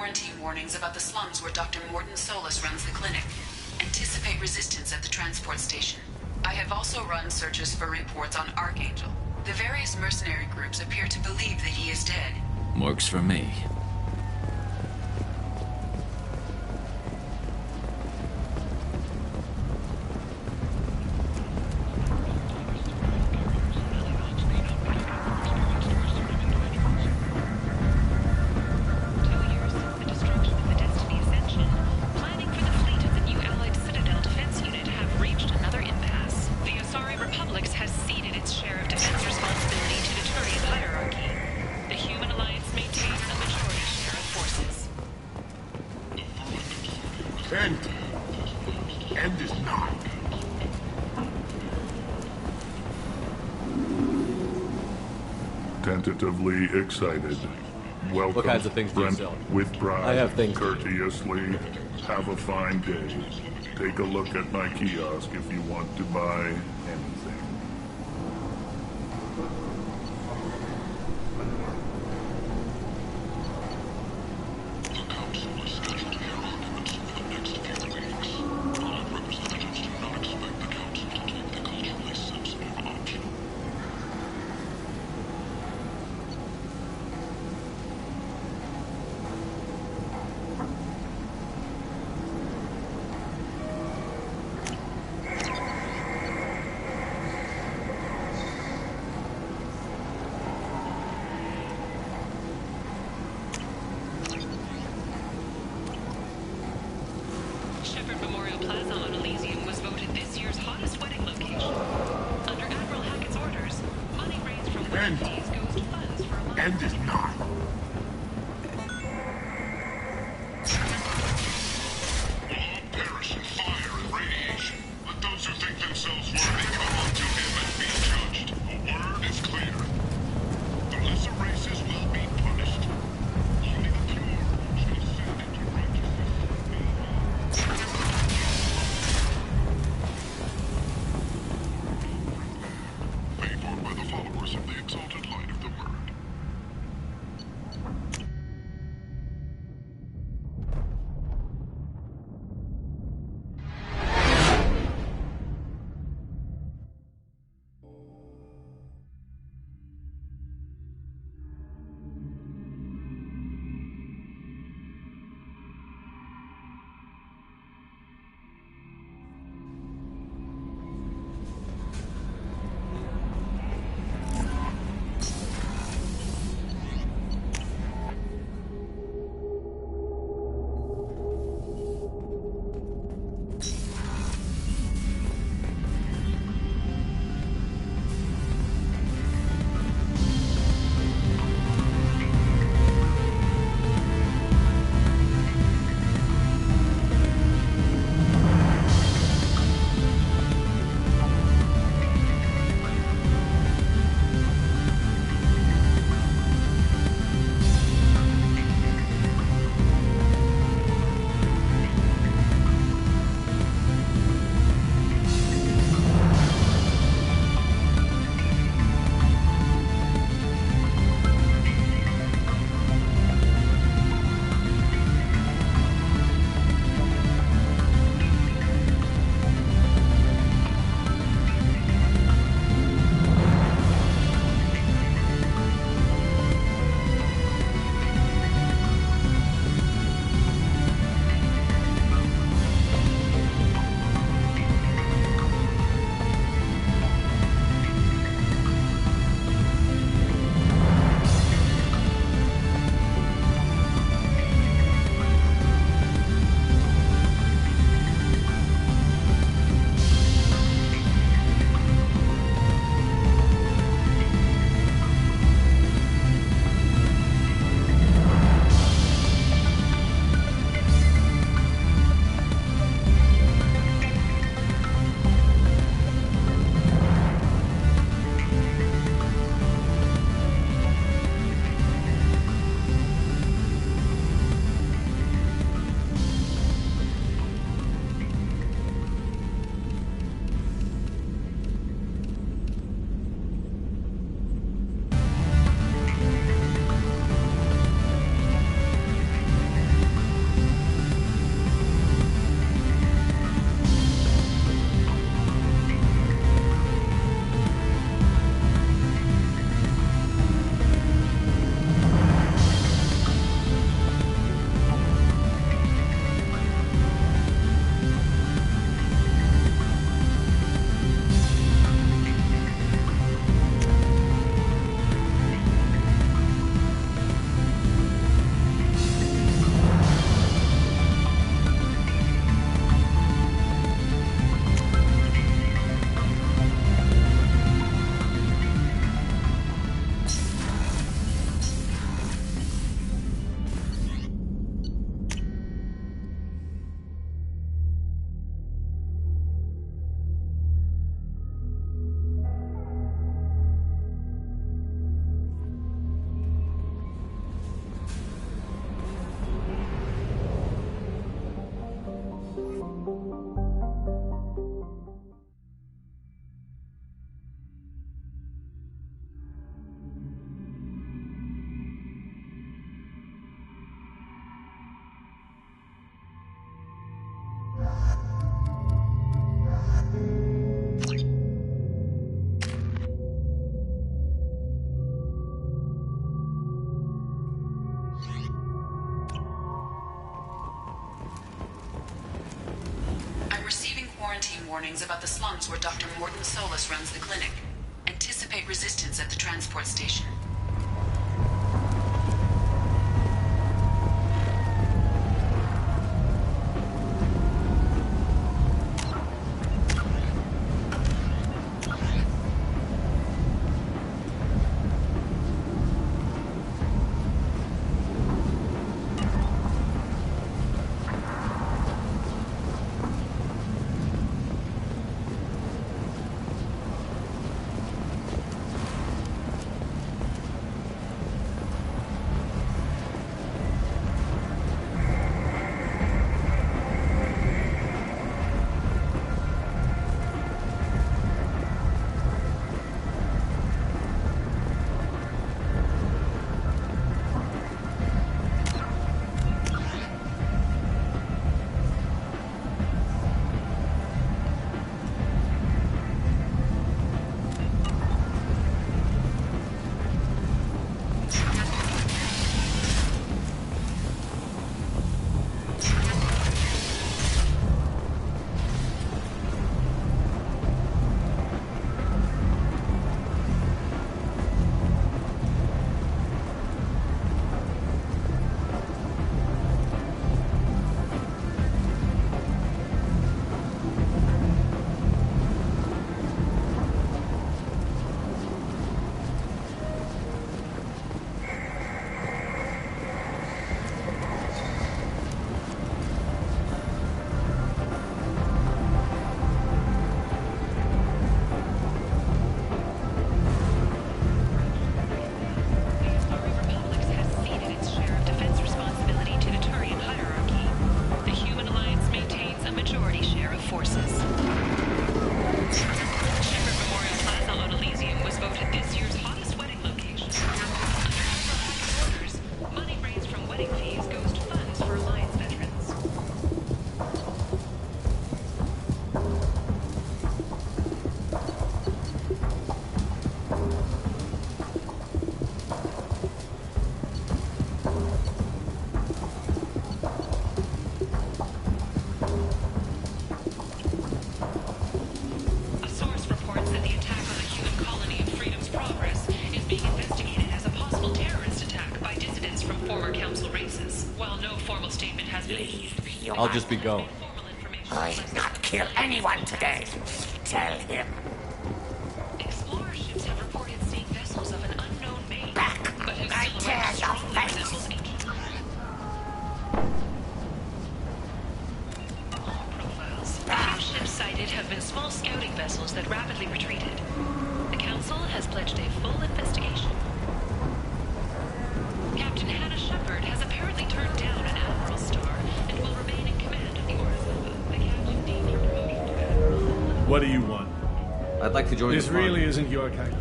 Speaker 5: quarantine warnings about the slums where Dr. Morton Solus runs the clinic. Anticipate resistance at the transport station. I have also run searches for reports on Archangel. The various mercenary groups appear to believe that he is dead.
Speaker 12: Works for me.
Speaker 15: End is not.
Speaker 2: Tentatively excited. Welcome.
Speaker 9: What kinds of things do you
Speaker 2: Brent
Speaker 9: sell?
Speaker 2: with pride.
Speaker 9: I have things.
Speaker 2: Courteously. Have a fine day. Take a look at my kiosk if you want to buy anything.
Speaker 16: Shepherd Memorial Plaza on Elysium was voted this year's hottest wedding location. Under Admiral Hackett's orders, money raised from wedding fees goes to funds for a month.
Speaker 15: End is not.
Speaker 8: All perish in fire and radiation. Let those who think themselves worthy come unto him and be judged. The word is clear. The lesser races will be punished. Only the pure shall ascend into righteousness. Paid for by the followers of the exalted light of the word.
Speaker 5: quarantine warnings about the slums where Dr. Morton Solus runs the clinic. Anticipate resistance at the transport station.
Speaker 9: I'll just be going.
Speaker 21: I'll not kill anyone today. Tell him.
Speaker 16: Explorer ships have reported seeing vessels of an unknown make. But who
Speaker 21: I
Speaker 16: still
Speaker 21: tear
Speaker 16: remains
Speaker 21: your
Speaker 16: strongly
Speaker 21: face.
Speaker 16: resembles ancient profiles. The few ships sighted have been small scouting vessels that rapidly retreated. The Council has pledged a full investigation. Captain Hannah Shepard has apparently turned down an Admiral star and will remain in command of the Orphan. The captain deemed her promotion to Admiral.
Speaker 20: What do you want?
Speaker 9: I'd like to join
Speaker 20: This
Speaker 9: the party.
Speaker 20: really isn't your kind of...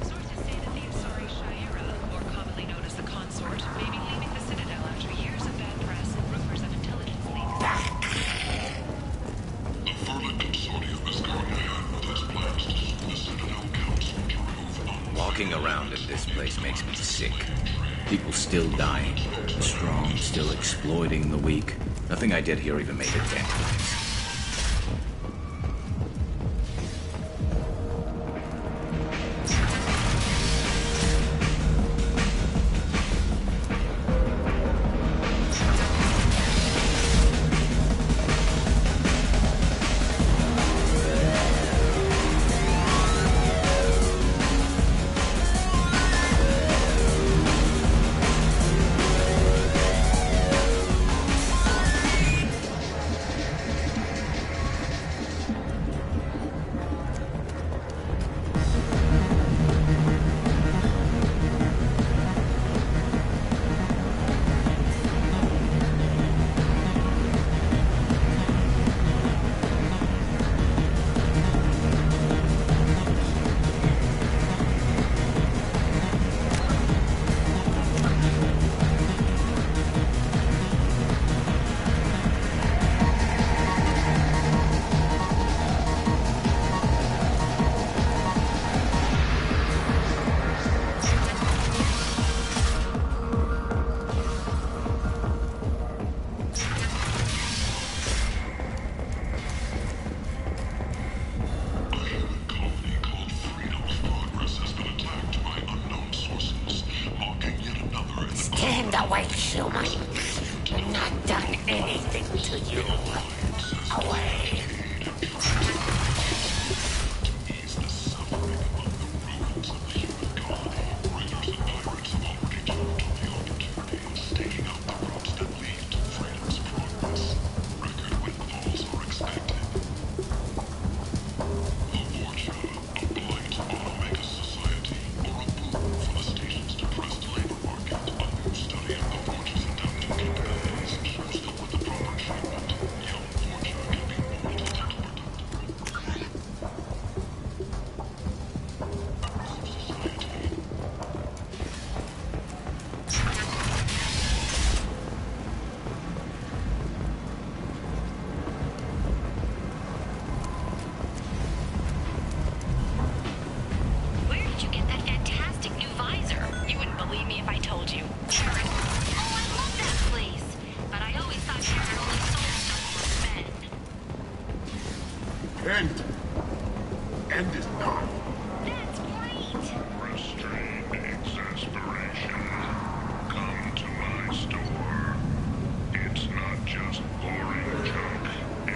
Speaker 16: Sources say that the Asari Shaira, more commonly known as the Consort, may be leaving the Citadel after years of bad press and rumors of intelligence leaks.
Speaker 8: The Vermin Consortium is currently on with its plans to sue the Citadel Council to remove
Speaker 12: Walking around in this place makes me sick. People still dying. The strong still exploiting the weak. Nothing I did here even made a dent in this.
Speaker 21: human. Not done anything to you. Away.
Speaker 8: End is not.
Speaker 16: That's great.
Speaker 8: Restrain exasperation. Come to my store. It's not just boring junk anymore.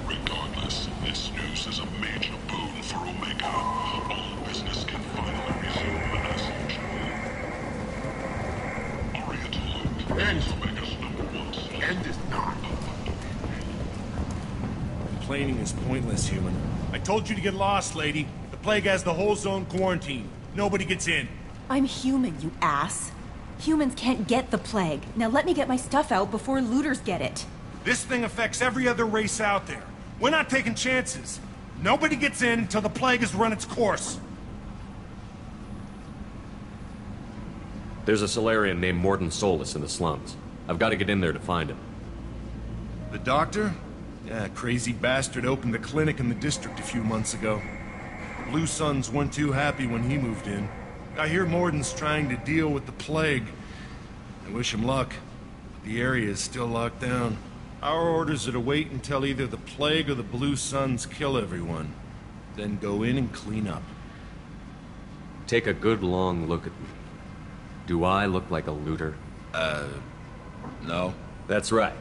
Speaker 8: Regardless, this news is a major boon for Omega. All business can finally resume as usual. Aria told Omega's #1. End is not.
Speaker 3: Complaining is pointless, human. I told you to get lost, lady. The plague has the whole zone quarantined. Nobody gets in.
Speaker 22: I'm human, you ass. Humans can't get the plague. Now let me get my stuff out before looters get it.
Speaker 3: This thing affects every other race out there. We're not taking chances. Nobody gets in until the plague has run its course.
Speaker 9: There's a Solarian named Morden Solus in the slums. I've got to get in there to find him.
Speaker 3: The doctor? Yeah, crazy bastard opened a clinic in the district a few months ago. Blue Suns weren't too happy when he moved in. I hear Morden's trying to deal with the plague. I wish him luck. The area is still locked down. Our orders are to wait until either the plague or the Blue Suns kill everyone. Then go in and clean up.
Speaker 9: Take a good long look at me. Do I look like a looter?
Speaker 3: No.
Speaker 9: That's right.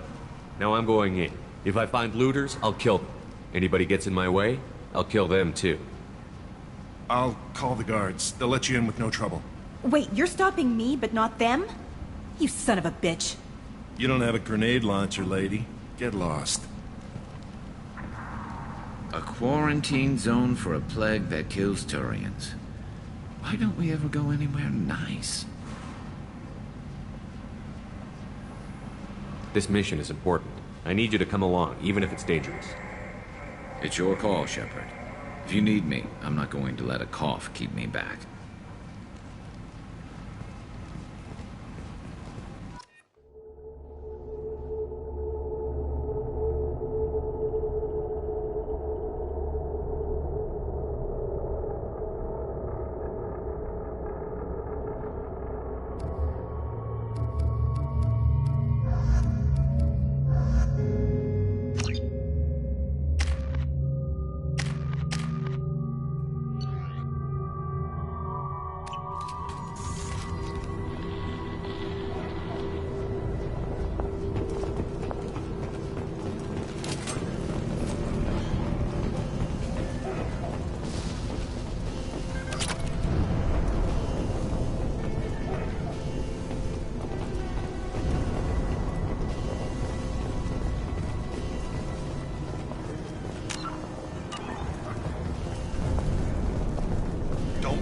Speaker 9: Now I'm going in. If I find looters, I'll kill them. Anybody gets in my way, I'll kill them too.
Speaker 3: I'll call the guards. They'll let you in with no trouble.
Speaker 22: Wait, you're stopping me, but not them? You son of a bitch.
Speaker 3: You don't have a grenade launcher, lady. Get lost.
Speaker 12: A quarantine zone for a plague that kills Turians. Why don't we ever go anywhere nice?
Speaker 9: This mission is important. I need you to come along, even if it's dangerous.
Speaker 12: It's your call, Shepard. If you need me, I'm not going to let a cough keep me back.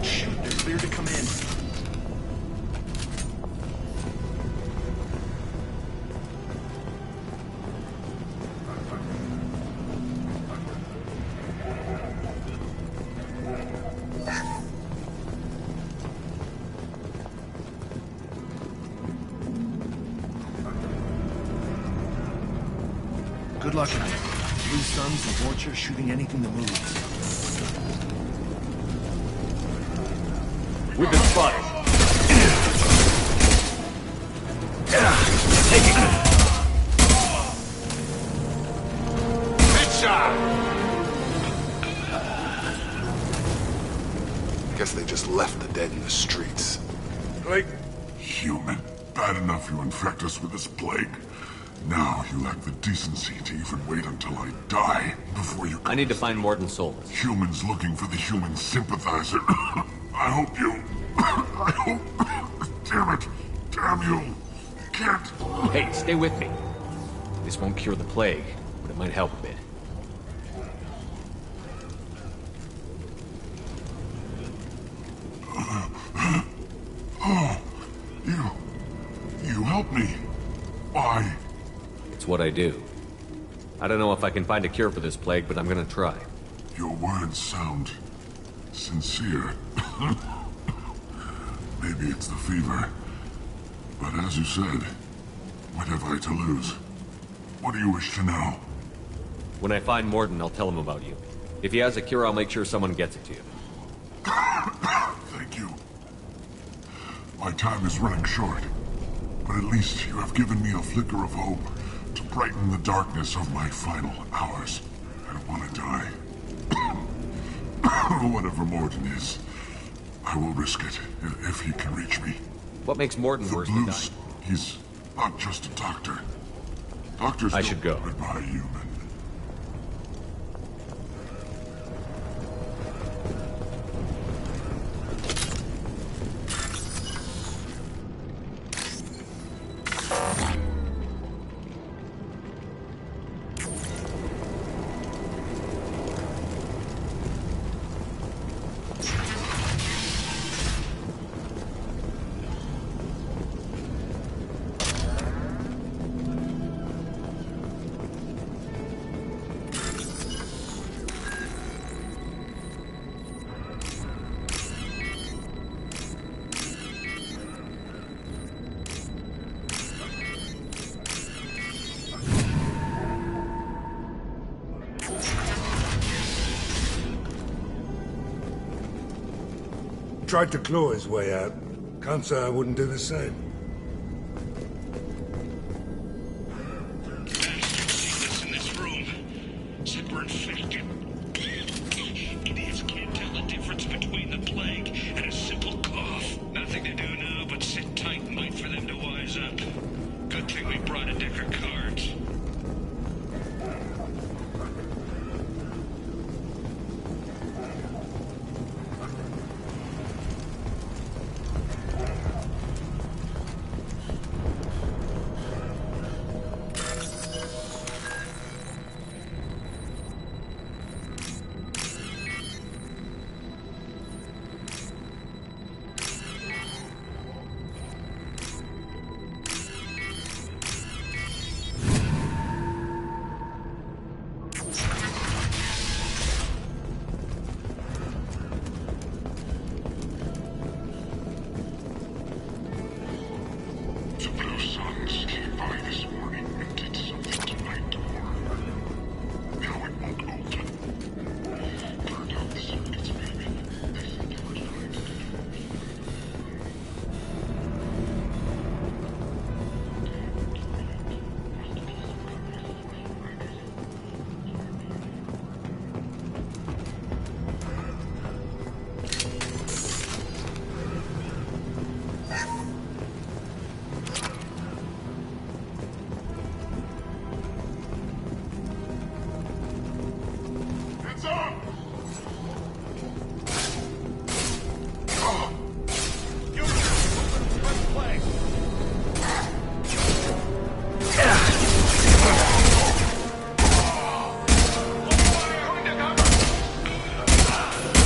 Speaker 3: Shoot, they're clear to come in. Good luck out there. Blue Suns and Torture shooting anything that moves.
Speaker 9: We've been spotted.
Speaker 3: Taking it.
Speaker 11: Headshot! Guess they just left the dead in the streets.
Speaker 6: Like,
Speaker 15: Human. Bad enough you infect us with this plague. Now you lack the decency to even wait until I die before you...
Speaker 9: I need to find Morden Solus.
Speaker 15: Humans looking for the human sympathizer. I hope you... I hope... Damn it. Damn you. Can't...
Speaker 9: Hey, stay with me. This won't cure the plague, but it might help a bit.
Speaker 15: Oh, you helped me. Why?
Speaker 9: It's what I do. I don't know if I can find a cure for this plague, but I'm gonna try.
Speaker 15: Your words sound sincere. Maybe it's the fever. But as you said, what have I to lose? What do you wish to know?
Speaker 9: When I find Morden, I'll tell him about you. If he has a cure, I'll make sure someone gets it to you.
Speaker 15: Thank you. My time is running short. But at least you have given me a flicker of hope to brighten the darkness of my final hours. I don't want to die. Whatever Morden is, I will risk it if he can reach me.
Speaker 9: What makes Morden worse than dying?
Speaker 15: He's not just a doctor. Doctors
Speaker 9: I should go.
Speaker 15: Goodbye, human.
Speaker 6: tried to claw his way out. Can't say I wouldn't do the same.
Speaker 8: Bastards in this room. Zipper infected. Idiots can't tell the difference between the plague and a simple cough. Nothing to do now but sit tight and wait for them to wise up. Good thing we brought a deck of cards.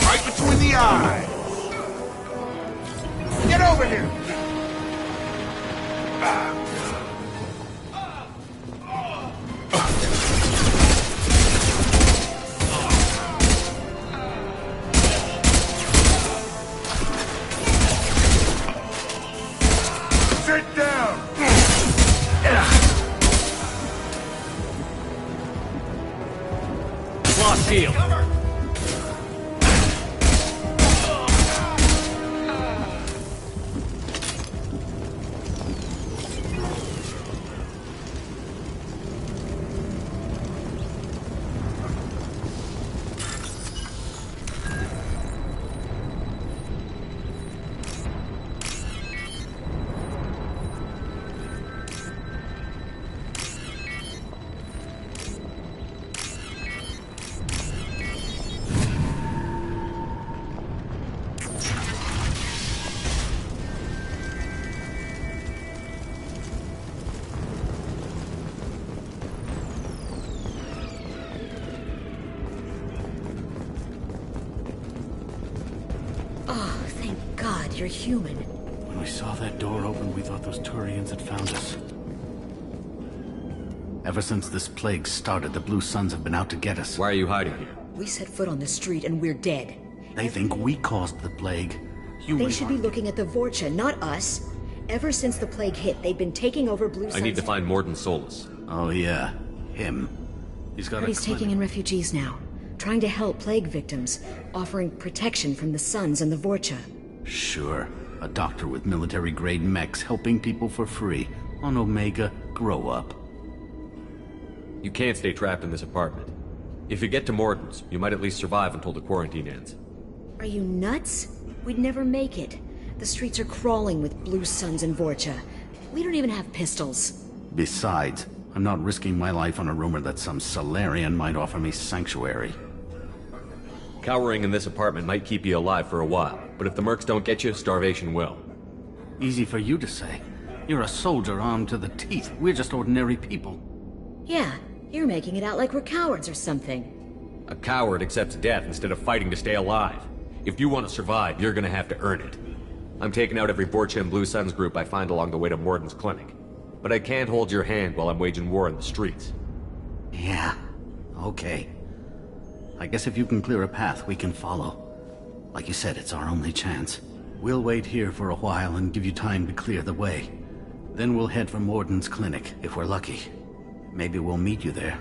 Speaker 11: Right between the eyes. Get over here!
Speaker 6: Sit down!
Speaker 9: Lost shield.
Speaker 19: Oh, thank God you're human.
Speaker 4: When we saw that door open, we thought those Turians had found us. Ever since this plague started, the Blue Suns have been out to get us.
Speaker 9: Why are you hiding here?
Speaker 19: We set foot on the street and we're dead.
Speaker 4: They think we caused the plague.
Speaker 19: They should be looking at the Vorcha, not us. Ever since the plague hit, they've been taking over Blue Suns.
Speaker 9: I need to find Morden Solus.
Speaker 4: Oh yeah, him. He's got
Speaker 19: He's taking in refugees now, trying to help plague victims, offering protection from the Suns and the Vorcha.
Speaker 4: Sure. A doctor with military-grade mechs helping people for free. On Omega, grow up.
Speaker 9: You can't stay trapped in this apartment. If you get to Morden's, you might at least survive until the quarantine ends.
Speaker 19: Are you nuts? We'd never make it. The streets are crawling with Blue Suns and Vorcha. We don't even have pistols.
Speaker 4: Besides, I'm not risking my life on a rumor that some Solarian might offer me sanctuary.
Speaker 9: Cowering in this apartment might keep you alive for a while, but if the mercs don't get you, starvation will.
Speaker 4: Easy for you to say. You're a soldier armed to the teeth. We're just ordinary people.
Speaker 19: Yeah, you're making it out like we're cowards or something.
Speaker 9: A coward accepts death instead of fighting to stay alive. If you want to survive, you're gonna have to earn it. I'm taking out every Vorcha and Blue Suns group I find along the way to Morden's clinic. But I can't hold your hand while I'm waging war in the streets.
Speaker 4: Yeah, okay. I guess if you can clear a path, we can follow. Like you said, it's our only chance. We'll wait here for a while and give you time to clear the way. Then we'll head for Morden's clinic, if we're lucky. Maybe we'll meet you there.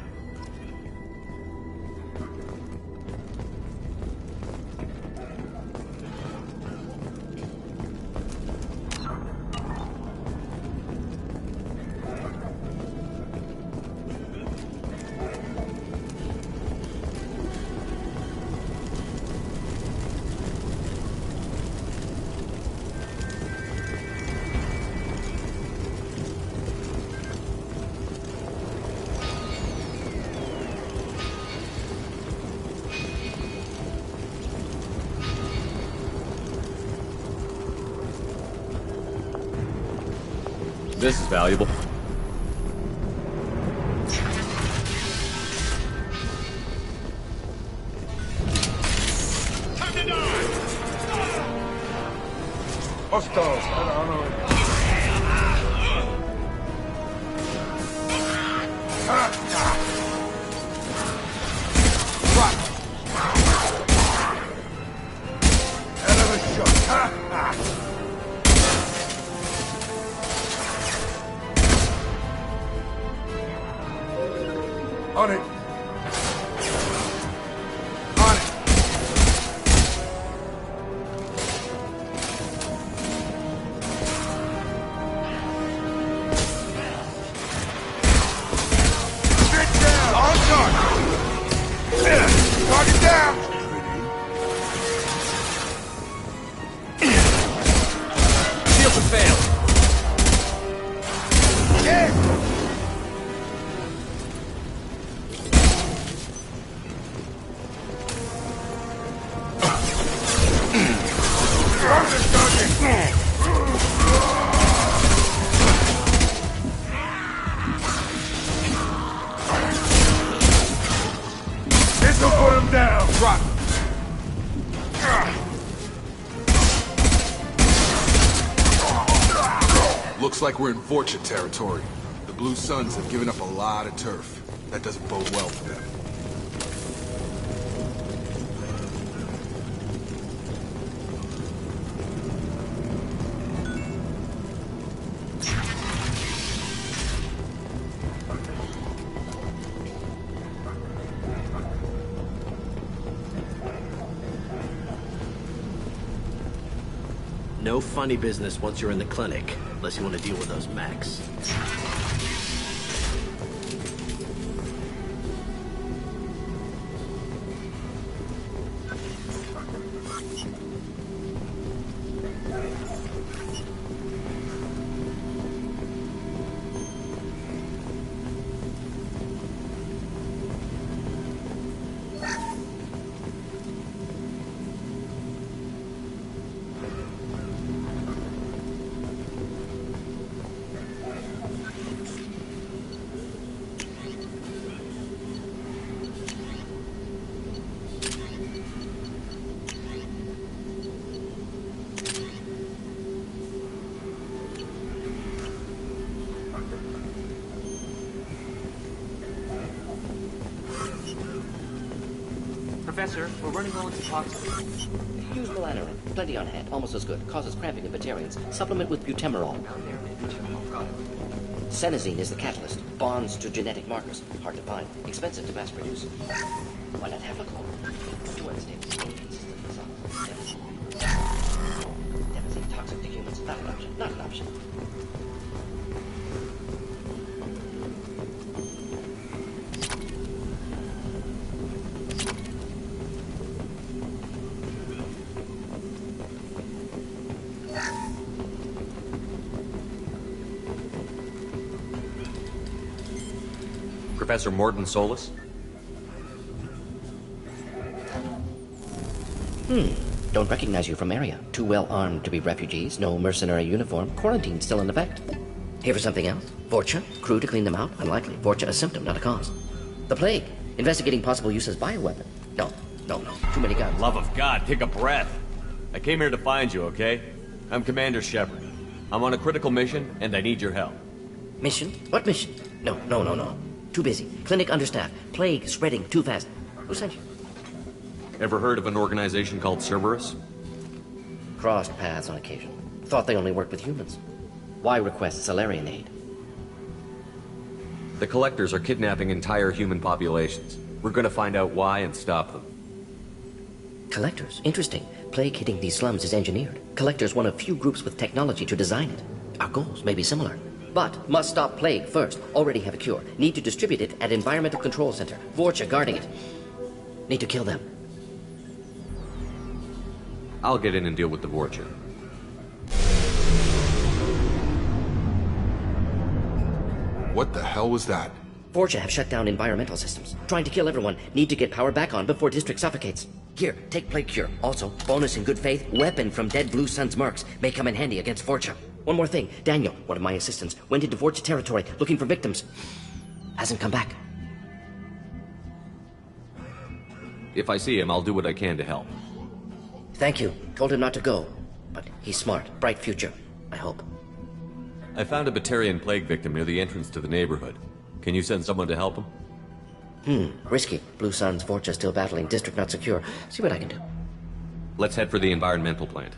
Speaker 9: This is valuable.
Speaker 6: Hostiles, on our way. Hell of a shot. On it. On it. Sit down. On target. Target down.
Speaker 9: Shields have failed.
Speaker 6: Yeah. This'll put him down. Drop.
Speaker 11: Looks like we're in Vorcha territory. The Blue Suns have given up a lot of turf. That doesn't bode well for them.
Speaker 13: No funny business once you're in the clinic, unless you want to deal with those mechs.
Speaker 17: Professor, we're running low on toxins. Use melanorin. Plenty on hand. Almost as good. Causes cramping in Batarians. Supplement with butemerol. Senesine is the catalyst. Bonds to genetic markers. Hard to find. Expensive to mass produce. Why not Haflicol? Too unstable. Inconsistent results. Devastating toxic to humans. Not an option. Not an option.
Speaker 9: Professor Morton Solus?
Speaker 17: Don't recognize you from area. Too well armed to be refugees. No mercenary uniform. Quarantine still in effect. Here for something else? Vorcha? Crew to clean them out? Unlikely. Vorcha a symptom, not a cause. The plague. Investigating possible use as bioweapon. No. Too many guns.
Speaker 9: Love of God, take a breath. I came here to find you, okay? I'm Commander Shepard. I'm on a critical mission, and I need your help.
Speaker 17: Mission? What mission? No. Too busy. Clinic understaffed. Plague spreading too fast. Who sent you?
Speaker 9: Ever heard of an organization called Cerberus?
Speaker 17: Crossed paths on occasion. Thought they only worked with humans. Why request Salarian aid?
Speaker 9: The Collectors are kidnapping entire human populations. We're gonna find out why and stop them.
Speaker 17: Collectors? Interesting. Plague hitting these slums is engineered. Collectors one of few groups with technology to design it. Our goals may be similar. But must stop plague first. Already have a cure. Need to distribute it at Environmental Control Center. Vorcha guarding it. Need to kill them.
Speaker 9: I'll get in and deal with the Vorcha.
Speaker 11: What the hell was that?
Speaker 17: Vorcha have shut down environmental systems. Trying to kill everyone. Need to get power back on before district suffocates. Here, take plague cure. Also, bonus in good faith, weapon from dead Blue Sun's mercs. May come in handy against Vorcha. One more thing. Daniel, one of my assistants, went into Vorcha territory looking for victims. Hasn't come back.
Speaker 9: If I see him, I'll do what I can to help.
Speaker 17: Thank you. Told him not to go. But he's smart. Bright future. I hope.
Speaker 9: I found a Batarian plague victim near the entrance to the neighborhood. Can you send someone to help him?
Speaker 17: Risky. Blue Sun's Vorcha still battling. District not secure. See what I can do.
Speaker 9: Let's head for the environmental plant.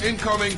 Speaker 11: Incoming!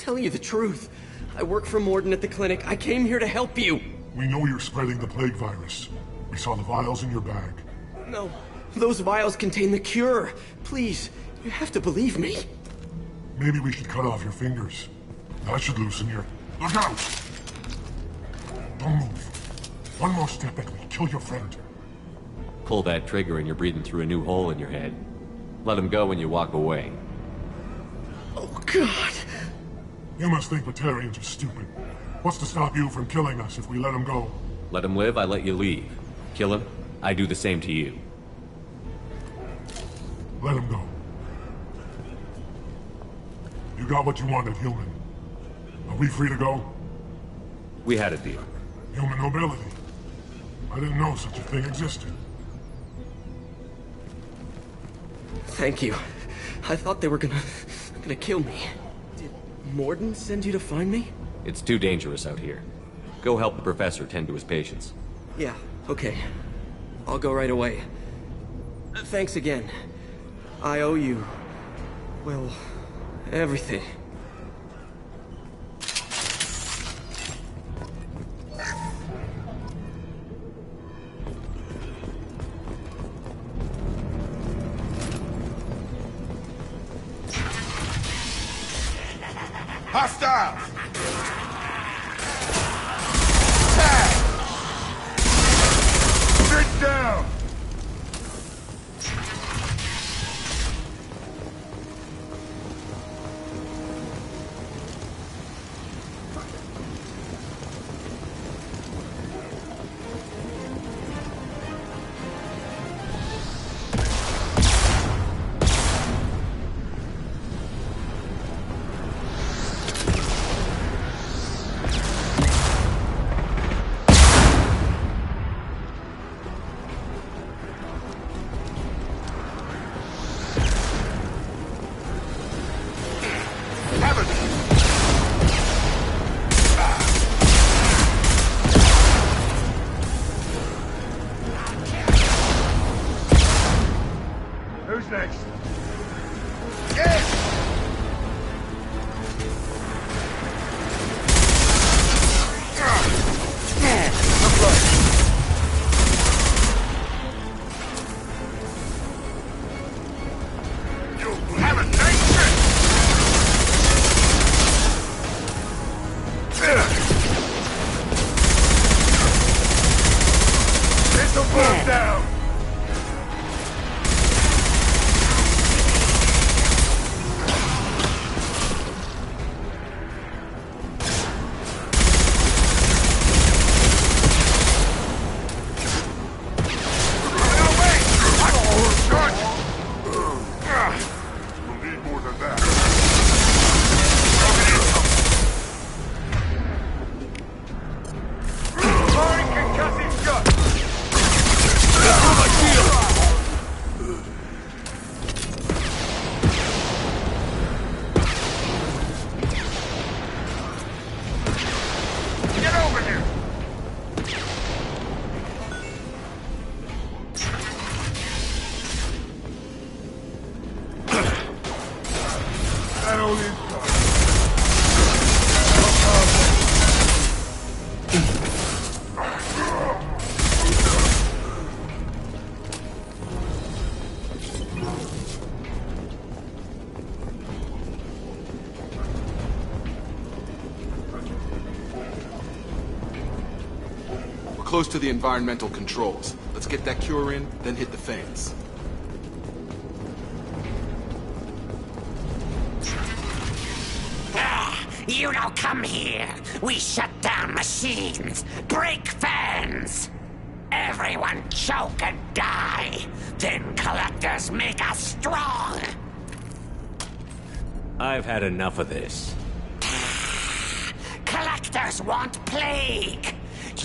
Speaker 7: telling you the truth. I work for Morden at the clinic. I came here to help you.
Speaker 15: We know you're spreading the plague virus. We saw the vials in your bag.
Speaker 7: No, those vials contain the cure. Please, you have to believe me.
Speaker 15: Maybe we should cut off your fingers. That should loosen your... Look out! Don't move. One more step and we'll kill your friend.
Speaker 9: Pull that trigger and you're breathing through a new hole in your head. Let him go when you walk away.
Speaker 7: Oh, God.
Speaker 15: You must think Batarians are stupid. What's to stop you from killing us if we let him go?
Speaker 9: Let him live, I let you leave. Kill him, I do the same to you.
Speaker 15: Let him go. You got what you wanted, human. Are we free to go?
Speaker 9: We had a deal.
Speaker 15: Human nobility. I didn't know such a thing existed.
Speaker 7: Thank you. I thought they were gonna kill me. Did Morden send you to find me?
Speaker 9: It's too dangerous out here. Go help the professor tend to his patients.
Speaker 7: Yeah, okay. I'll go right away. Thanks again. I owe you... well, everything.
Speaker 11: Hostiles! Attack! Sit down! Who's next? Down! Close to the environmental controls. Let's get that cure in, then hit the fans.
Speaker 21: You don't come here. We shut down machines, break fans. Everyone choke and die. Then collectors make us strong.
Speaker 9: I've had enough of this.
Speaker 21: Collectors want plague.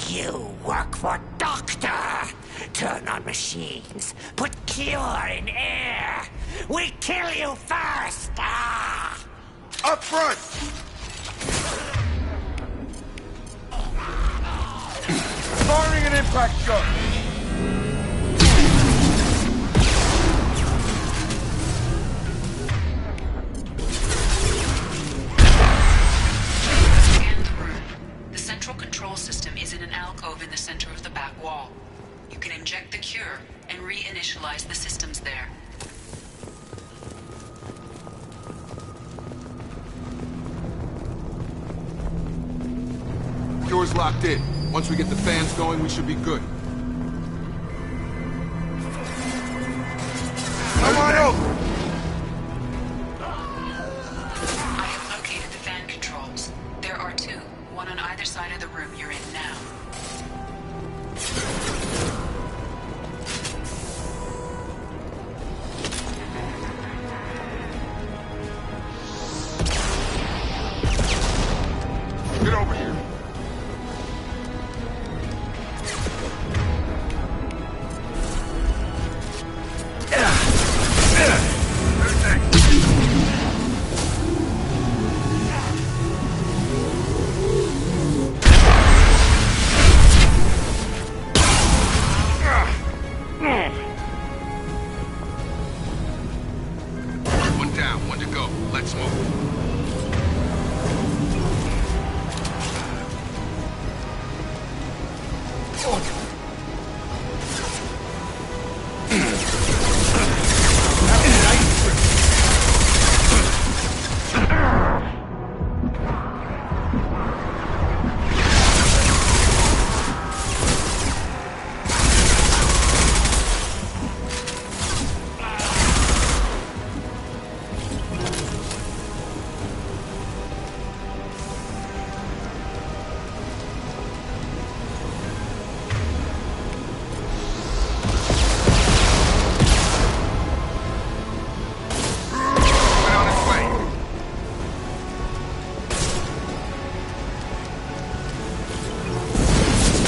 Speaker 21: You work for Doctor. Turn on machines. Put cure in air. We kill you first.
Speaker 11: Up front! Firing an impact shot!
Speaker 5: secure and reinitialize the systems there.
Speaker 11: Door's locked in. Once we get the fans going, we should be good. Come on over!
Speaker 5: I have located the fan controls. There are two, one on either side of the room you're in now.
Speaker 11: Get over here. One down, one to go. Let's move.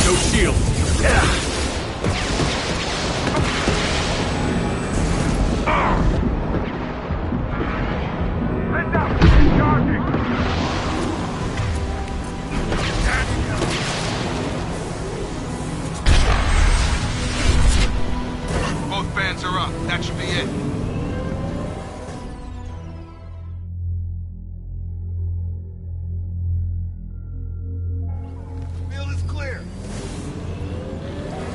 Speaker 3: No shield.
Speaker 11: Both fans are up. That should be it. Field is clear.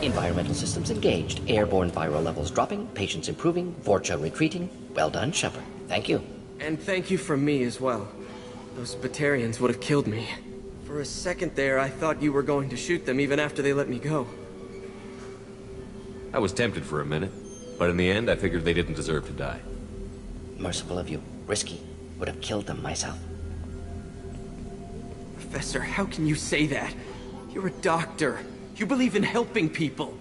Speaker 17: Environmental systems engaged. Airborne viral levels dropping. Patients improving. Vorcha retreating. Well done, Shepard. Thank you.
Speaker 7: And thank you from me as well. Those Batarians would have killed me. For a second there, I thought you were going to shoot them even after they let me go.
Speaker 9: I was tempted for a minute, but in the end, I figured they didn't deserve to die.
Speaker 17: Merciful of you. Risky. Would have killed them myself.
Speaker 7: Professor, how can you say that? You're a doctor. You believe in helping people.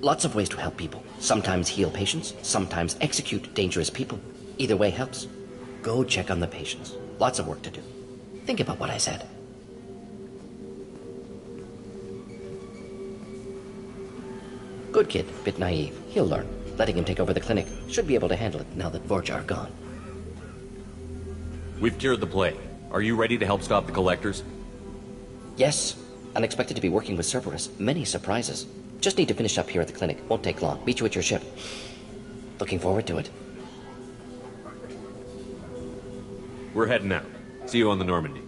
Speaker 17: Lots of ways to help people. Sometimes heal patients, sometimes execute dangerous people. Either way helps. Go check on the patients. Lots of work to do. Think about what I said. Good kid, bit naive. He'll learn. Letting him take over the clinic. Should be able to handle it now that Vorcha are gone.
Speaker 9: We've cured the plague. Are you ready to help stop the collectors?
Speaker 17: Yes. Unexpected to be working with Cerberus. Many surprises. Just need to finish up here at the clinic. Won't take long. Meet you at your ship. Looking forward to it.
Speaker 9: We're heading out. See you on the Normandy.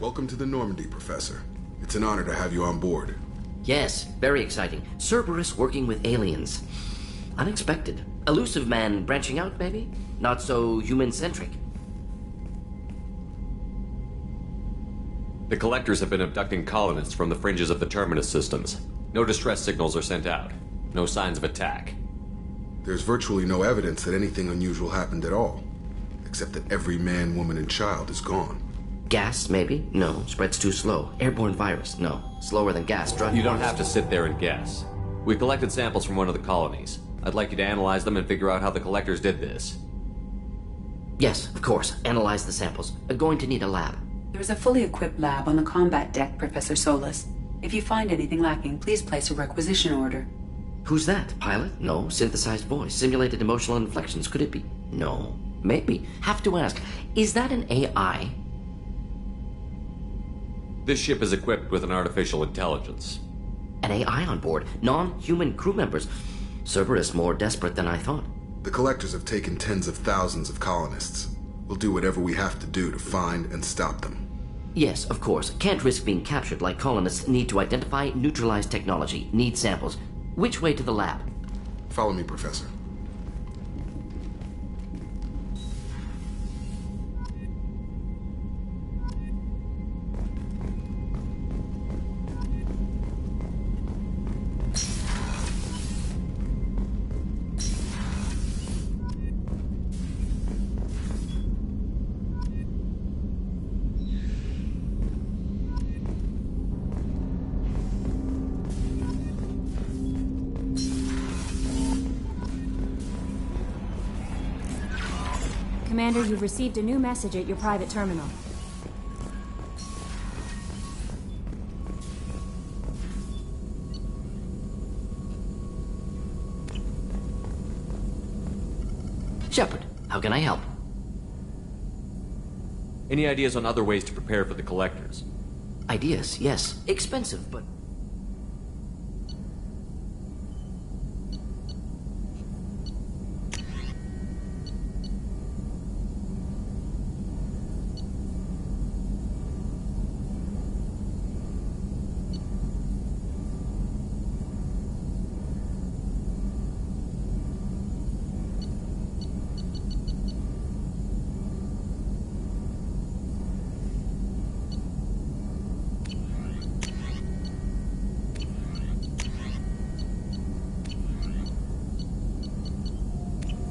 Speaker 11: Welcome to the Normandy, Professor. It's an honor to have you on board.
Speaker 17: Yes, very exciting. Cerberus working with aliens. Unexpected. Elusive man branching out, maybe? Not so human-centric.
Speaker 9: The collectors have been abducting colonists from the fringes of the Terminus systems. No distress signals are sent out. No signs of attack.
Speaker 11: There's virtually no evidence that anything unusual happened at all. Except that every man, woman, and child is gone.
Speaker 17: Gas, maybe? No. Spreads too slow. Airborne virus? No. Slower than gas. Drug.
Speaker 9: You don't have to sit there and guess. We collected samples from one of the colonies. I'd like you to analyze them and figure out how the collectors did this.
Speaker 17: Yes, of course. Analyze the samples. Going to need a lab.
Speaker 5: There's a fully equipped lab on the combat deck, Professor Solis. If you find anything lacking, please place a requisition order.
Speaker 17: Who's that? Pilot? No. Synthesized voice. Simulated emotional inflections. Could it be? No. Maybe. Have to ask. Is that an AI?
Speaker 9: This ship is equipped with an artificial intelligence.
Speaker 17: An AI on board, non-human crew members. Cerberus more desperate than I thought.
Speaker 11: The Collectors have taken tens of thousands of colonists. We'll do whatever we have to do to find and stop them.
Speaker 17: Yes, of course. Can't risk being captured like colonists need to identify, neutralize technology, need samples. Which way to the lab?
Speaker 11: Follow me, Professor.
Speaker 18: Commander, you've received a new message at your private terminal.
Speaker 17: Shepard, how can I help?
Speaker 9: Any ideas on other ways to prepare for the Collectors?
Speaker 17: Ideas, yes. Expensive, but...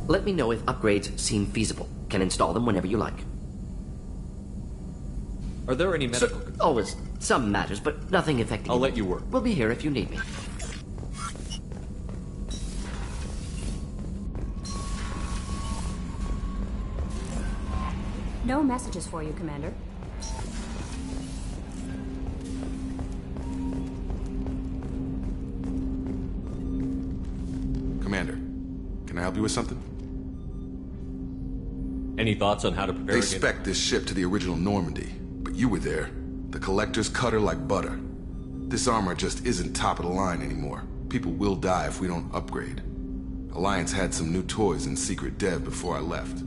Speaker 17: Let me know if upgrades seem feasible. Can install them whenever you like.
Speaker 9: Are there any medical...
Speaker 17: Always. Some matters, but nothing affecting
Speaker 9: I'll let you work.
Speaker 17: We'll be here if you need me.
Speaker 18: No messages for you, Commander.
Speaker 11: Commander, can I help you with something?
Speaker 9: Any thoughts on how to prepare
Speaker 11: They
Speaker 9: against...
Speaker 11: spec'd this ship to the original Normandy, but you were there. The Collectors cut her like butter. This armor just isn't top of the line anymore. People will die if we don't upgrade. Alliance had some new toys in secret dev before I left.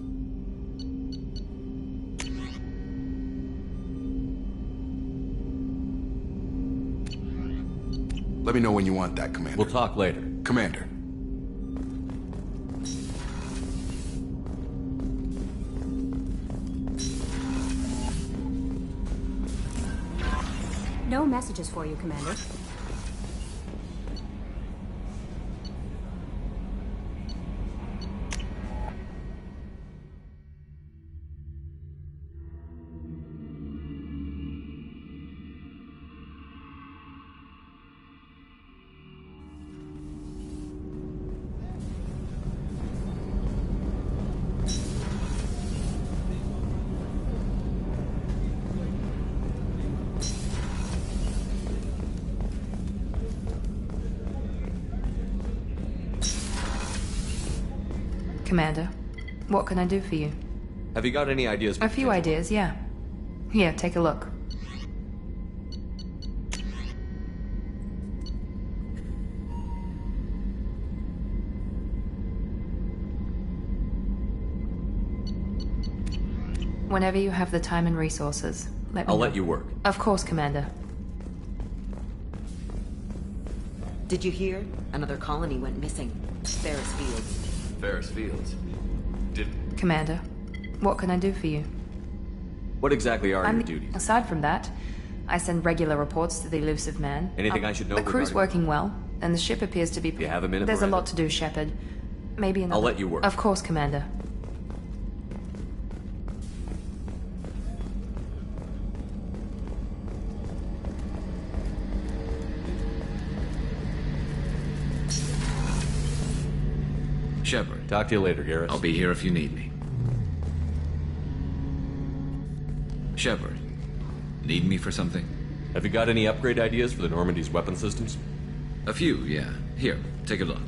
Speaker 11: Let me know when you want that, Commander.
Speaker 9: We'll talk later.
Speaker 11: Commander.
Speaker 18: No messages for you, Commander.
Speaker 1: Commander, what can I do for you?
Speaker 9: Have you got any ideas?
Speaker 1: A few ideas, yeah. Here, take a look. Whenever you have the time and resources, let me
Speaker 9: I'll
Speaker 1: know.
Speaker 9: let you work.
Speaker 1: Of course, Commander.
Speaker 10: Did you hear? Another colony went missing. Ferris Fields.
Speaker 9: Ferris Fields.
Speaker 1: Commander, what can I do for you?
Speaker 9: What exactly are your duties?
Speaker 1: Aside from that, I send regular reports to the elusive man.
Speaker 9: Anything I should know
Speaker 1: The crew's
Speaker 9: regarding-
Speaker 1: working well, and the ship appears to be...
Speaker 9: You have a minute,
Speaker 1: There's a
Speaker 9: Miranda?
Speaker 1: lot to do, Shepard. Maybe another...
Speaker 9: I'll let you work.
Speaker 1: Of course, Commander.
Speaker 12: Shepard.
Speaker 9: Talk to you later, Garrus.
Speaker 12: I'll be here if you need me. Shepard. Need me for something?
Speaker 9: Have you got any upgrade ideas for the Normandy's weapon systems?
Speaker 12: A few, yeah. Here, take a look.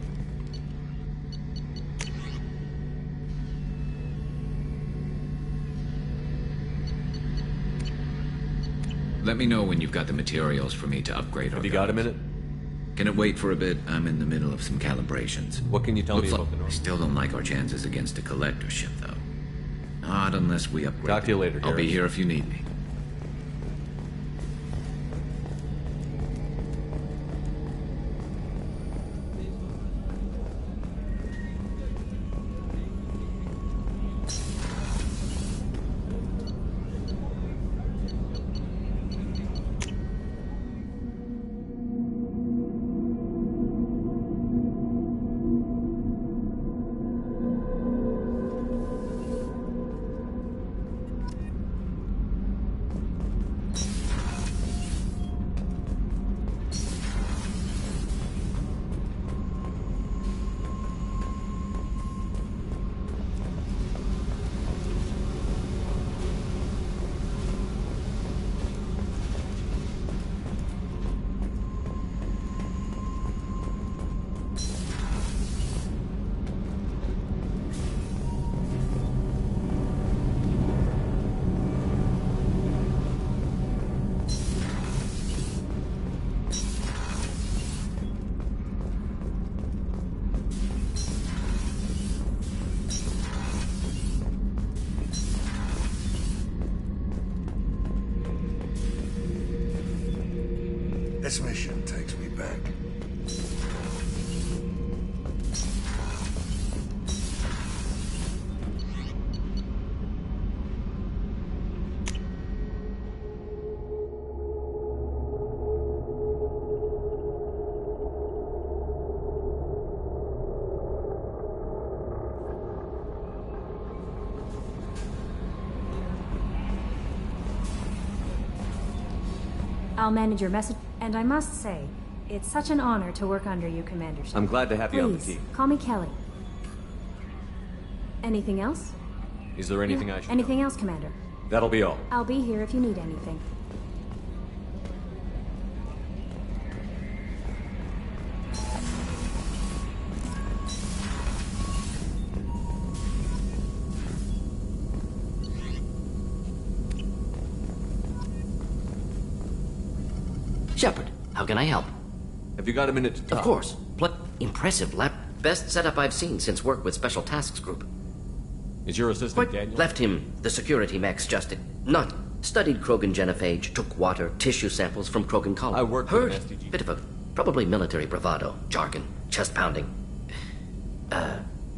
Speaker 12: Let me know when you've got the materials for me to upgrade our
Speaker 9: Have you got a minute?
Speaker 12: Can it wait for a bit? I'm in the middle of some calibrations.
Speaker 9: What can you tell me about the
Speaker 12: I
Speaker 9: North?
Speaker 12: still don't like our chances against a collector ship, though. Not unless we upgrade.
Speaker 9: Talk to you later,
Speaker 12: I'll be
Speaker 9: Harris.
Speaker 12: here if you need me.
Speaker 6: This mission takes me back.
Speaker 18: I'll manage your message, and I must say, it's such an honor to work under you, Commander Shepard.
Speaker 9: I'm glad to have you on the
Speaker 18: Please,
Speaker 9: team.
Speaker 18: call me Kelly. Anything else?
Speaker 9: Is there anything I should
Speaker 18: Anything else, Commander?
Speaker 9: know? That'll be all.
Speaker 18: I'll be here if you need anything.
Speaker 17: Shepard, how can I help?
Speaker 9: Have you got a minute to talk?
Speaker 17: Of course. Impressive lab. Best setup I've seen since work with Special Tasks Group.
Speaker 9: Is your assistant Daniel?
Speaker 17: Left him the security mechs just not. Studied Krogan genophage, took water, tissue samples from Krogan colony.
Speaker 9: I worked
Speaker 17: Heard.
Speaker 9: with an SDG.
Speaker 17: Bit of a probably military bravado, jargon, chest pounding.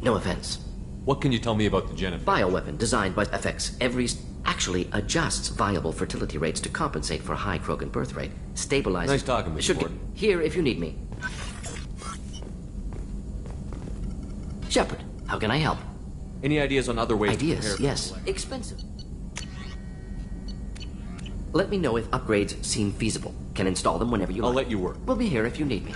Speaker 17: No offense.
Speaker 9: What can you tell me about the genophage?
Speaker 17: Bioweapon designed by FX. Actually adjusts viable fertility rates to compensate for high Krogan birth rate. Stabilizes.
Speaker 9: Nice talking with you,
Speaker 17: Should
Speaker 9: Gordon.
Speaker 17: Here if you need me. Shepard, how can I help?
Speaker 9: Any ideas on other ways to
Speaker 17: Ideas,
Speaker 9: prepare
Speaker 17: yes. Expensive. Let me know if upgrades seem feasible. Can install them whenever you like.
Speaker 9: I'll let you work.
Speaker 17: We'll be here if you need me.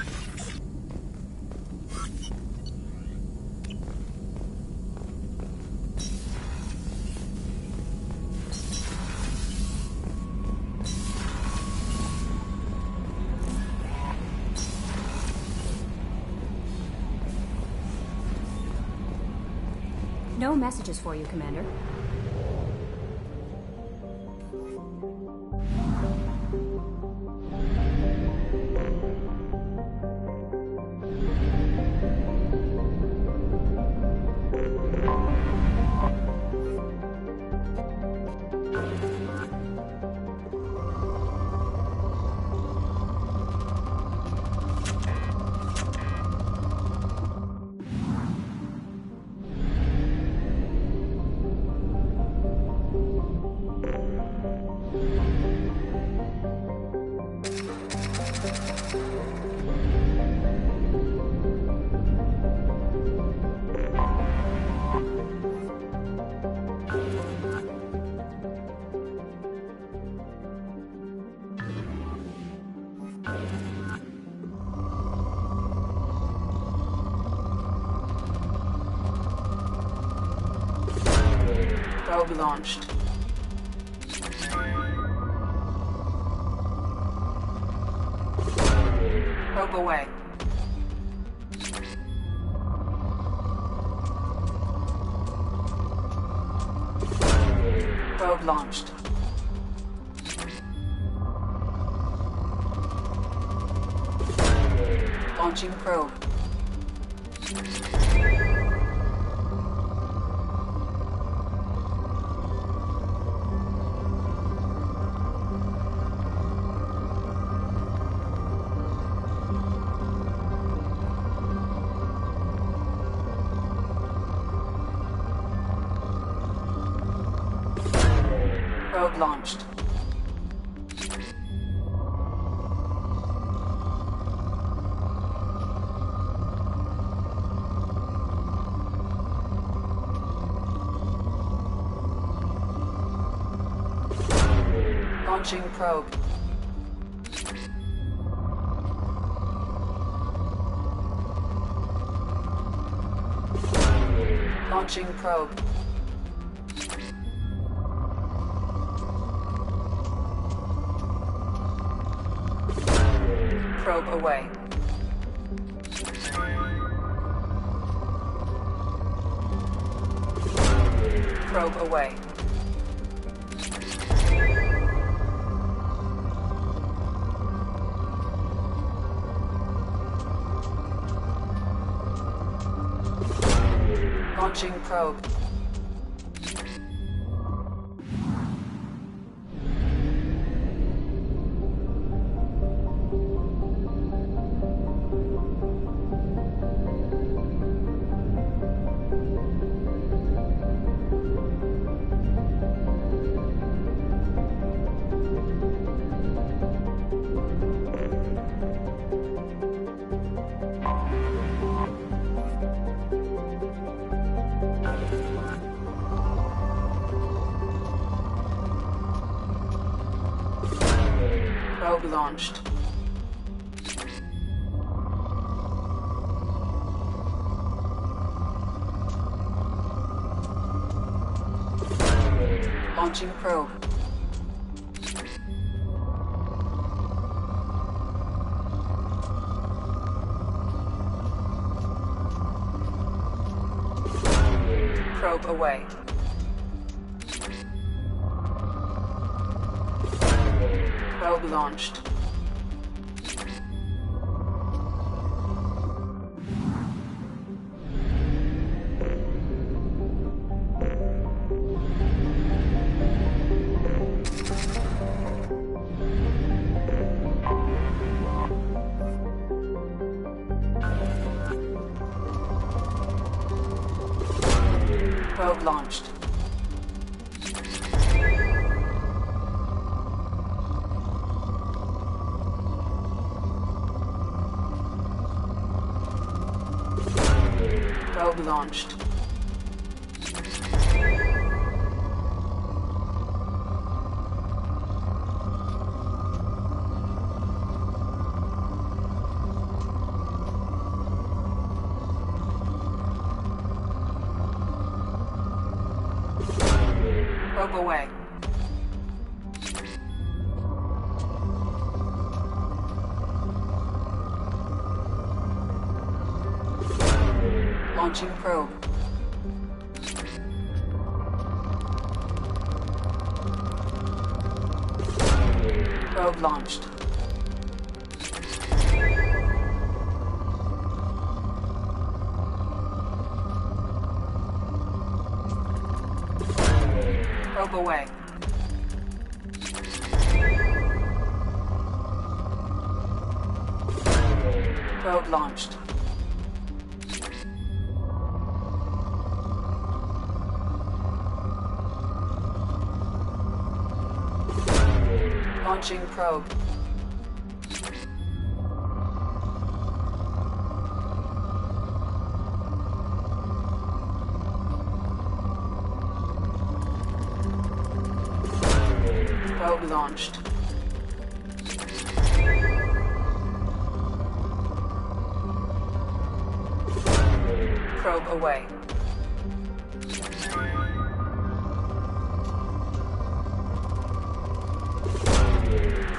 Speaker 18: No messages for you, Commander.
Speaker 5: Probe launched. Probe away. Probe launched. Launching probe. Probe launched. Launching probe. Launching probe. Probe away. Probe away. Launching probe. Probe launched. Launching probe. Probe away. Probe launched. Probe launched. Probe launched. Probe away. Launching probe. Probe launched. Probe away. Probe launched. Launching probe. Probe launched. Probe away.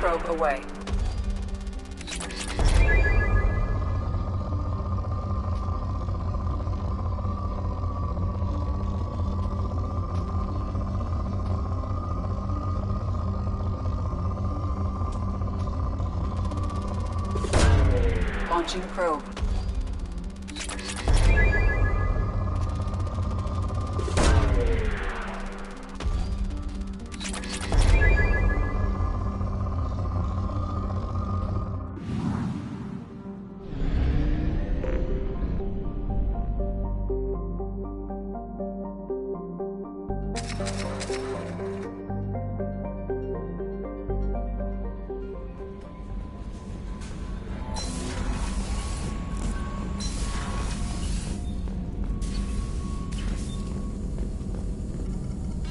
Speaker 5: Probe away. Launching probe.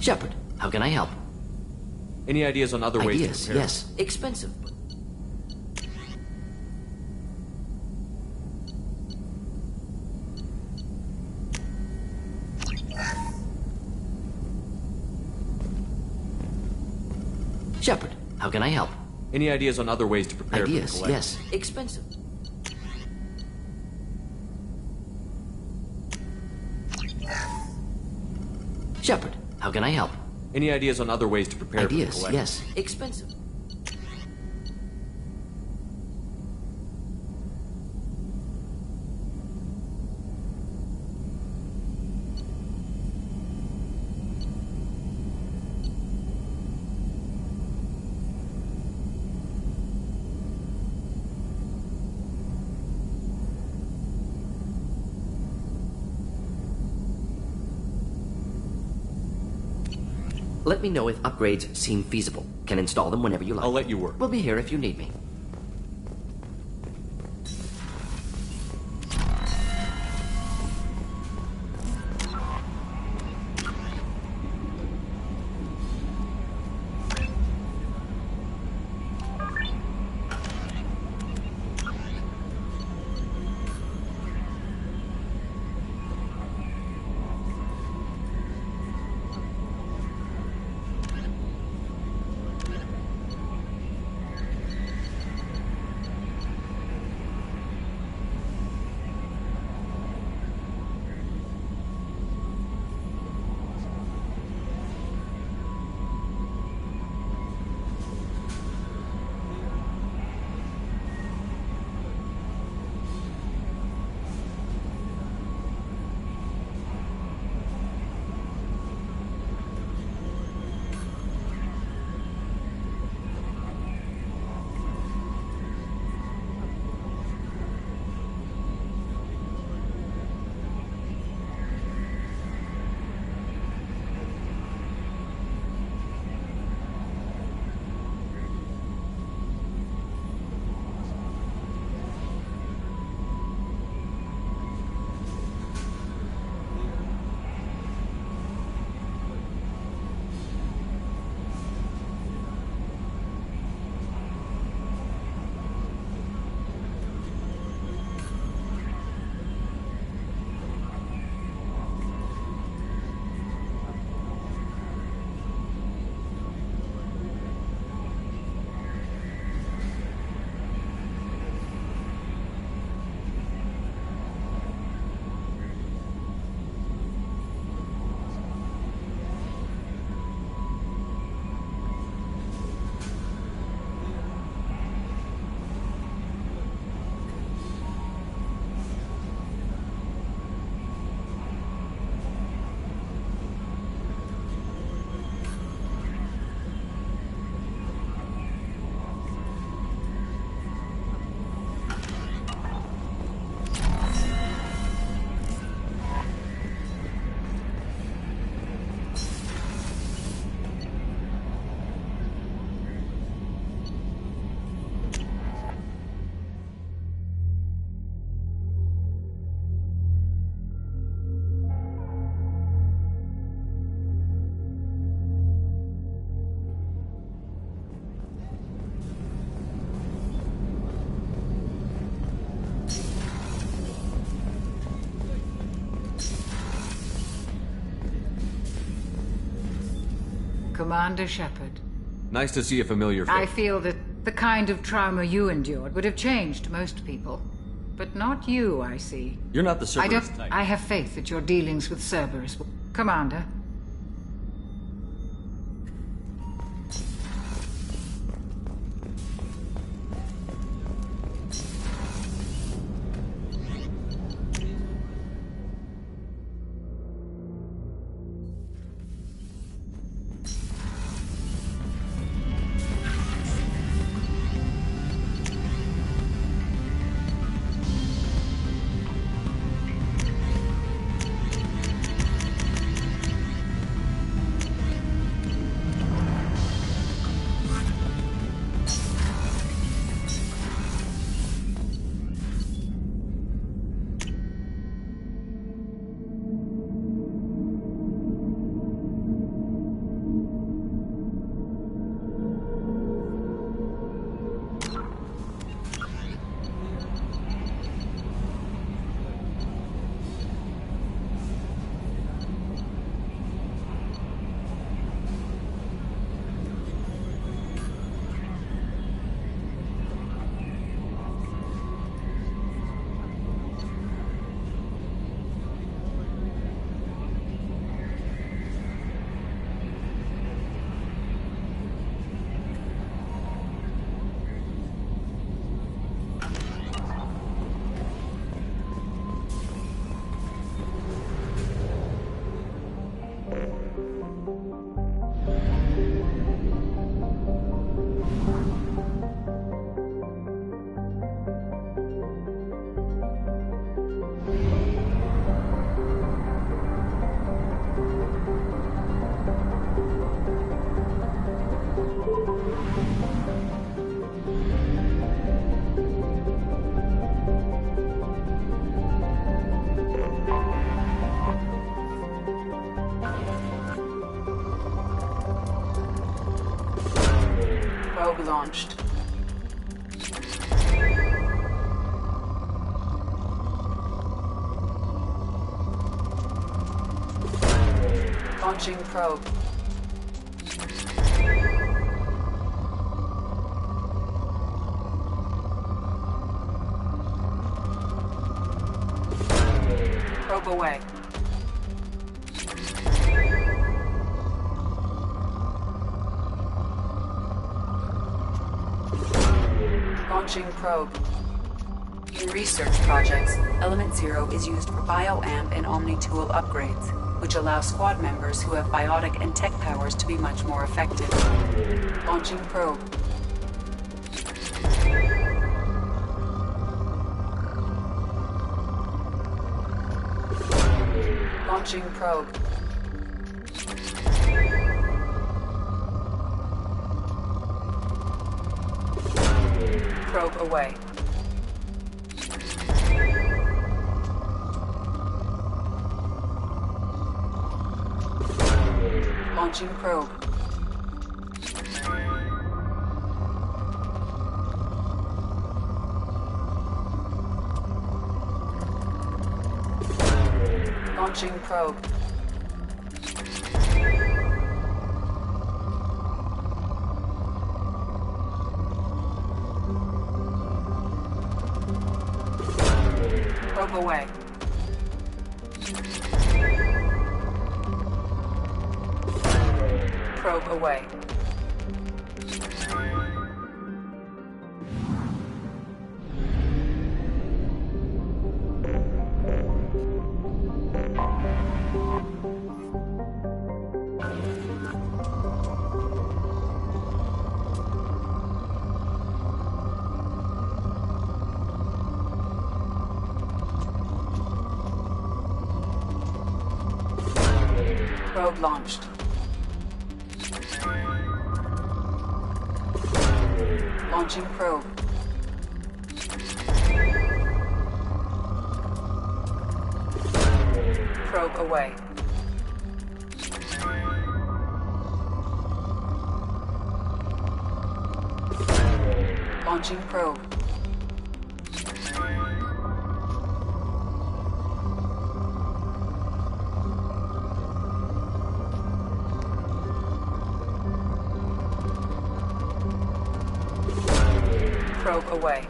Speaker 17: Shepard, how can I help?
Speaker 9: Any ideas on other ways to
Speaker 17: Ideas,
Speaker 9: prepare?
Speaker 17: yes. Expensive. Shepard, how can I help?
Speaker 9: Any ideas on other ways to prepare
Speaker 17: Ideas,
Speaker 9: for the collection?
Speaker 17: yes. Expensive. Shepard, how can I help?
Speaker 9: Any ideas on other ways to prepare for the
Speaker 17: Ideas,
Speaker 9: collection?
Speaker 17: yes. Expensive. Let me know if upgrades seem feasible. Can install them whenever you like.
Speaker 9: I'll let you work.
Speaker 17: We'll be here if you need me.
Speaker 2: Commander Shepard.
Speaker 9: Nice to see a familiar face.
Speaker 2: I feel that the kind of trauma you endured would have changed most people. But not you, I see.
Speaker 9: You're not the Cerberus type.
Speaker 2: I have faith that your dealings with Cerberus will... Commander.
Speaker 5: launched. Launching probe. Probe away. Launching probe. In research projects, Element Zero is used for bioamp and Omni-tool upgrades, which allow squad members who have biotic and tech powers to be much more effective. Launching probe. Launching probe. Probe away. Launching probe. Launching probe. Probe away. Probe away. Probe launched. Launching probe. Probe away. Launching probe. Probe away.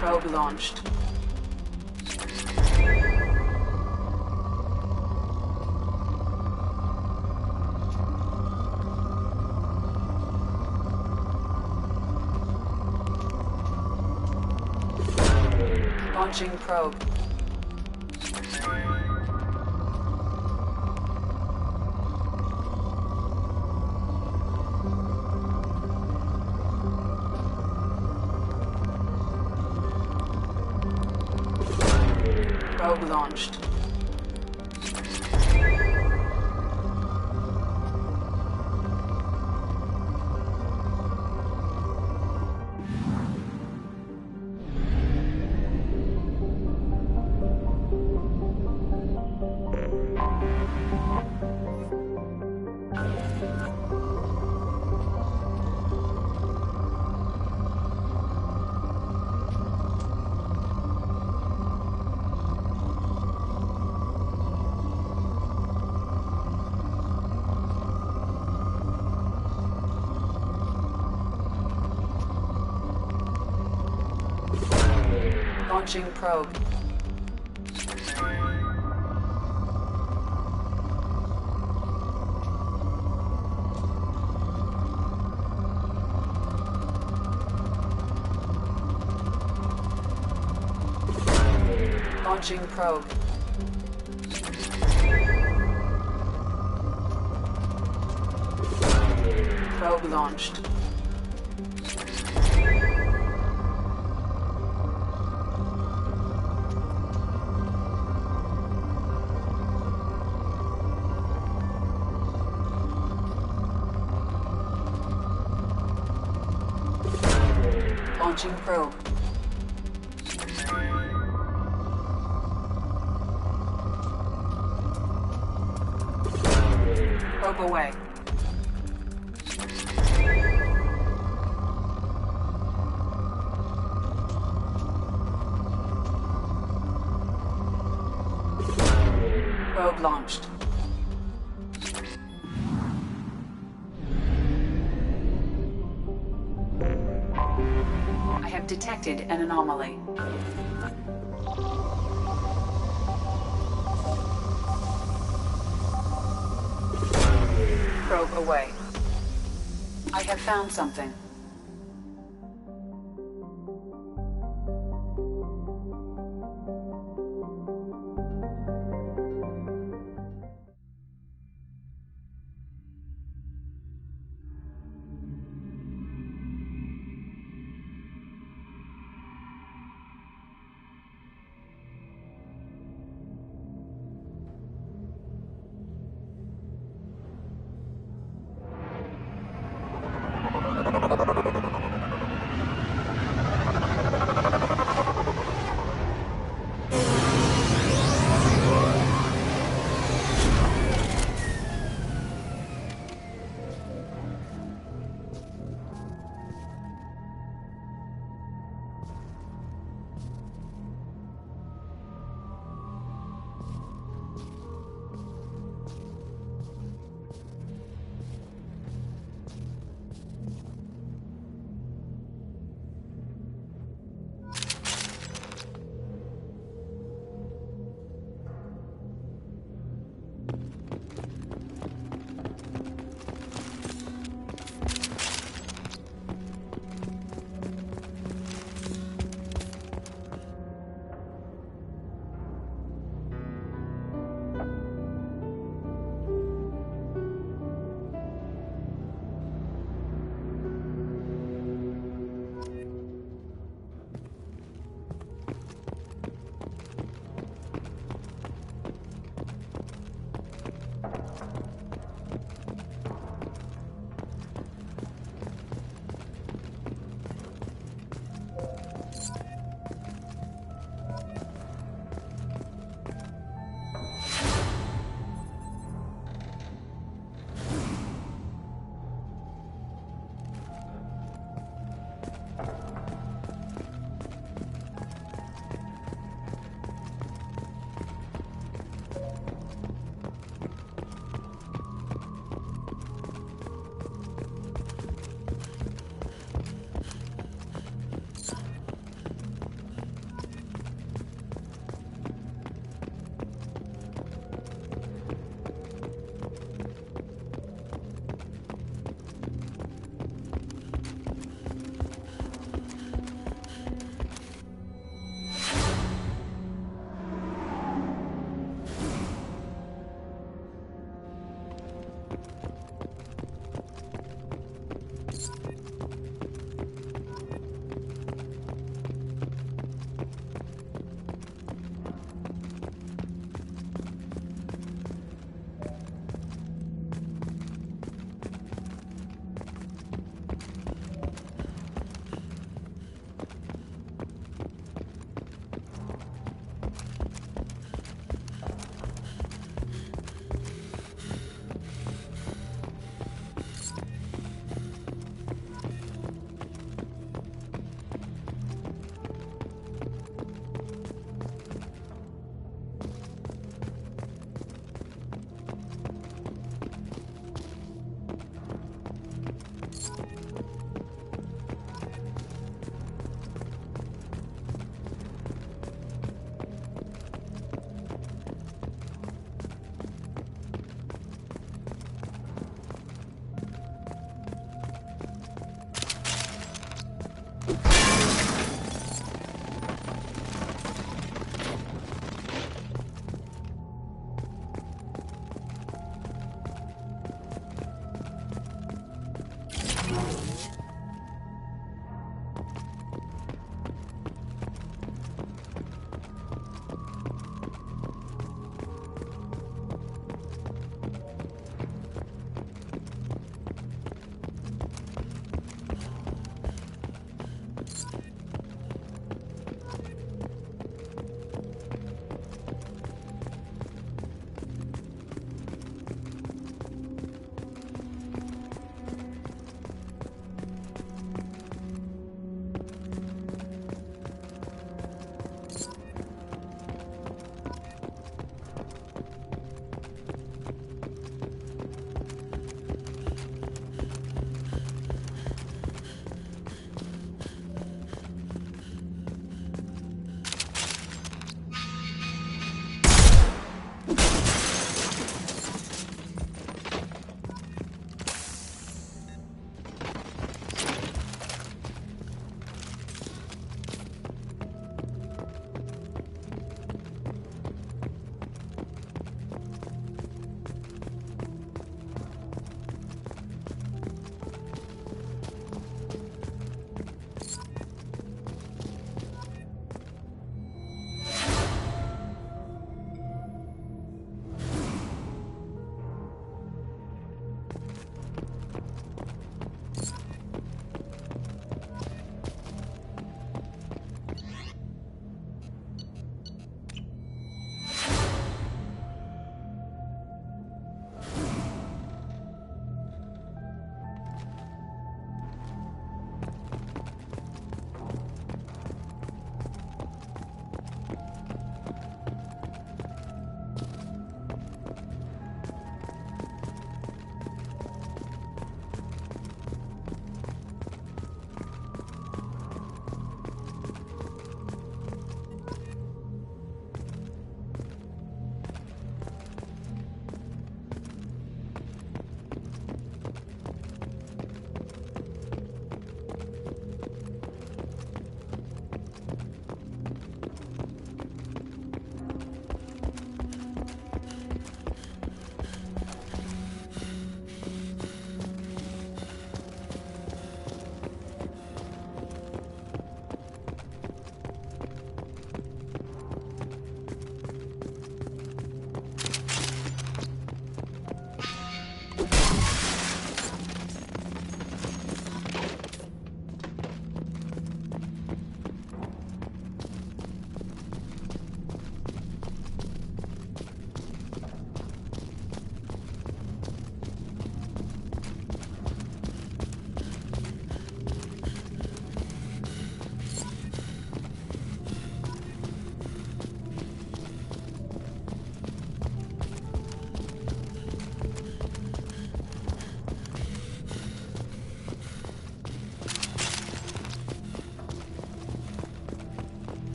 Speaker 5: Probe launched. Launching probe. Probe launched. Launching probe. Launching probe. Probe launched. Launching probe. Probe away. Probe launched. I have detected an anomaly. Probe away. I have found something.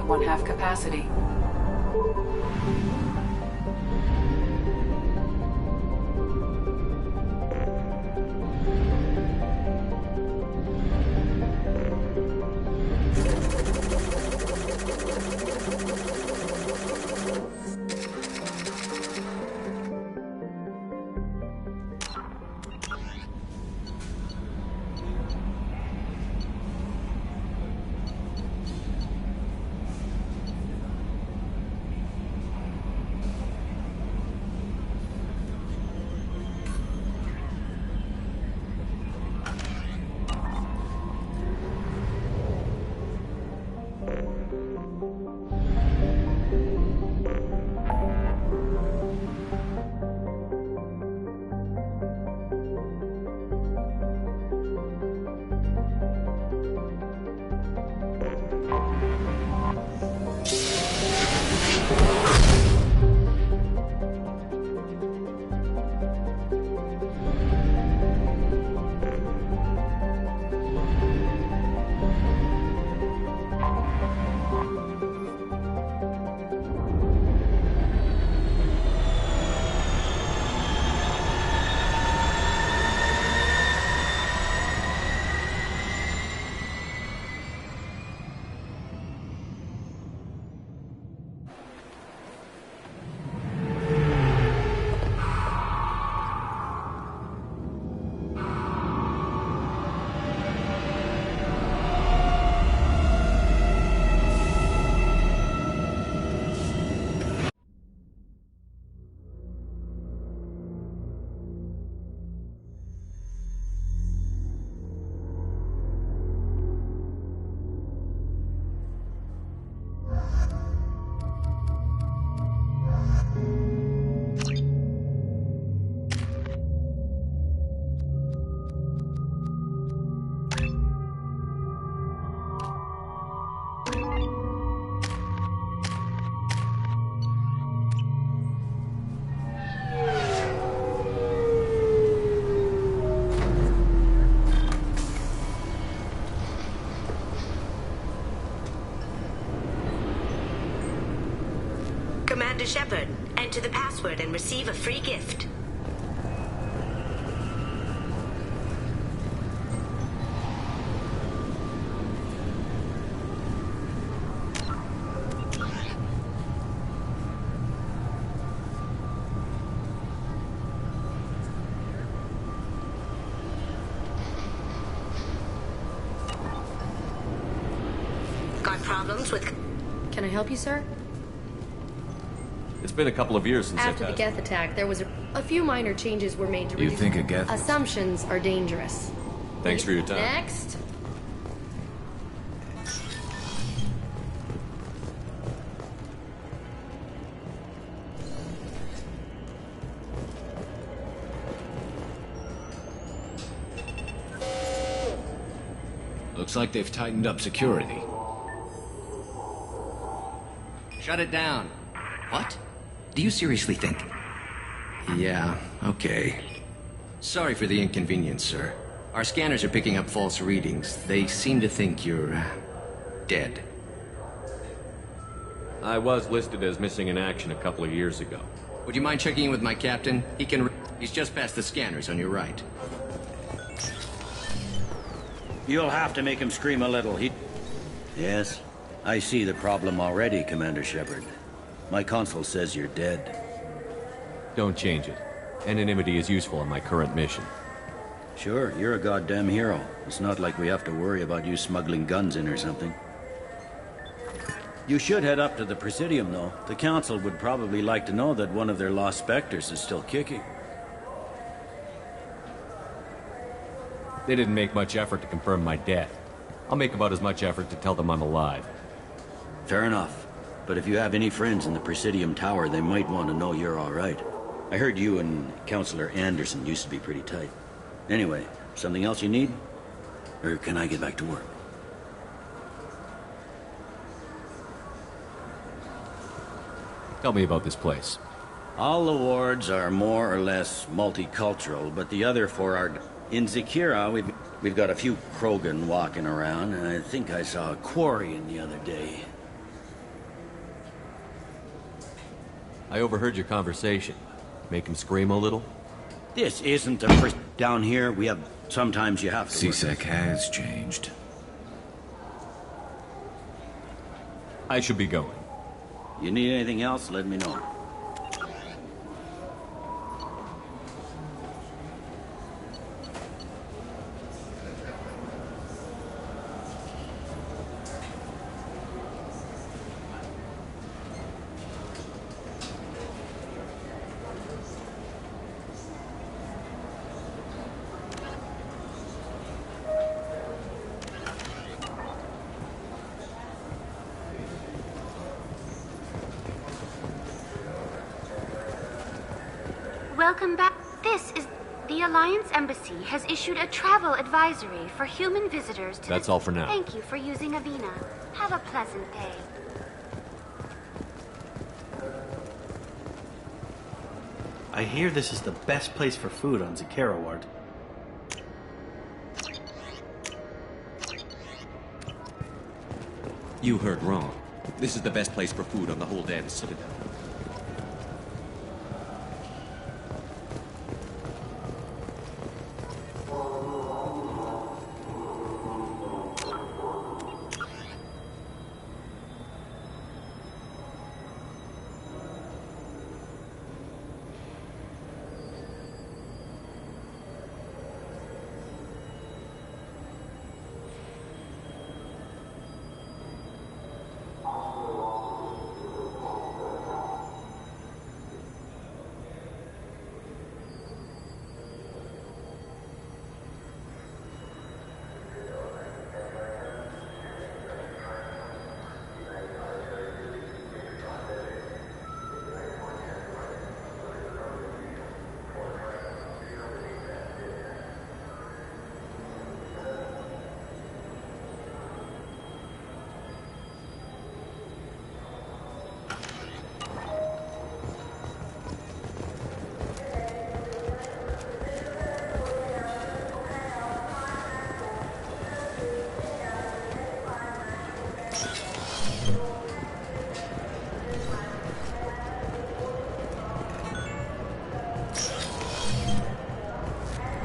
Speaker 5: at 1/2 capacity.
Speaker 21: Commander Shepard, enter the password and receive a free gift. Got problems with...
Speaker 14: Can I help you, sir?
Speaker 9: It's been a couple of years since
Speaker 14: After the Geth attack, there was a few minor changes were made to
Speaker 12: You
Speaker 14: reduce...
Speaker 12: think a Geth...
Speaker 14: Assumptions are dangerous.
Speaker 9: Thanks for your time.
Speaker 14: Next.
Speaker 12: Looks like they've tightened up security.
Speaker 17: Shut it down. What? Do you seriously think? Yeah, okay. Sorry for the inconvenience, sir. Our scanners are picking up false readings. They seem to think you're... dead.
Speaker 9: I was listed as missing in action a couple of years ago.
Speaker 17: Would you mind checking in with my captain? He's just past the scanners on your right.
Speaker 20: You'll have to make him scream a little. Yes, I see the problem already, Commander Shepard. My console says you're dead.
Speaker 9: Don't change it. Anonymity is useful in my current mission.
Speaker 20: Sure, you're a goddamn hero. It's not like we have to worry about you smuggling guns in or something. You should head up to the Presidium, though. The Council would probably like to know that one of their lost Spectres is still kicking.
Speaker 9: They didn't make much effort to confirm my death. I'll make about as much effort to tell them I'm alive.
Speaker 20: Fair enough. But if you have any friends in the Presidium Tower, they might want to know you're all right. I heard you and Counselor Anderson used to be pretty tight. Anyway, something else you need? Or can I get back to work?
Speaker 9: Tell me about this place.
Speaker 20: All the wards are more or less multicultural, but the other four are... In Zakira, we've got a few Krogan walking around, and I think I saw a Quarian the other day.
Speaker 9: I overheard your conversation. Make him scream a little?
Speaker 20: This isn't the first... Down here, we have... Sometimes you have to...
Speaker 12: CSEC has changed.
Speaker 9: I should be going.
Speaker 20: You need anything else, let me know.
Speaker 16: Welcome back. The Alliance Embassy has issued a travel advisory for human visitors to...
Speaker 9: That's all for now.
Speaker 16: Thank you for using Avina. Have a pleasant day.
Speaker 22: I hear this is the best place for food on Zakera Ward.
Speaker 23: You heard wrong. This is the best place for food on the whole damn Citadel.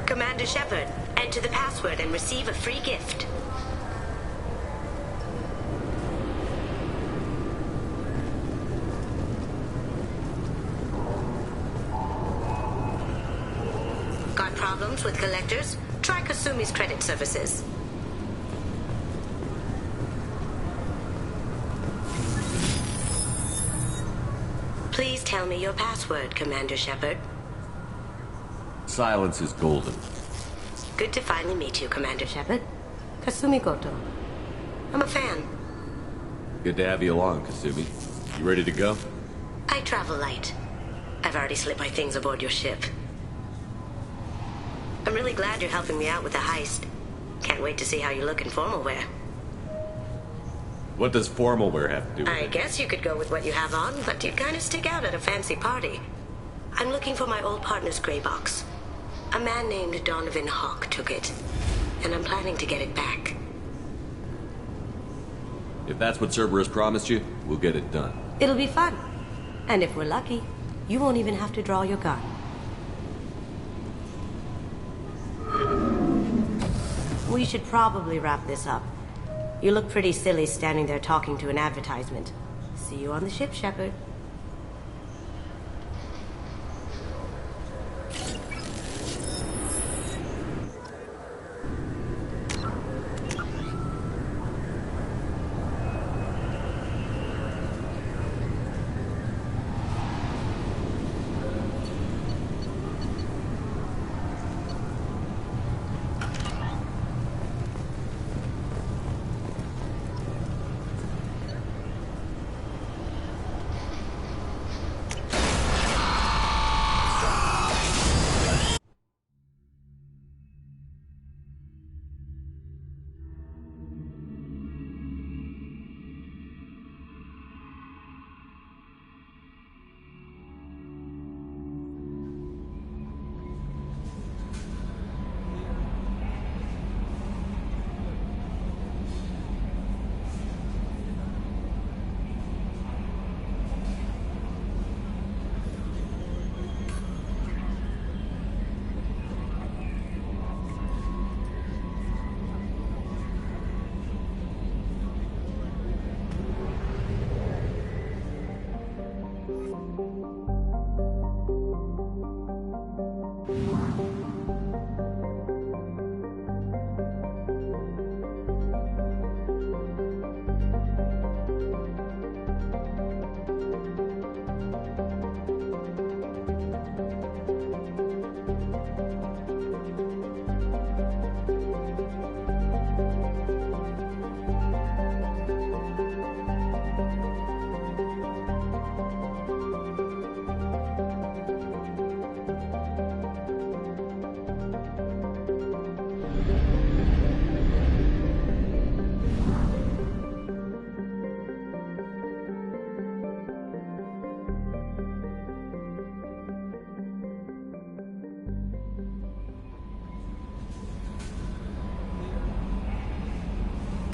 Speaker 24: Commander Shepard, enter the password and receive a free gift. Got problems with collectors? Try Kasumi's credit services. Please tell me your password, Commander Shepard.
Speaker 9: Silence is golden.
Speaker 24: Good to finally meet you, Commander Shepard. Kasumi Goto. I'm a fan.
Speaker 9: Good to have you along, Kasumi. You ready to go?
Speaker 24: I travel light. I've already slipped my things aboard your ship. I'm really glad you're helping me out with the heist. Can't wait to see how you look in formal wear.
Speaker 9: What does formal wear have to do with
Speaker 24: I
Speaker 9: it?
Speaker 24: guess you could go with what you have on, but you'd kind of stick out at a fancy party. I'm looking for my old partner's gray box. A man named Donovan Hawk took it, and I'm planning to get it back.
Speaker 9: If that's what Cerberus promised you, we'll get it done.
Speaker 24: It'll be fun. And if we're lucky, you won't even have to draw your gun. We should probably wrap this up. You look pretty silly standing there talking to an advertisement. See you on the ship, Shepard.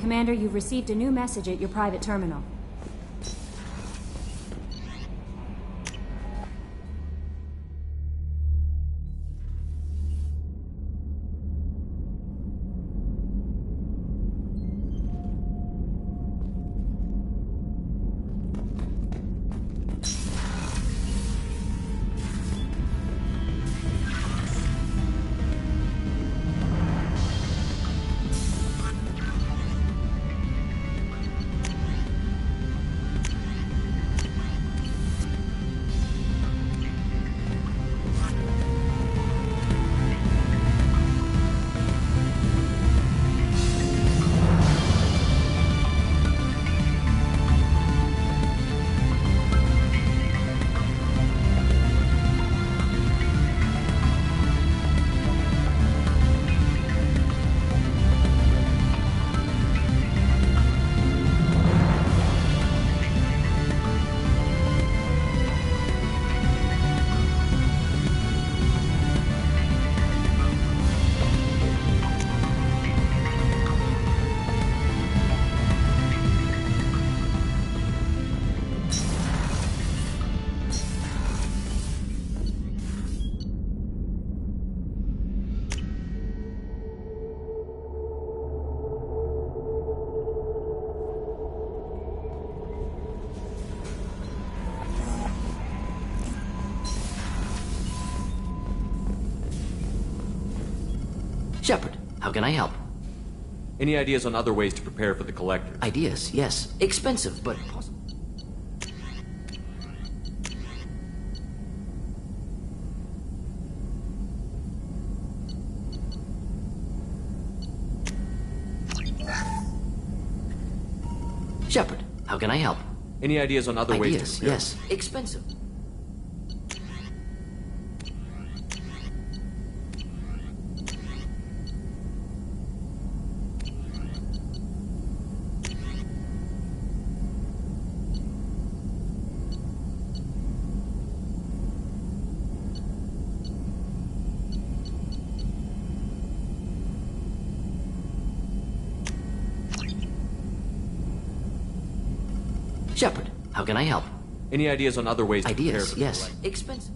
Speaker 18: Commander, you've received a new message at your private terminal.
Speaker 17: Shepard, how can I help?
Speaker 9: Any ideas on other ways to prepare for the Collector?
Speaker 17: Ideas, yes. Expensive, but possible. Shepard, how can I help?
Speaker 9: Any ideas on other ways to prepare?
Speaker 17: Yes. Expensive. Shepard, how can I help?
Speaker 9: Any ideas on other ways to prepare for the
Speaker 17: yes.
Speaker 9: Collector?
Speaker 17: Expensive.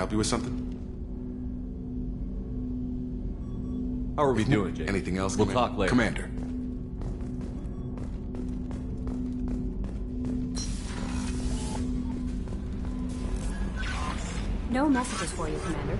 Speaker 11: help you with something?
Speaker 9: How are we doing, Jake?
Speaker 11: Anything else?
Speaker 9: We'll
Speaker 11: Commander?
Speaker 9: talk later.
Speaker 11: Commander.
Speaker 18: No messages for you, Commander.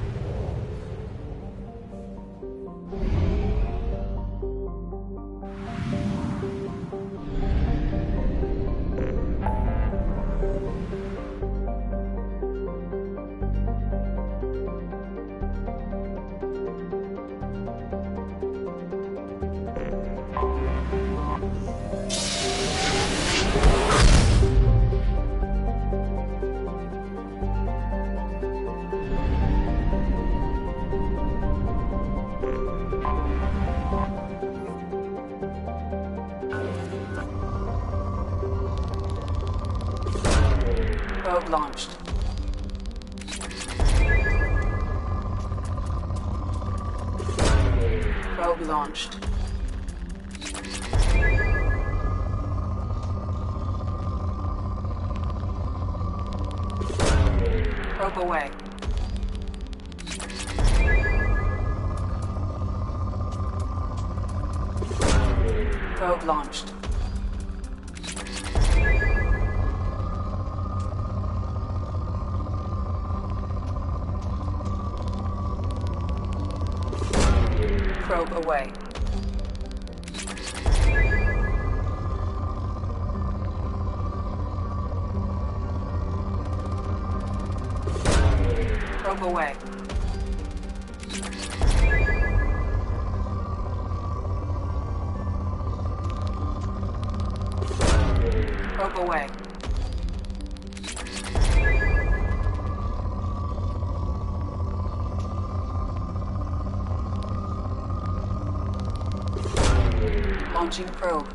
Speaker 5: Probe launched. Probe launched. Probe away. Probe launched. Probe away. Probe away. Probe away. Launching probe.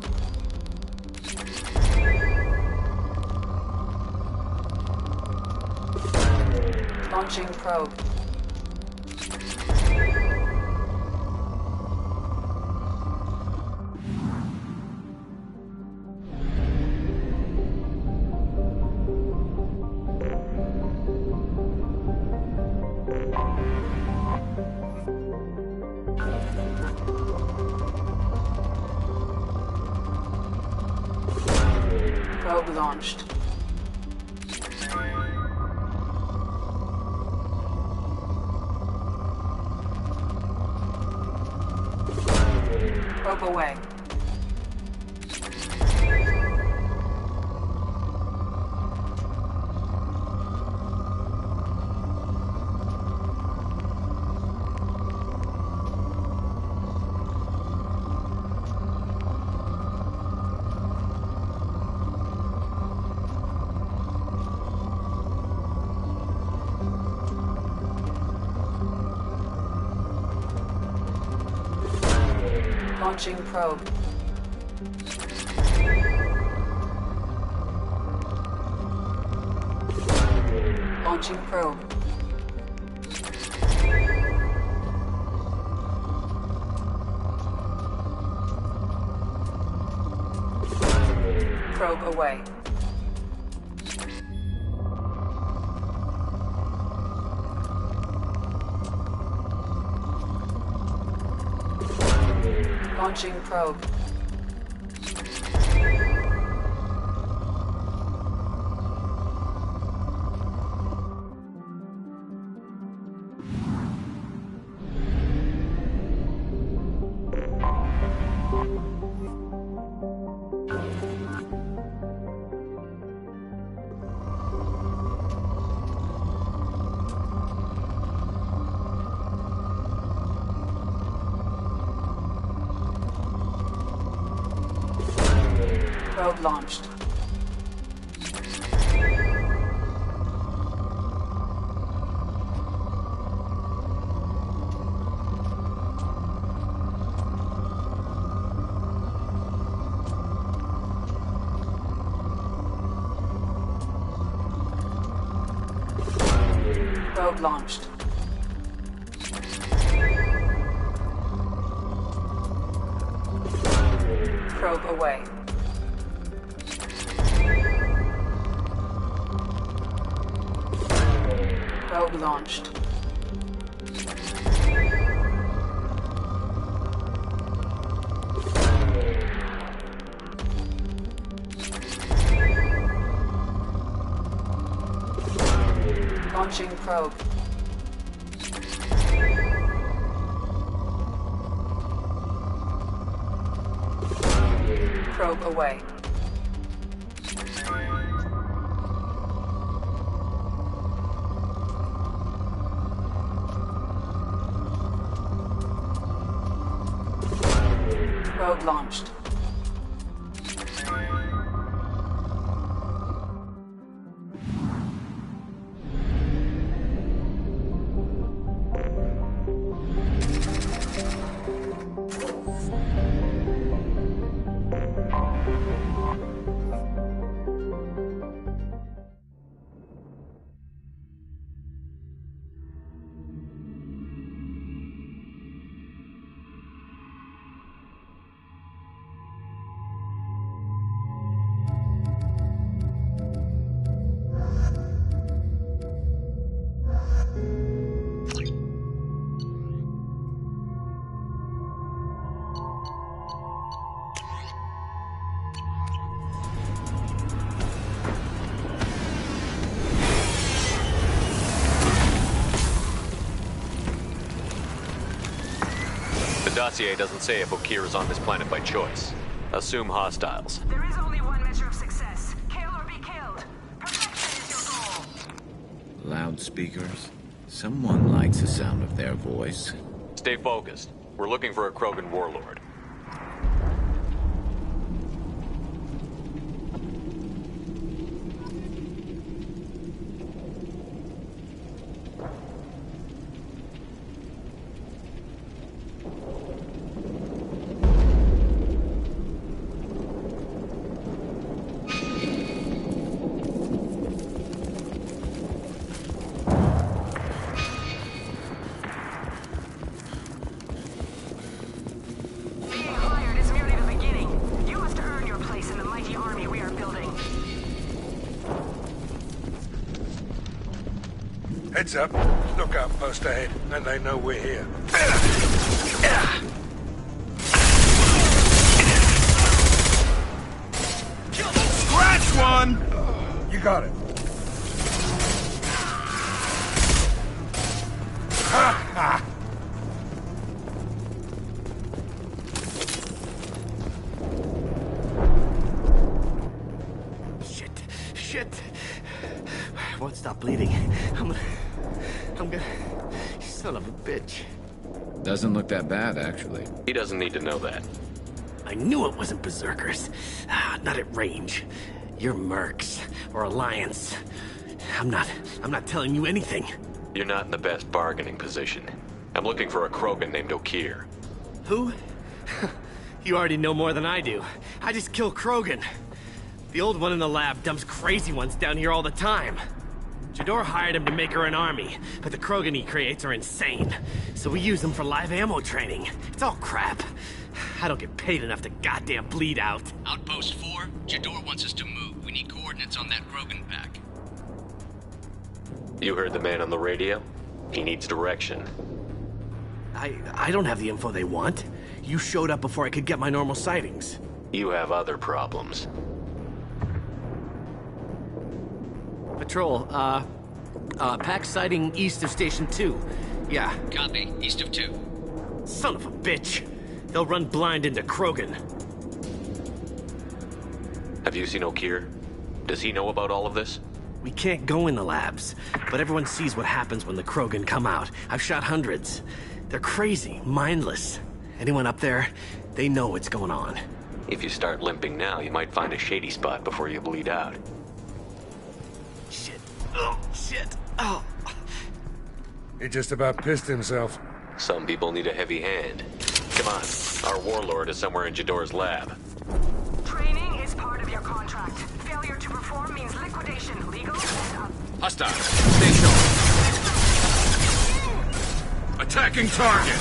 Speaker 5: Launching probe. Probe launched. Probe away. Launching probe. Launching probe. Probe away. Launching probe. Probe launched. Probe launched. Probe away. Probe launched. Launching probe. Probe away. Probe launched.
Speaker 9: The dossier doesn't say if Okir is on this planet by choice. Assume hostiles.
Speaker 4: There is only one measure of success. Kill or be killed. Perfection is your goal.
Speaker 12: Loudspeakers? Someone likes the sound of their voice.
Speaker 9: Stay focused. We're looking for a Krogan warlord.
Speaker 6: Heads up. Lookout post ahead, and they know we're here.
Speaker 3: Scratch one!
Speaker 6: You got it. Ha ha!
Speaker 8: Shit. I won't stop bleeding. I'm gonna... You son of a bitch.
Speaker 12: Doesn't look that bad, actually.
Speaker 9: He doesn't need to know that.
Speaker 8: I knew it wasn't Berserkers. Not at range. You're Mercs, or Alliance. I'm not telling you anything.
Speaker 9: You're not in the best bargaining position. I'm looking for a Krogan named Okir.
Speaker 8: Who? You already know more than I do. I just kill Krogan. The old one in the lab dumps crazy ones down here all the time. Jador hired him to make her an army, but the Krogan he creates are insane. So we use them for live ammo training. It's all crap. I don't get paid enough to goddamn bleed out.
Speaker 13: Outpost 4, Jador wants us to move. We need coordinates on that Krogan pack.
Speaker 9: You heard the man on the radio? He needs direction.
Speaker 8: I don't have the info they want. You showed up before I could get my normal sightings.
Speaker 9: You have other problems.
Speaker 8: Patrol, pack sighting east of Station 2. Yeah.
Speaker 13: Copy. East of 2.
Speaker 8: Son of a bitch. They'll run blind into Krogan.
Speaker 9: Have you seen Okir? Does he know about all of this?
Speaker 8: We can't go in the labs, but everyone sees what happens when the Krogan come out. I've shot hundreds. They're crazy, mindless. Anyone up there, they know what's going on.
Speaker 9: If you start limping now, you might find a shady spot before you bleed out.
Speaker 8: Shit. Oh, shit. Oh.
Speaker 6: He just about pissed himself.
Speaker 9: Some people need a heavy hand. Come on, our warlord is somewhere in Jador's lab.
Speaker 4: Training is part of your contract. Failure to perform means liquidation. Legal?
Speaker 15: Hostile. Stay sharp. Attacking target.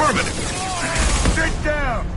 Speaker 6: Affirmative. Sit down.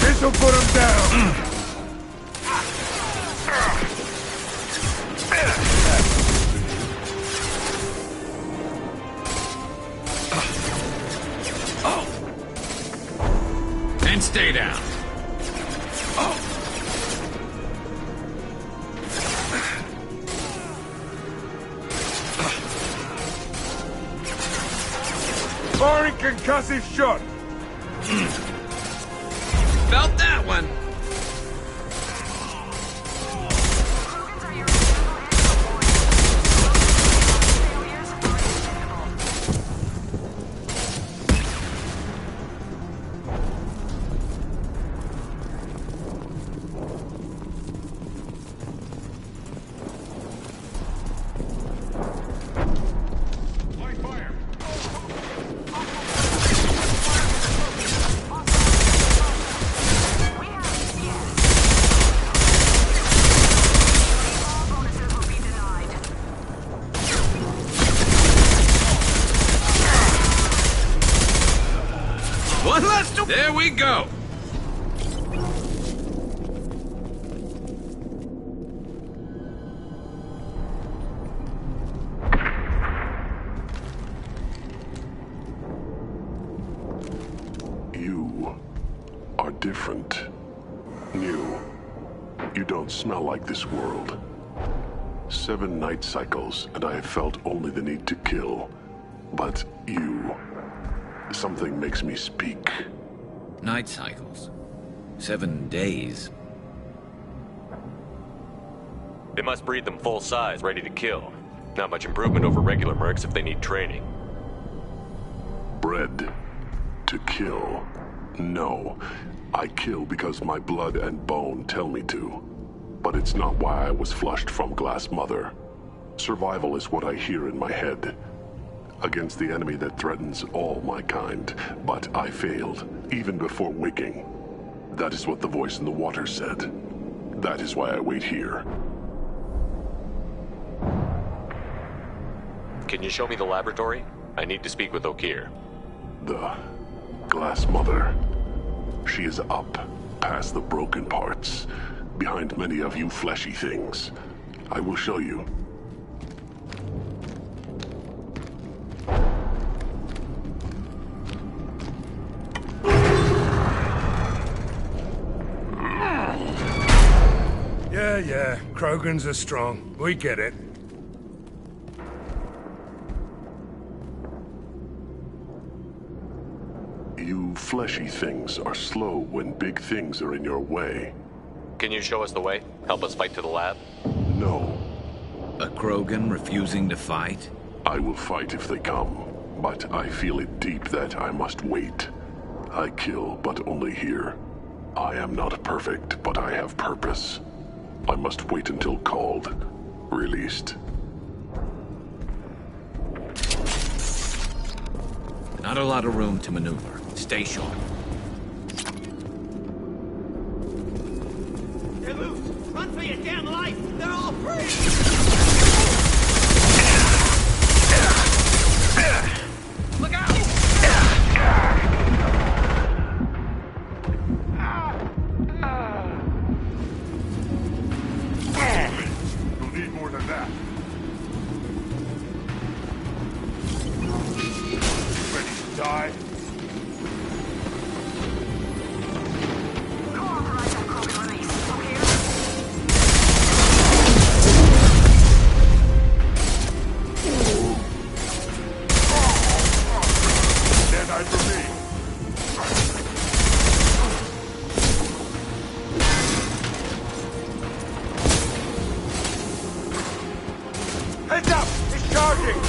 Speaker 6: This'll put him down.
Speaker 12: And stay down.
Speaker 6: Firing concussive shot.
Speaker 12: Felt that one. One less to... There we go.
Speaker 1: You are different. New. You don't smell like this world. 7 night cycles, and I have felt only the need to kill. But you... Something makes me speak.
Speaker 12: Night cycles. 7 days.
Speaker 9: They must breed them full size, ready to kill. Not much improvement over regular mercs if they need training.
Speaker 1: Bred to kill. No. I kill because my blood and bone tell me to. But it's not why I was flushed from Glass Mother. Survival is what I hear in my head. Against the enemy that threatens all my kind. But I failed, even before waking. That is what the voice in the water said. That is why I wait here.
Speaker 9: Can you show me the laboratory? I need to speak with Okir.
Speaker 1: The Glass Mother. She is up, past the broken parts, behind many of you fleshy things. I will show you.
Speaker 6: Yeah, Krogans are strong. We get it.
Speaker 1: You fleshy things are slow when big things are in your way.
Speaker 9: Can you show us the way? Help us fight to the lab?
Speaker 1: No.
Speaker 12: A Krogan refusing to fight?
Speaker 1: I will fight if they come, but I feel it deep that I must wait. I kill, but only here. I am not perfect, but I have purpose. I must wait until called, released.
Speaker 12: Not a lot of room to maneuver. Stay sharp.
Speaker 8: They're loose! Run for your damn life! They're all free! Look out!
Speaker 6: We'll need more than that. Ready to die? charging!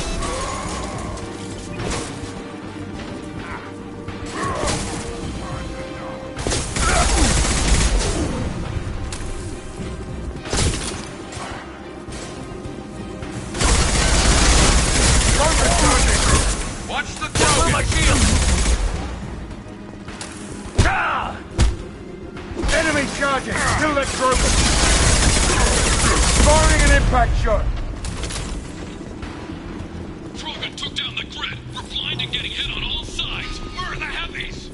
Speaker 2: Watch the Krogan! My shield!
Speaker 6: Ah! Enemy charging! Kill that Krogan! Firing an impact shot!
Speaker 2: Krogan took down the grid! We're blind and getting hit on all sides! Where are the heavies?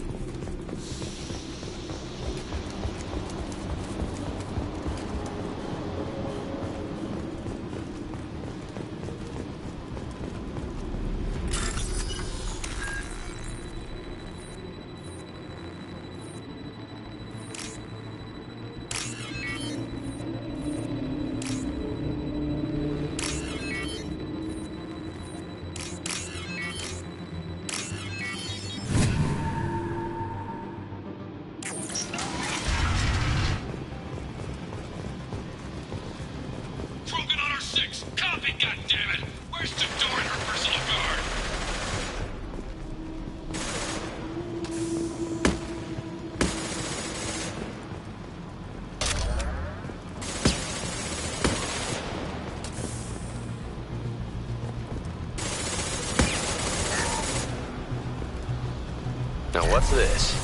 Speaker 2: Krogan on our 6! Copy, goddammit! Where's Jador and her personal guard?
Speaker 7: Now what's this?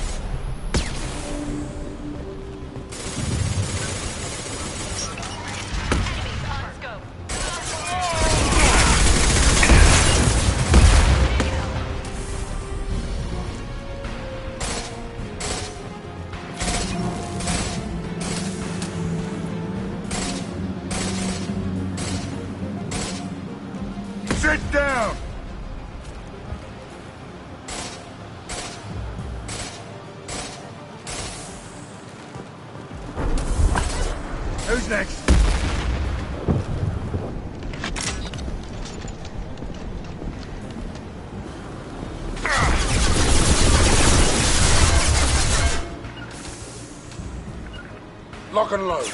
Speaker 6: Sit down! Who's next? Lock and load.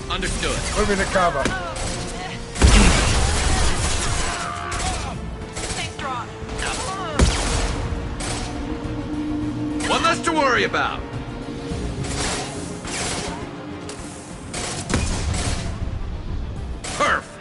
Speaker 7: Understood.
Speaker 6: Moving to cover.
Speaker 7: One less to worry about. Perfect.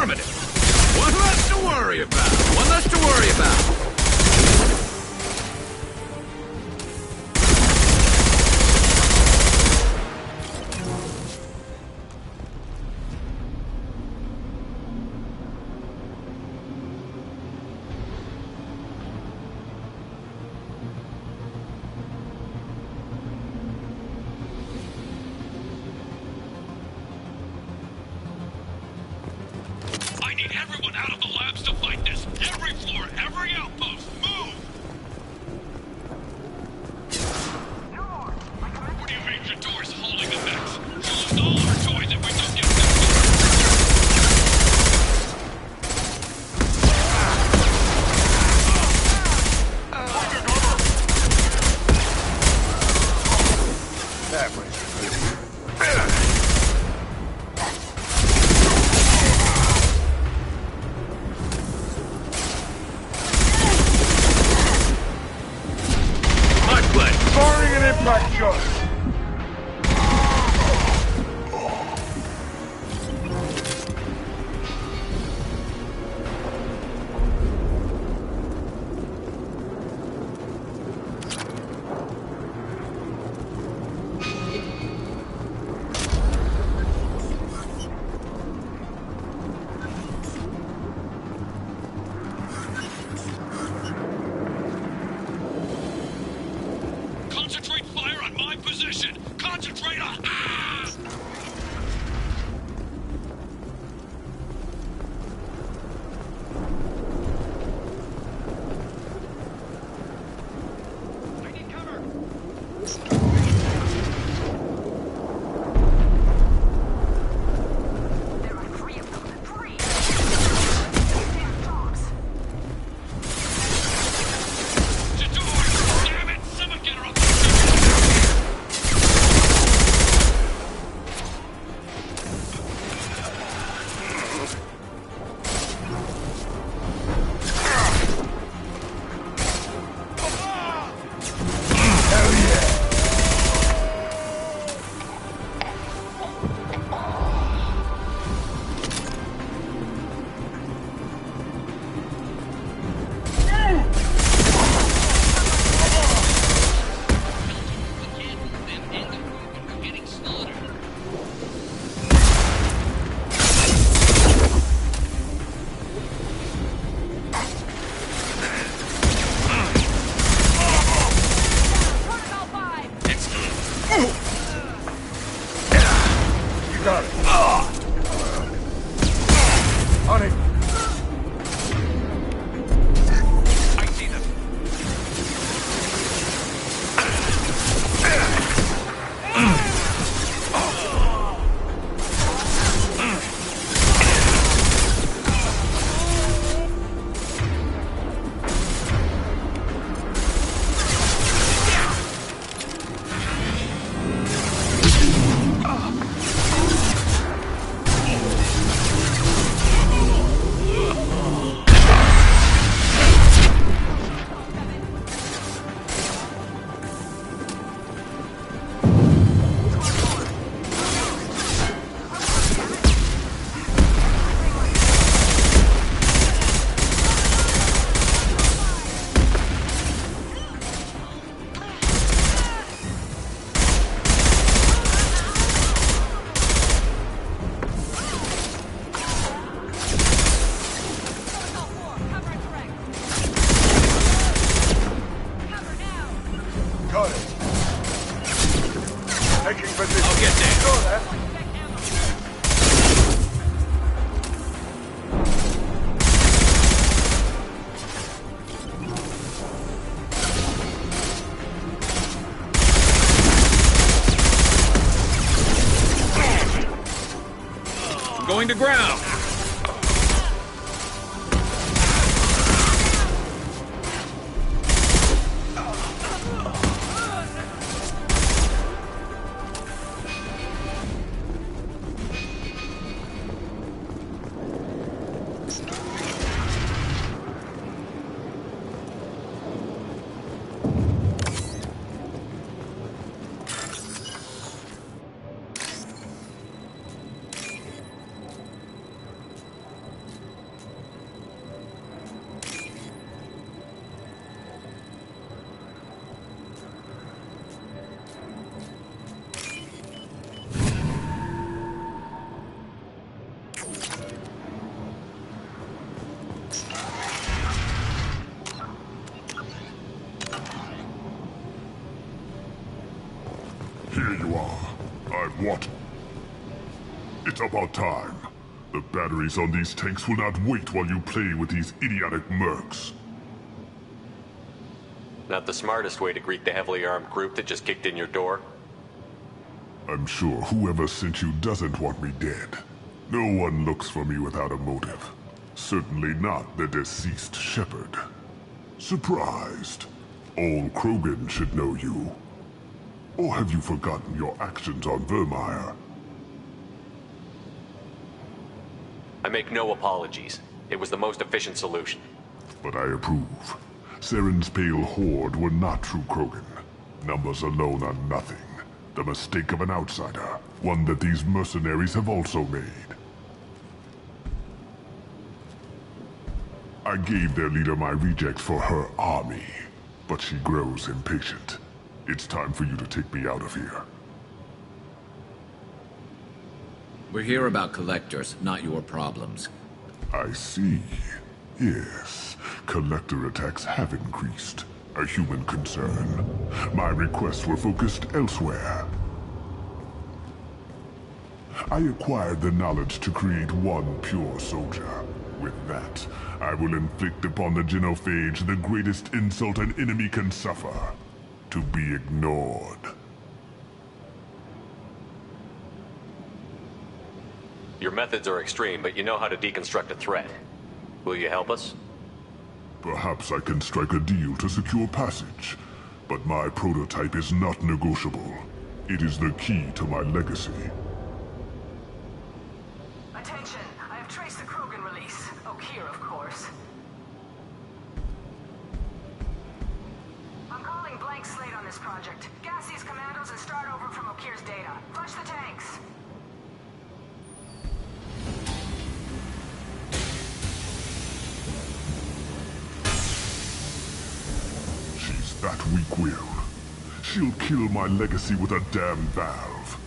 Speaker 7: Affirmative. One less to worry about. One less to worry about.
Speaker 2: I need everyone out of the labs to fight this. Every floor, every outpost, move! What do you mean Jador's holding the mix? She'll lose all her toys if we don't get this.
Speaker 6: That way.
Speaker 15: Firing an impact shot!
Speaker 2: Concentrate fire on my position! Concentrate on... Ah! I need cover!
Speaker 4: There are 3 of them. 3! Damn dogs!
Speaker 2: Jador! Damn it! Someone get her up!
Speaker 6: You got it. On it.
Speaker 2: I see them.
Speaker 6: Got it. Taking position.
Speaker 7: I'll get there.
Speaker 6: Saw that.
Speaker 7: I'm going to ground.
Speaker 1: What? It's about time. The batteries on these tanks will not wait while you play with these idiotic mercs.
Speaker 9: Not the smartest way to greet the heavily armed group that just kicked in your door.
Speaker 1: I'm sure whoever sent you doesn't want me dead. No one looks for me without a motive. Certainly not the deceased Shepard. Surprised. All Krogan should know you. Or have you forgotten your actions on Vermeer?
Speaker 9: I make no apologies. It was the most efficient solution.
Speaker 1: But I approve. Saren's pale horde were not true Krogan. Numbers alone are nothing. The mistake of an outsider. One that these mercenaries have also made. I gave their leader my rejects for her army. But she grows impatient. It's time for you to take me out of here.
Speaker 23: We're here about collectors, not your problems.
Speaker 1: I see. Yes, collector attacks have increased. A human concern. My requests were focused elsewhere. I acquired the knowledge to create one pure soldier. With that, I will inflict upon the genophage the greatest insult an enemy can suffer. To be ignored.
Speaker 9: Your methods are extreme, but you know how to deconstruct a threat. Will you help us?
Speaker 1: Perhaps I can strike a deal to secure passage. But my prototype is not negotiable. It is the key to my legacy.
Speaker 4: Attention, I have traced the Krogan release. Okeer, of course. I'm calling blank slate on this project. Gas these commandos and start over from Okeer's data. Flush the tanks.
Speaker 1: She's that weak-willed. She'll kill my legacy with a damn valve.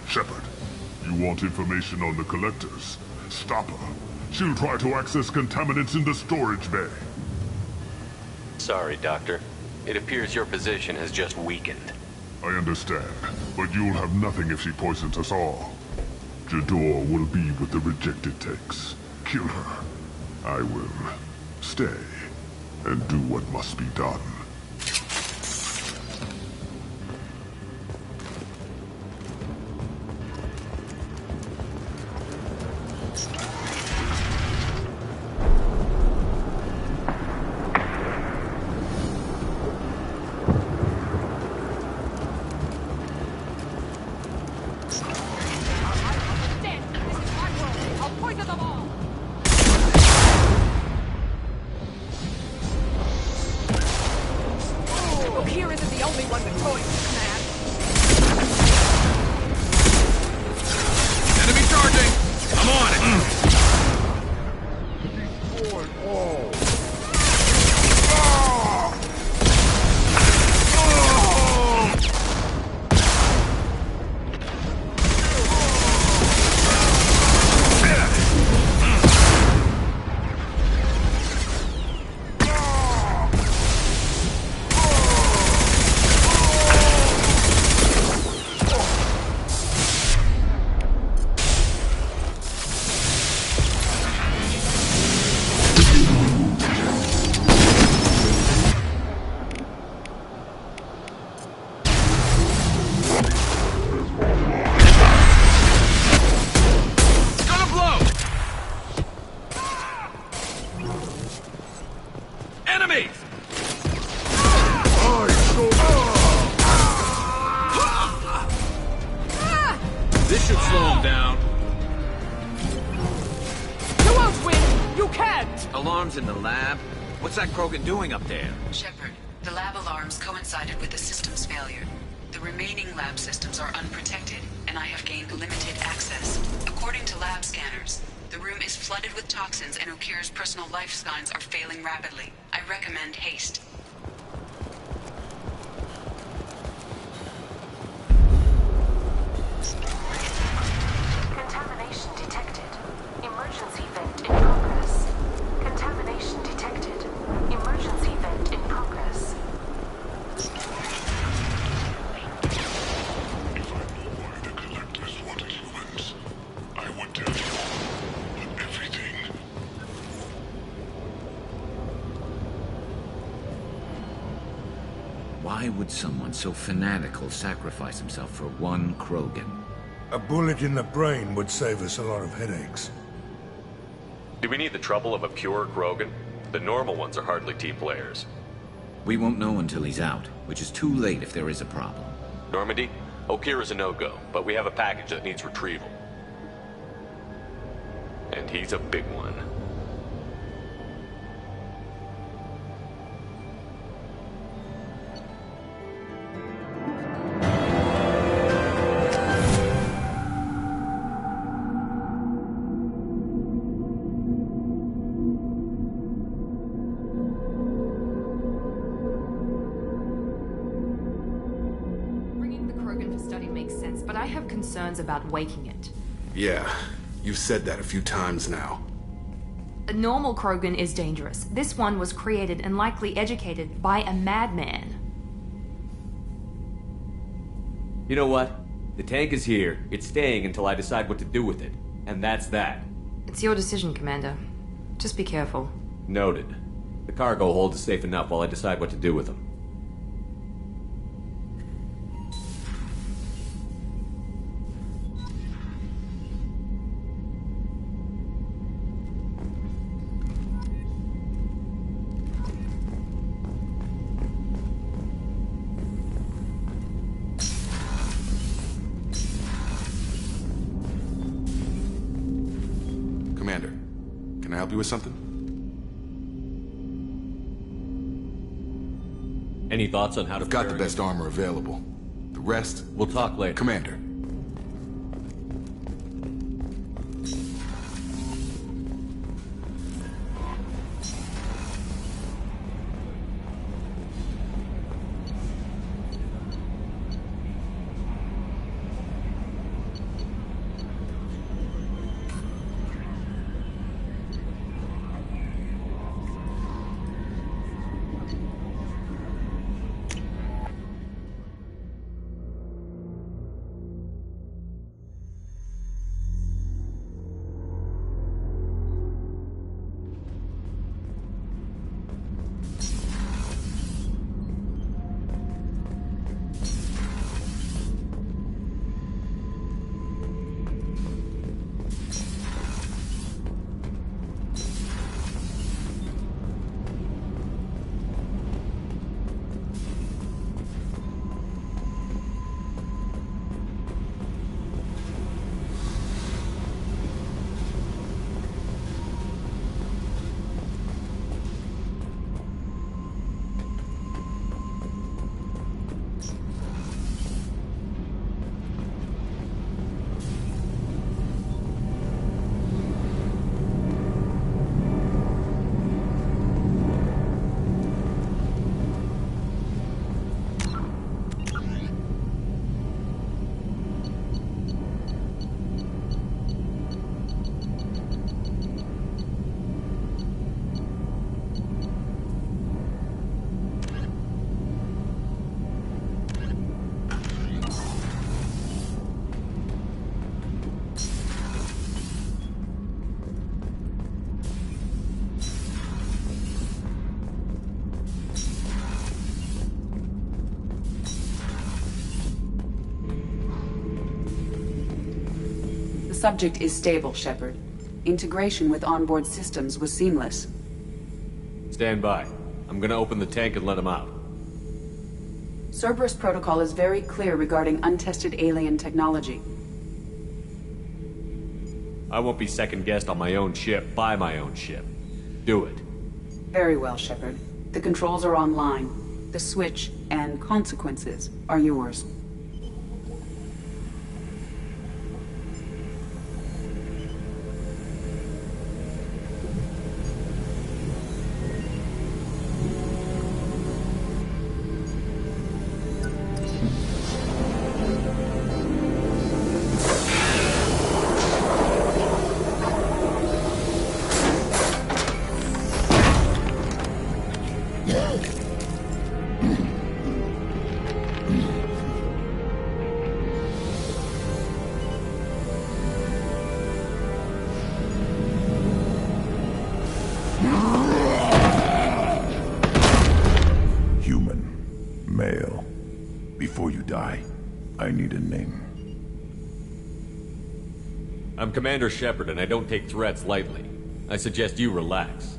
Speaker 1: Shepard, you want information on the collectors? Stop her. She'll try to access contaminants in the storage bay.
Speaker 9: Sorry, Doctor. It appears your position has just weakened.
Speaker 1: I understand, but you'll have nothing if she poisons us all. Jador will be with the rejected tanks. Kill her. I will stay and do what must be done.
Speaker 7: This should slow him down.
Speaker 10: You won't win! You can't!
Speaker 23: Alarms in the lab? What's that Krogan doing up there?
Speaker 5: Shepard, the lab alarms coincided with the system's failure. The remaining lab systems are unprotected, and I have gained limited access. According to lab scanners, the room is flooded with toxins and Okeer's personal life signs are failing rapidly. I recommend haste.
Speaker 4: Contamination detected. Emergency vent in progress. Contamination detected. Emergency vent in progress.
Speaker 1: If I'm over the collectors,
Speaker 12: Why would someone so fanatical sacrifice himself for one Krogan?
Speaker 6: A bullet in the brain would save us a lot of headaches.
Speaker 9: Do we need the trouble of a pure Krogan? The normal ones are hardly team players.
Speaker 12: We won't know until he's out, which is too late if there is a problem.
Speaker 9: Normandy, Okir is a no-go, but we have a package that needs retrieval. And he's a big one.
Speaker 14: Concerns about waking it.
Speaker 11: Yeah, you've said that a few times now.
Speaker 14: A normal Krogan is dangerous. This one was created and likely educated by a madman.
Speaker 9: You know what? The tank is here. It's staying until I decide what to do with it. And that's that.
Speaker 14: It's your decision, Commander. Just be careful.
Speaker 9: Noted. The cargo hold is safe enough while I decide what to do with them.
Speaker 11: Commander, can I help you with something?
Speaker 9: Any thoughts on how to...
Speaker 11: I've got the best armor available. The rest...
Speaker 9: We'll talk later.
Speaker 11: Commander.
Speaker 5: The subject is stable, Shepard. Integration with onboard systems was seamless.
Speaker 9: Stand by. I'm gonna open the tank and let him out.
Speaker 5: Cerberus protocol is very clear regarding untested alien technology.
Speaker 9: I won't be second-guessed on my own ship, by my own ship. Do it.
Speaker 5: Very well, Shepard. The controls are online. The switch and consequences are yours.
Speaker 15: I need a name.
Speaker 9: I'm Commander Shepard, and I don't take threats lightly. I suggest you relax.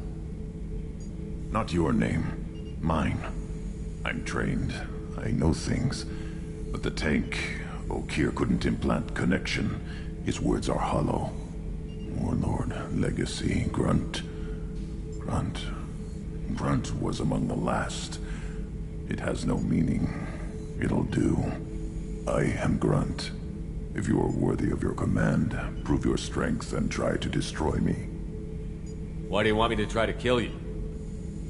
Speaker 15: Not your name. Mine. I'm trained. I know things. But the tank, Okeer couldn't implant connection. His words are hollow. Warlord, Legacy, Grunt. Grunt was among the last. It has no meaning. It'll do. I am Grunt. If you are worthy of your command, prove your strength and try to destroy me.
Speaker 9: Why do you want me to try to kill you?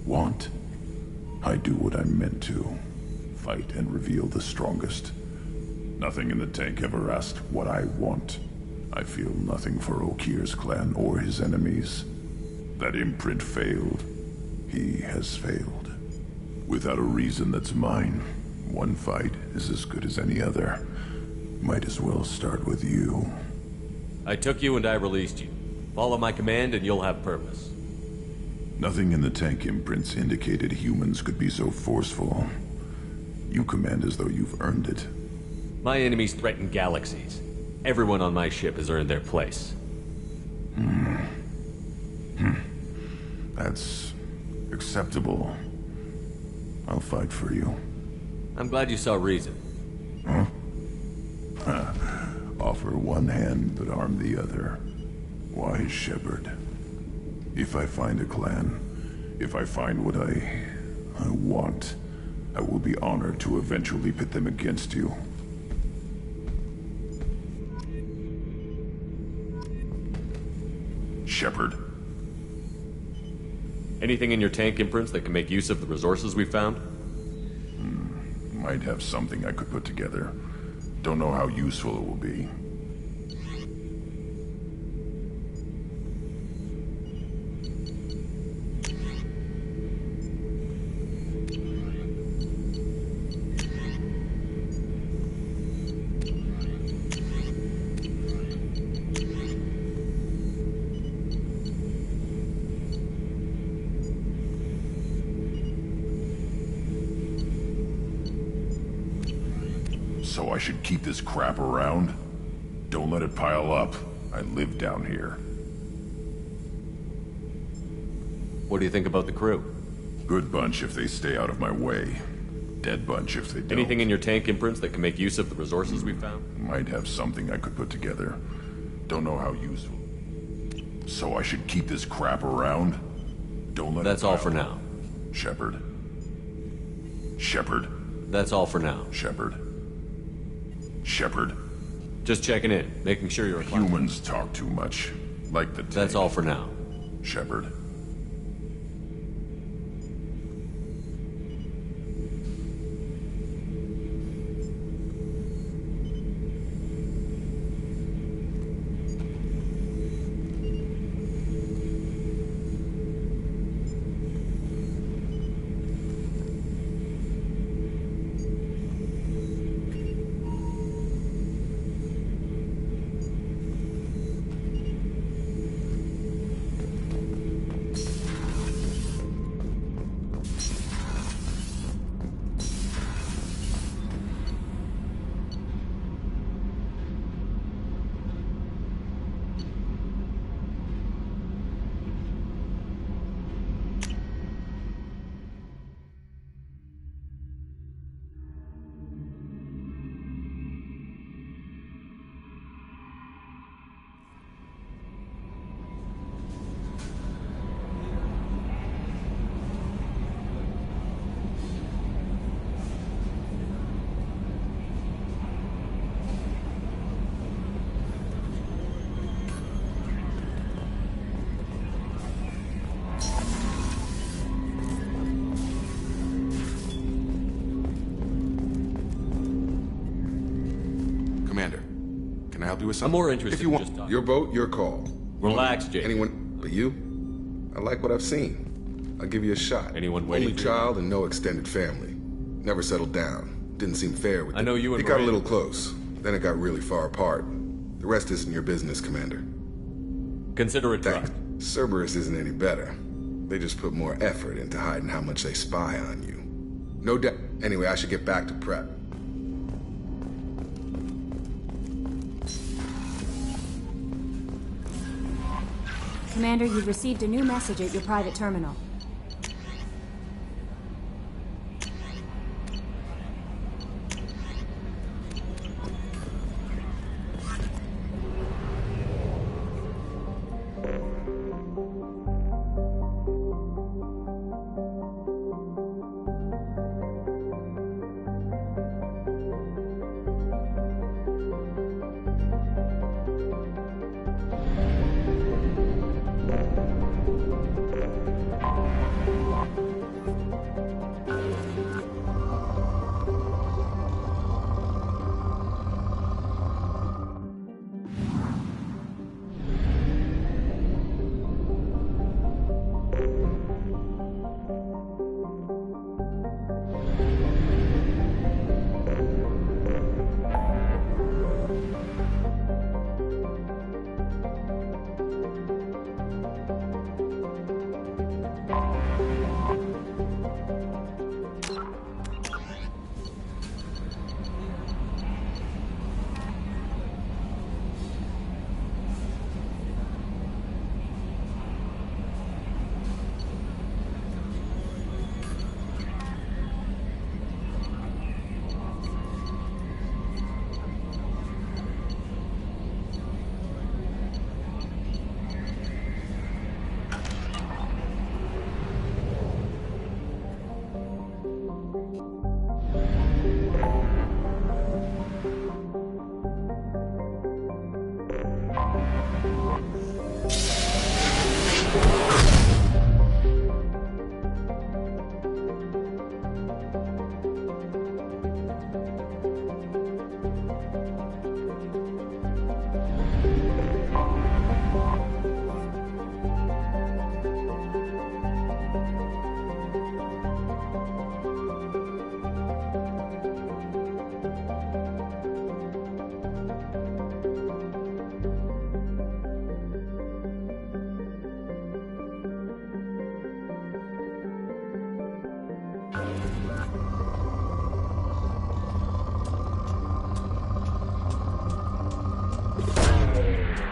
Speaker 15: Want? I do what I'm meant to. Fight and reveal the strongest. Nothing in the tank ever asked what I want. I feel nothing for Okeer's clan or his enemies. That imprint failed. He has failed. Without a reason that's mine, one fight is as good as any other. Might as well start with you.
Speaker 9: I took you and I released you. Follow my command and you'll have purpose.
Speaker 15: Nothing in the tank imprints indicated humans could be so forceful. You command as though you've earned it.
Speaker 9: My enemies threaten galaxies. Everyone on my ship has earned their place.
Speaker 15: That's acceptable. I'll fight for you.
Speaker 9: I'm glad you saw reason.
Speaker 15: Huh? Offer one hand, but arm the other. Wise Shepard. If I find a clan, if I find what I want, I will be honored to eventually pit them against you. Shepard.
Speaker 9: Anything in your tank imprints that can make use of the resources we found?
Speaker 15: Might have something I could put together. Don't know how useful it will be. So I should keep this crap around? Don't let it pile up. I live down here.
Speaker 9: What do you think about the crew?
Speaker 15: Good bunch if they stay out of my way. Dead bunch if they don't.
Speaker 9: Anything in your tank imprints that can make use of the resources we found?
Speaker 15: Might have something I could put together. Don't know how useful. So I should keep this crap around? Don't let
Speaker 9: That's
Speaker 15: it
Speaker 9: all
Speaker 15: pile
Speaker 9: for
Speaker 15: up.
Speaker 9: now.
Speaker 15: Shepard. Shepard.
Speaker 9: That's all for now.
Speaker 15: Shepard. Shepard.
Speaker 9: Just checking in, making sure you're
Speaker 15: Humans talk too much. Like the tank.
Speaker 9: That's all for now.
Speaker 15: Shepard.
Speaker 11: Help you with something?
Speaker 9: I'm more interested
Speaker 11: if you
Speaker 9: in
Speaker 11: want
Speaker 9: just talking.
Speaker 11: your boat, your call.
Speaker 9: Relax, Jake.
Speaker 11: Anyone but you? I like what I've seen. I'll give you a shot.
Speaker 9: Anyone waiting
Speaker 11: Only
Speaker 9: for you?
Speaker 11: child and no extended family. Never settled down. Didn't seem fair with
Speaker 9: I know you and
Speaker 11: It got a
Speaker 9: Maria-
Speaker 11: little close. Then it got really far apart. The rest isn't your business, Commander.
Speaker 9: Consider it
Speaker 11: Thanks.
Speaker 9: dropped.
Speaker 11: Cerberus isn't any better. They just put more effort into hiding how much they spy on you. No doubt. Anyway, I should get back to prep.
Speaker 18: Commander, you've received a new message at your private terminal.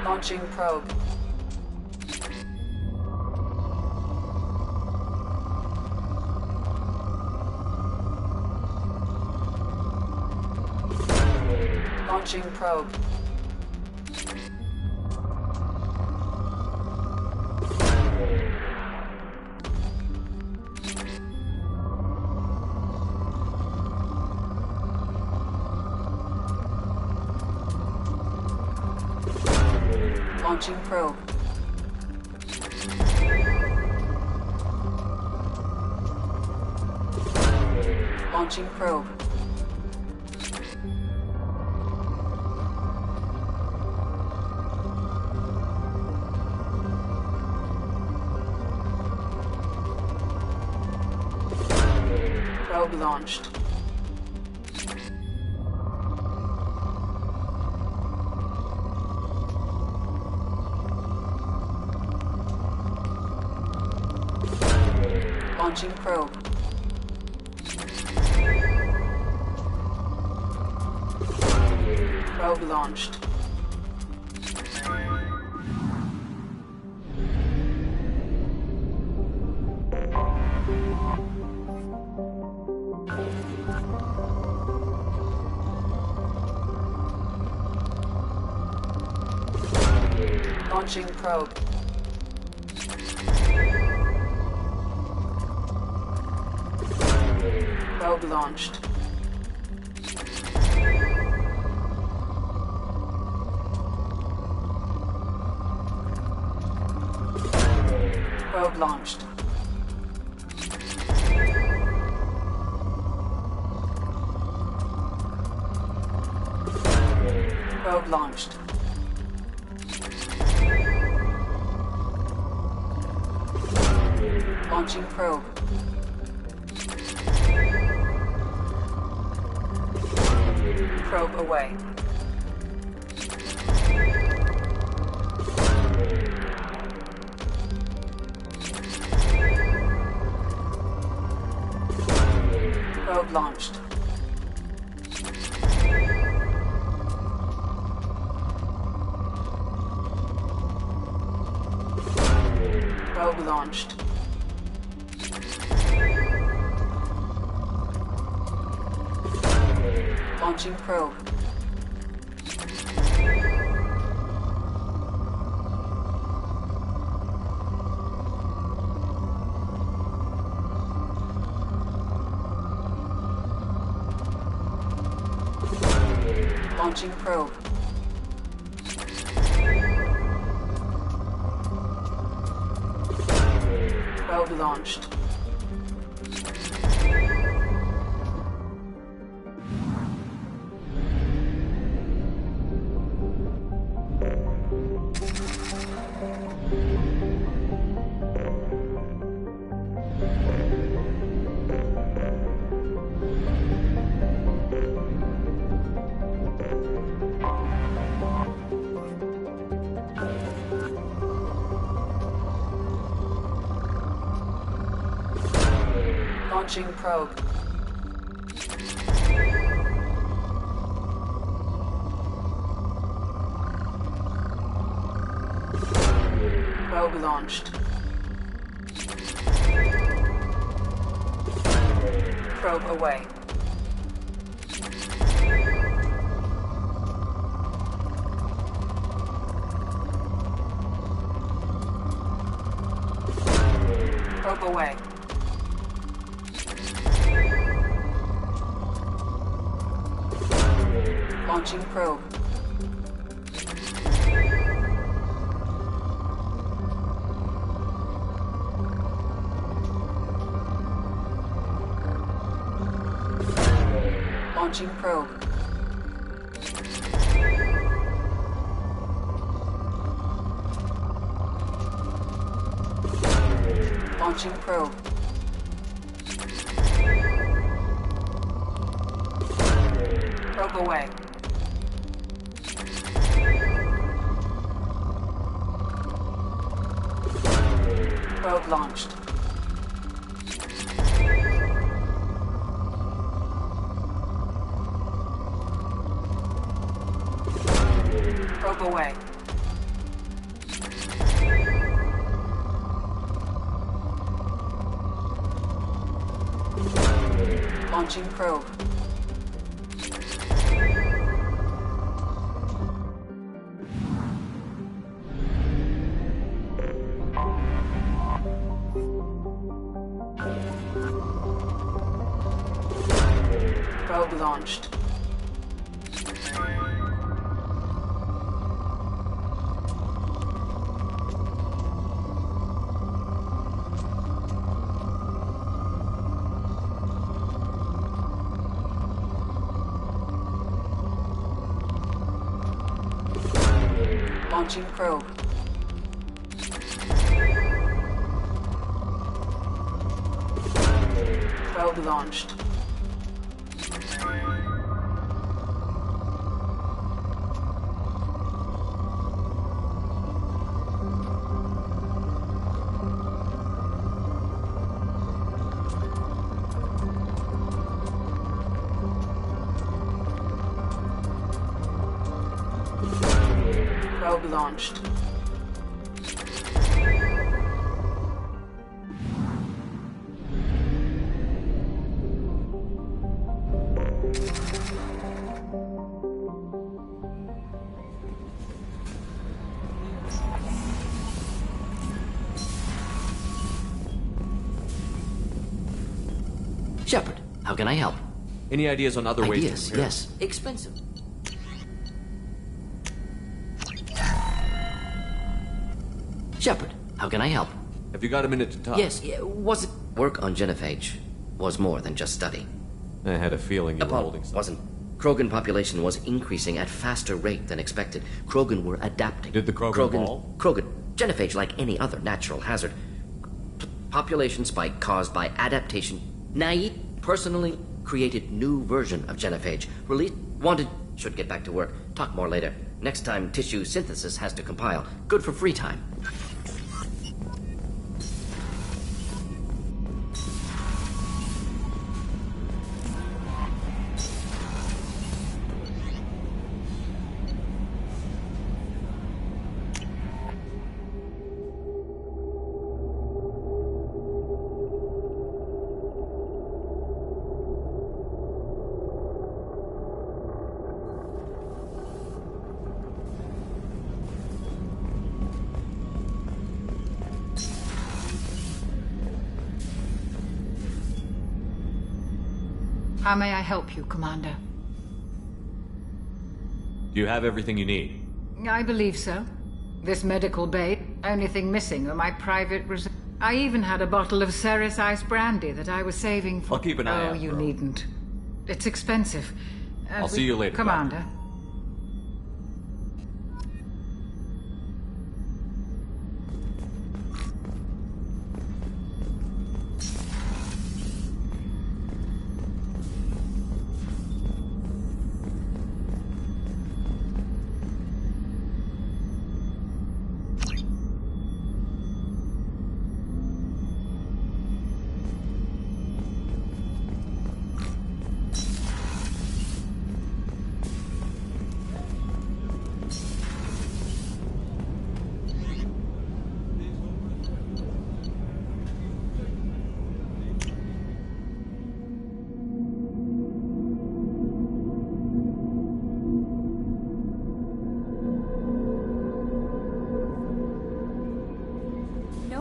Speaker 5: Launching probe. Launching probe. Launching probe. Launching probe. Probe launched. Launching probe. Probe launched. Launching probe. Probe launched. Probe launched. Probe launched. Launching probe. Probe away. Probe launched. Probe launched. Launching probe. Launching probe. Probe launched. Launching probe. Probe launched. Probe away. Probe away. Launching probe. Launching probe. Launching probe. Probe away. Probe launched. Probe away. Launching probe. Probe launched. Launching probe. Probe launched. Probe launched.
Speaker 17: Shepard, how can I help?
Speaker 9: Any ideas on other ways to
Speaker 17: Ideas,
Speaker 9: repair?
Speaker 17: yes. Expensive. Shepard, how can I help?
Speaker 9: Have you got a minute to talk?
Speaker 17: Yes, was it... Work on genophage was more than just study.
Speaker 9: I had a feeling you were holding something.
Speaker 17: Wasn't. Krogan population was increasing at faster rate than expected. Krogan were adapting.
Speaker 9: Did the Krogan evolve?
Speaker 17: Krogan. Genophage, like any other natural hazard. Population spike caused by adaptation. Naive personally created new version of genophage. Released. Wanted. Should get back to work. Talk more later. Next time tissue synthesis has to compile. Good for free time.
Speaker 16: How may I help you, Commander?
Speaker 9: Do you have everything you need?
Speaker 16: I believe so. This medical bay, only thing missing are my private I even had a bottle of Ceres Ice brandy that I was saving for—
Speaker 9: I'll keep an eye out.
Speaker 16: Oh, you needn't. It's expensive.
Speaker 9: I'll see you later,
Speaker 16: Commander.
Speaker 9: Doctor.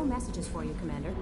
Speaker 18: Messages for you, Commander.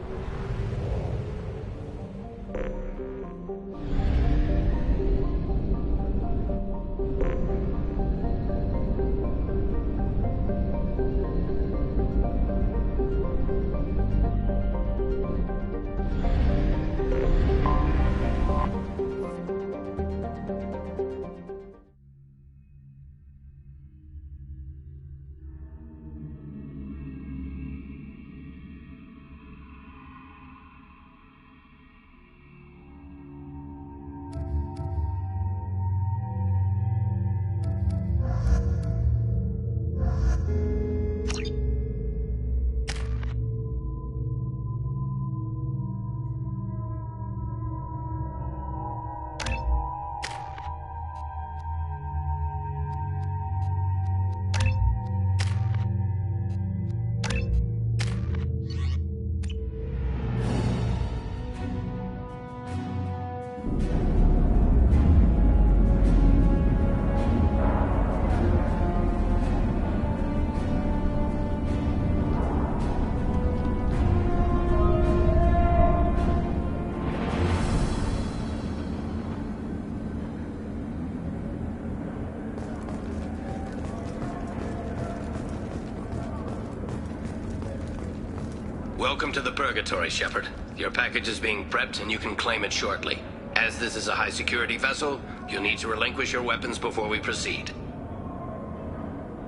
Speaker 19: Welcome to the Purgatory, Shepard. Your package is being prepped and you can claim it shortly. As this is a high-security vessel, you'll need to relinquish your weapons before we proceed.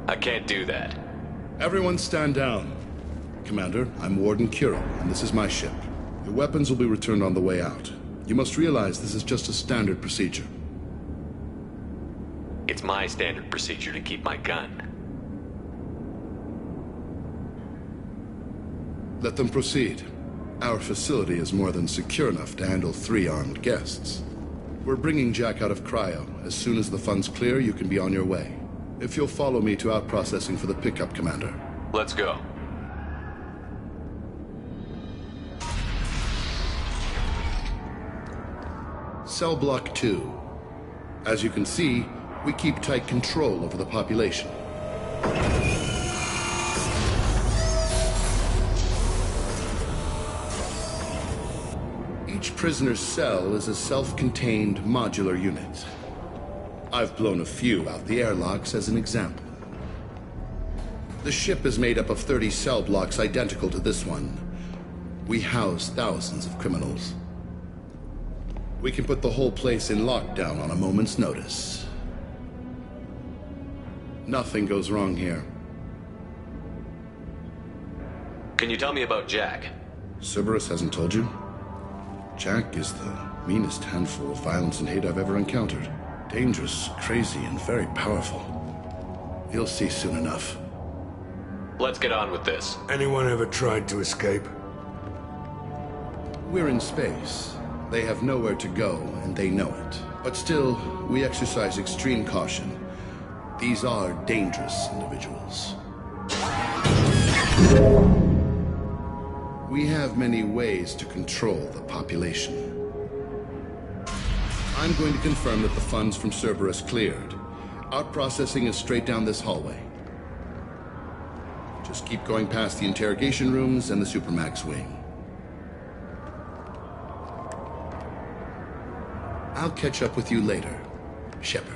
Speaker 9: I can't do that.
Speaker 20: Everyone stand down. Commander, I'm Warden Kuro, and this is my ship. Your weapons will be returned on the way out. You must realize this is just a standard procedure.
Speaker 9: It's my standard procedure to keep my gun.
Speaker 20: Let them proceed. Our facility is more than secure enough to handle 3 armed guests. We're bringing Jack out of cryo. As soon as the funds clear, you can be on your way. If you'll follow me to out-processing for the pickup, Commander.
Speaker 9: Let's go.
Speaker 20: Cell Block 2. As you can see, we keep tight control over the population. Each prisoner's cell is a self-contained modular unit. I've blown a few out the airlocks as an example. The ship is made up of 30 cell blocks identical to this one. We house thousands of criminals. We can put the whole place in lockdown on a moment's notice. Nothing goes wrong here.
Speaker 9: Can you tell me about Jack?
Speaker 20: Cerberus hasn't told you? Jack is the meanest handful of violence and hate I've ever encountered. Dangerous, crazy, and very powerful. You'll see soon enough.
Speaker 9: Let's get on with this.
Speaker 6: Anyone ever tried to escape?
Speaker 20: We're in space. They have nowhere to go, and they know it. But still, we exercise extreme caution. These are dangerous individuals. We have many ways to control the population. I'm going to confirm that the funds from Cerberus cleared. Out-processing is straight down this hallway. Just keep going past the interrogation rooms and the Supermax wing. I'll catch up with you later, Shepard.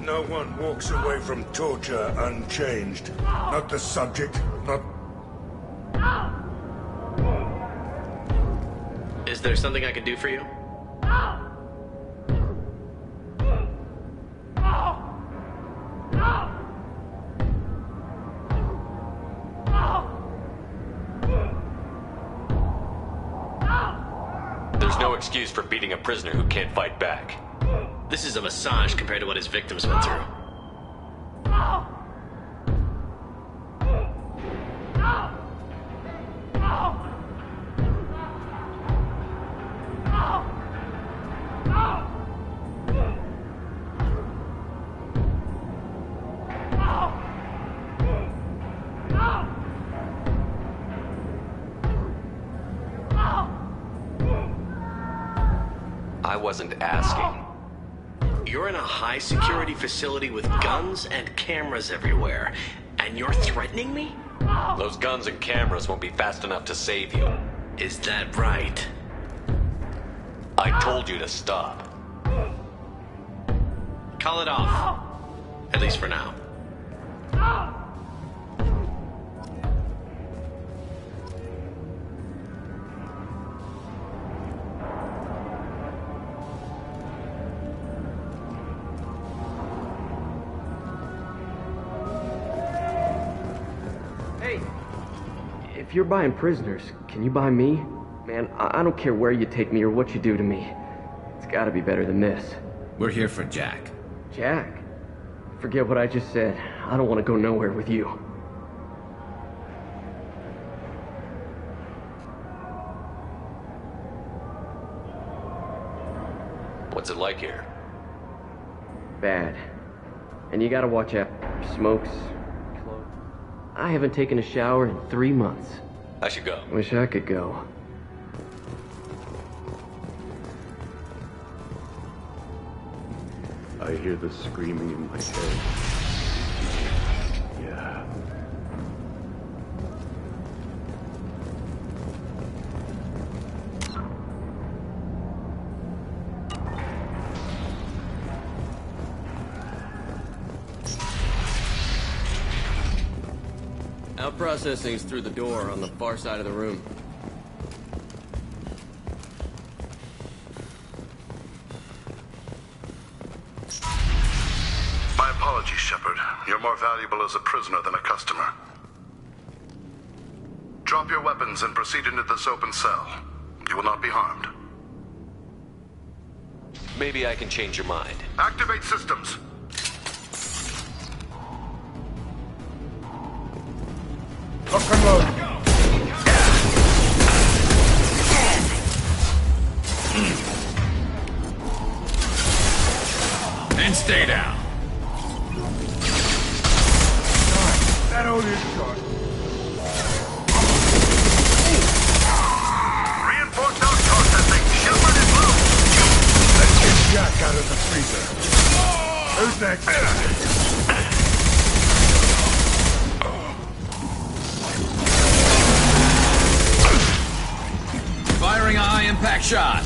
Speaker 6: No one walks away from torture unchanged. Not the subject, not...
Speaker 8: Is there something I can do for you?
Speaker 9: There's no excuse for beating a prisoner who can't fight back.
Speaker 8: This is a massage compared to what his victims went through.
Speaker 9: I wasn't asking.
Speaker 8: You're in a high-security facility with guns and cameras everywhere, and you're threatening me?
Speaker 9: Those guns and cameras won't be fast enough to save you.
Speaker 8: Is that right?
Speaker 9: I told you to stop.
Speaker 8: Call it off. At least for now.
Speaker 3: Hey, if you're buying prisoners, can you buy me? Man, I don't care where you take me or what you do to me. It's gotta be better than this.
Speaker 12: We're here for Jack.
Speaker 3: Jack? Forget what I just said. I don't want to go nowhere with you.
Speaker 9: What's it like here?
Speaker 3: Bad. And you gotta watch out. Smokes. Clothes. I haven't taken a shower in 3 months.
Speaker 9: I should go.
Speaker 3: Wish I could go.
Speaker 21: I hear the screaming in my head. Yeah.
Speaker 3: Out processing's through the door on the far side of the room.
Speaker 22: My apologies, Shepard. You're more valuable as a prisoner than a customer. Drop your weapons and proceed into this open cell. You will not be harmed.
Speaker 9: Maybe I can change your mind.
Speaker 22: Activate systems.
Speaker 6: Lock and load.
Speaker 7: And stay down.
Speaker 6: That all you got.
Speaker 22: Reinforced out processing. Shepard is loose.
Speaker 6: Let's get Jack out of the freezer. Who's next?
Speaker 7: Firing a high-impact shot.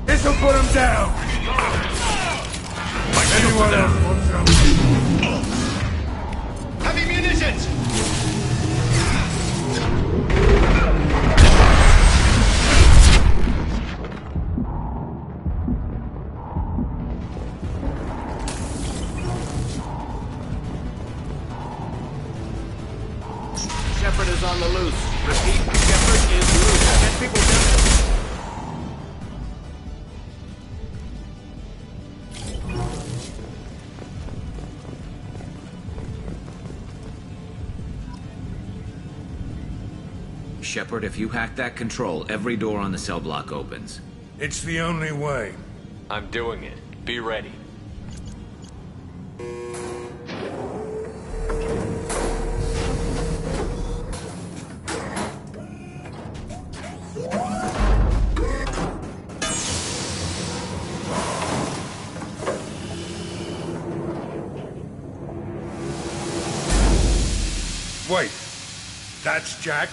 Speaker 6: This'll put him down. Anyone else want some?
Speaker 2: Heavy munitions!
Speaker 7: Shepard is on the loose. Repeat, Shepard is loose. Get people down.
Speaker 12: Shepard, if you hack that control, every door on the cell block opens.
Speaker 6: It's the only way.
Speaker 9: I'm doing it. Be ready.
Speaker 6: Wait. That's Jack?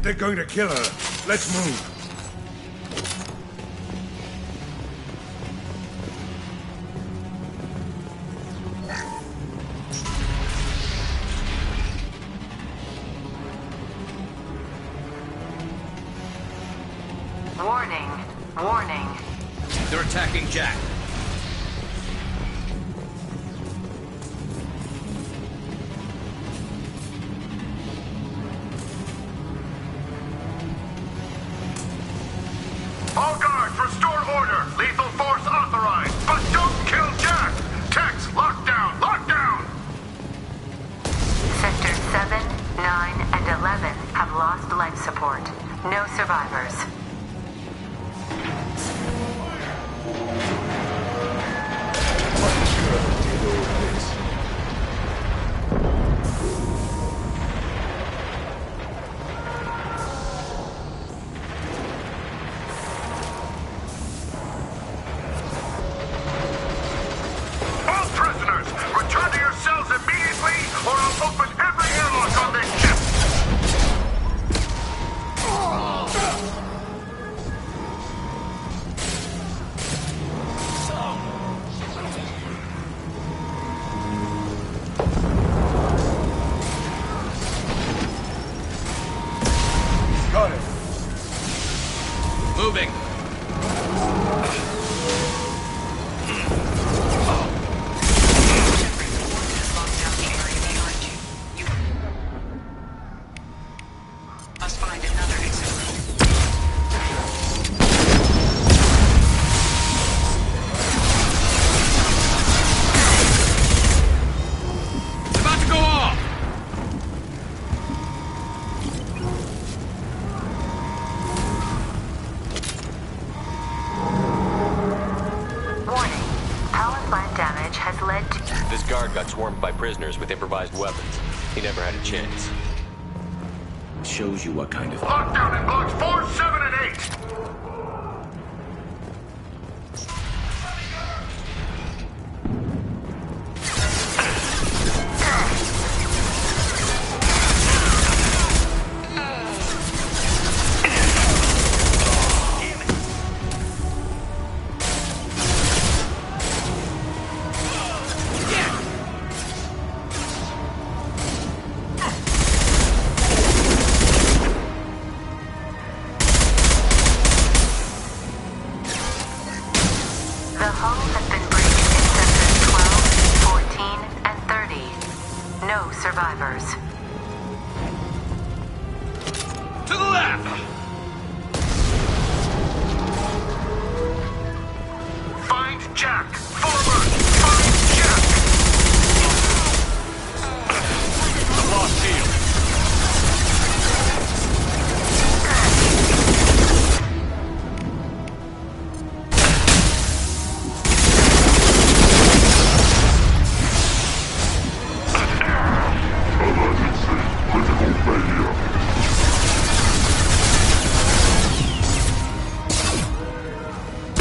Speaker 6: They're going to kill her. Let's move.
Speaker 4: Warning. Warning.
Speaker 7: They're attacking Jack.
Speaker 22: All guards, restore order. Lethal force authorized. But don't kill Jack. Tex, lockdown, lockdown.
Speaker 4: Sectors 7, 9, and 11 have lost life support. No survivors.
Speaker 22: All prisoners, return to your cells immediately, or I'll open every airlock on this ship.
Speaker 11: Got it.
Speaker 7: Moving.
Speaker 4: Must find another exit route.
Speaker 7: It's about to go off.
Speaker 4: Warning. Power plant damage has led to...
Speaker 9: This guard got swarmed by prisoners with improvised weapons. He never had a chance.
Speaker 12: Shows you what kind of...
Speaker 22: Lockdown in blocks 4, 7, and 8.
Speaker 4: The hull has been breached in sectors 12, 14, and 30. No survivors.
Speaker 7: To the left.
Speaker 22: Find Jack. Forward. Find Jack.
Speaker 7: I've lost shield.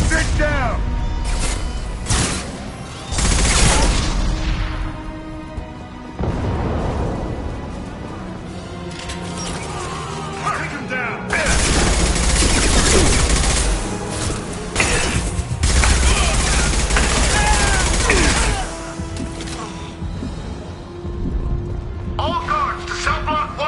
Speaker 22: Sit down. Take him down. All guards to cell block 1.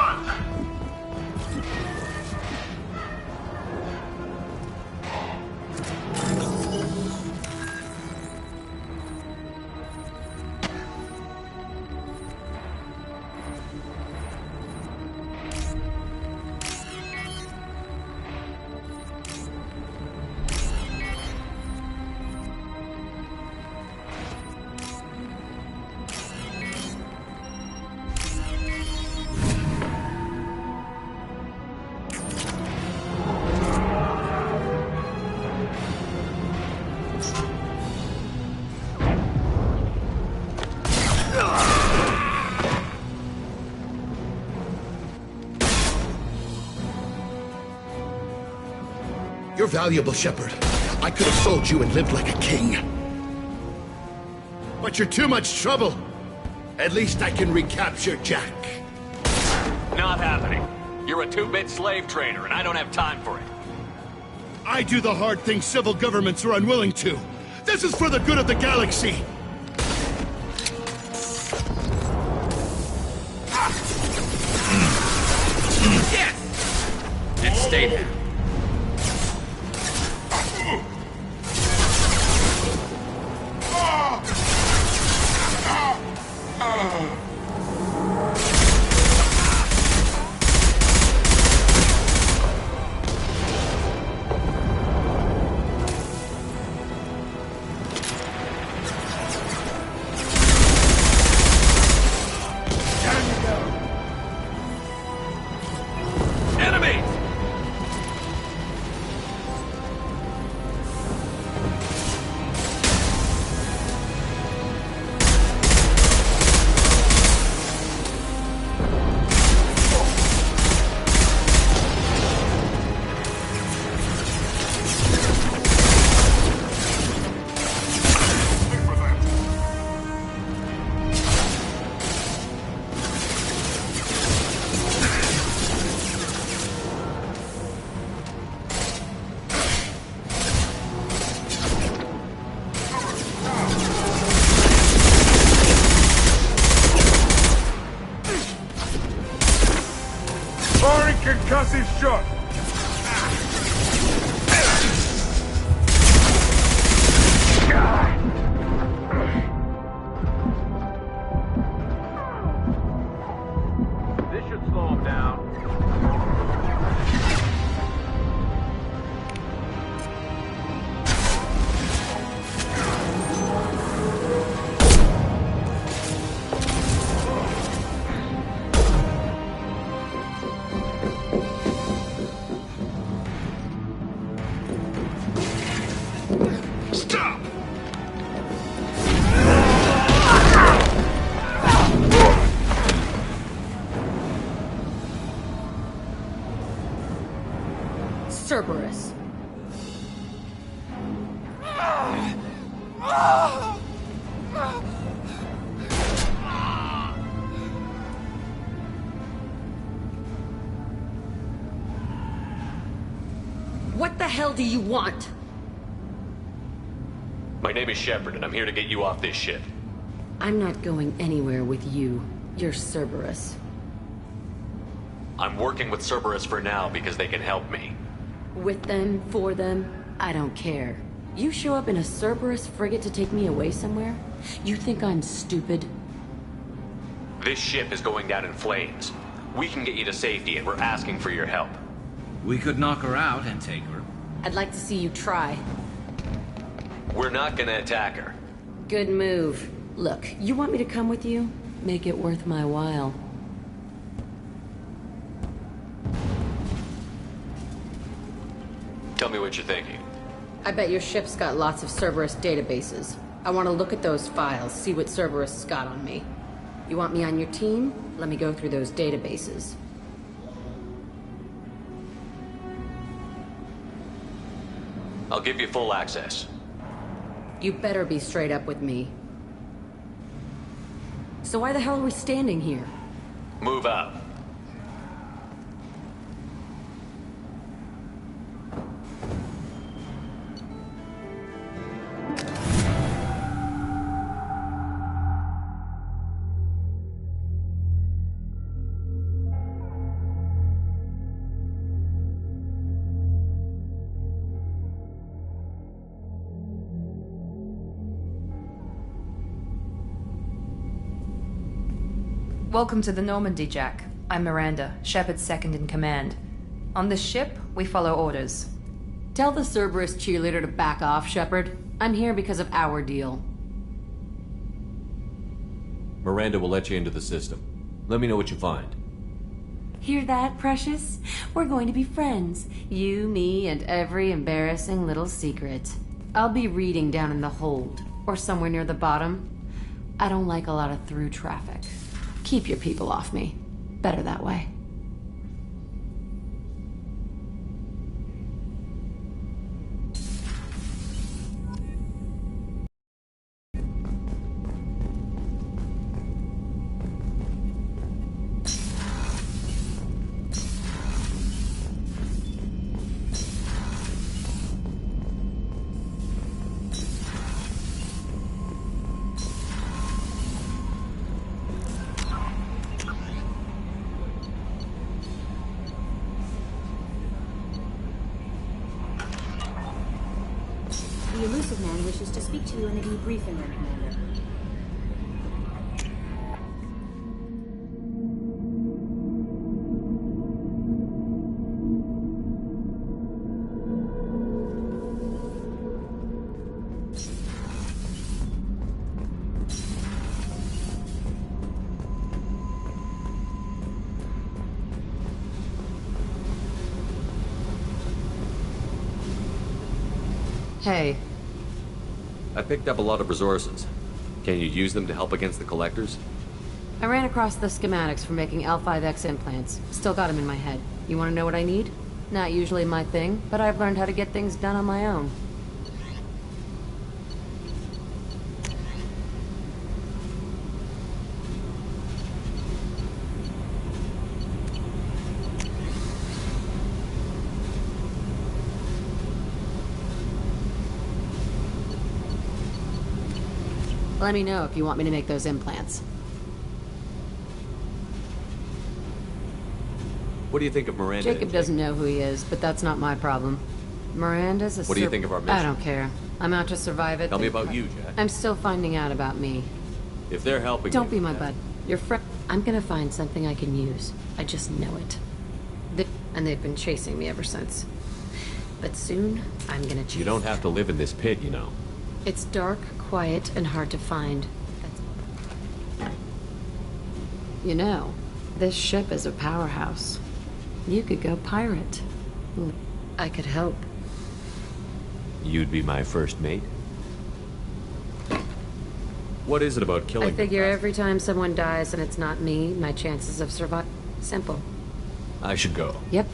Speaker 20: You're valuable, Shepard. I could have sold you and lived like a king. But you're too much trouble. At least I can recapture Jack.
Speaker 9: Not happening. You're a two-bit slave trader, and I don't have time for it.
Speaker 20: I do the hard things civil governments are unwilling to. This is for the good of the galaxy.
Speaker 7: Yes! And stay there.
Speaker 22: Concussive shot!
Speaker 7: This should slow him down.
Speaker 22: Stop!
Speaker 10: Cerberus. What the hell do you want?
Speaker 9: My name is Shepard, and I'm here to get you off this ship.
Speaker 10: I'm not going anywhere with you. You're Cerberus.
Speaker 9: I'm working with Cerberus for now because they can help me.
Speaker 10: With them, for them, I don't care. You show up in a Cerberus frigate to take me away somewhere? You think I'm stupid?
Speaker 9: This ship is going down in flames. We can get you to safety, and we're asking for your help.
Speaker 12: We could knock her out and take her.
Speaker 10: I'd like to see you try.
Speaker 9: We're not gonna attack her.
Speaker 10: Good move. Look, you want me to come with you? Make it worth my while.
Speaker 9: Tell me what you're thinking.
Speaker 10: I bet your ship's got lots of Cerberus databases. I want to look at those files, see what Cerberus has got on me. You want me on your team? Let me go through those databases.
Speaker 9: I'll give you full access.
Speaker 10: You better be straight up with me. So why the hell are we standing here?
Speaker 9: Move out.
Speaker 14: Welcome to the Normandy, Jack. I'm Miranda, Shepard's second in command. On this ship, we follow orders.
Speaker 10: Tell the Cerberus cheerleader to back off, Shepard. I'm here because of our deal.
Speaker 9: Miranda will let you into the system. Let me know what you find.
Speaker 10: Hear that, Precious? We're going to be friends. You, me, and every embarrassing little secret. I'll be reading down in the hold, or somewhere near the bottom. I don't like a lot of through traffic. Keep your people off me. Better that way.
Speaker 13: The elusive man wishes to speak to you in a debriefing room, Commander.
Speaker 10: Hey.
Speaker 9: I picked up a lot of resources. Can you use them to help against the collectors?
Speaker 10: I ran across the schematics for making L5X implants. Still got them in my head. You want to know what I need? Not usually my thing, but I've learned how to get things done on my own. Let me know if you want me to make those implants.
Speaker 9: What do you think of Miranda?
Speaker 10: Jacob doesn't know who he is, but that's not my problem. Miranda's a
Speaker 9: What do you think of our mission?
Speaker 10: I don't care. I'm out to survive it.
Speaker 9: Tell me about you, Jack.
Speaker 10: I'm still finding out about me.
Speaker 9: If they're helping
Speaker 10: Don't
Speaker 9: you,
Speaker 10: be my bud. Your friend. I'm gonna find something I can use. I just know it. And they've been chasing me ever since. But soon, I'm gonna chase
Speaker 9: You don't have to live in this pit, you know.
Speaker 10: It's dark, quiet, and hard to find. You know, this ship is a powerhouse. You could go pirate. I could help.
Speaker 9: You'd be my first mate? What is it about killing
Speaker 10: I
Speaker 9: them?
Speaker 10: figure every time someone dies and it's not me, my chances of survival. Simple.
Speaker 9: I should go.
Speaker 10: Yep.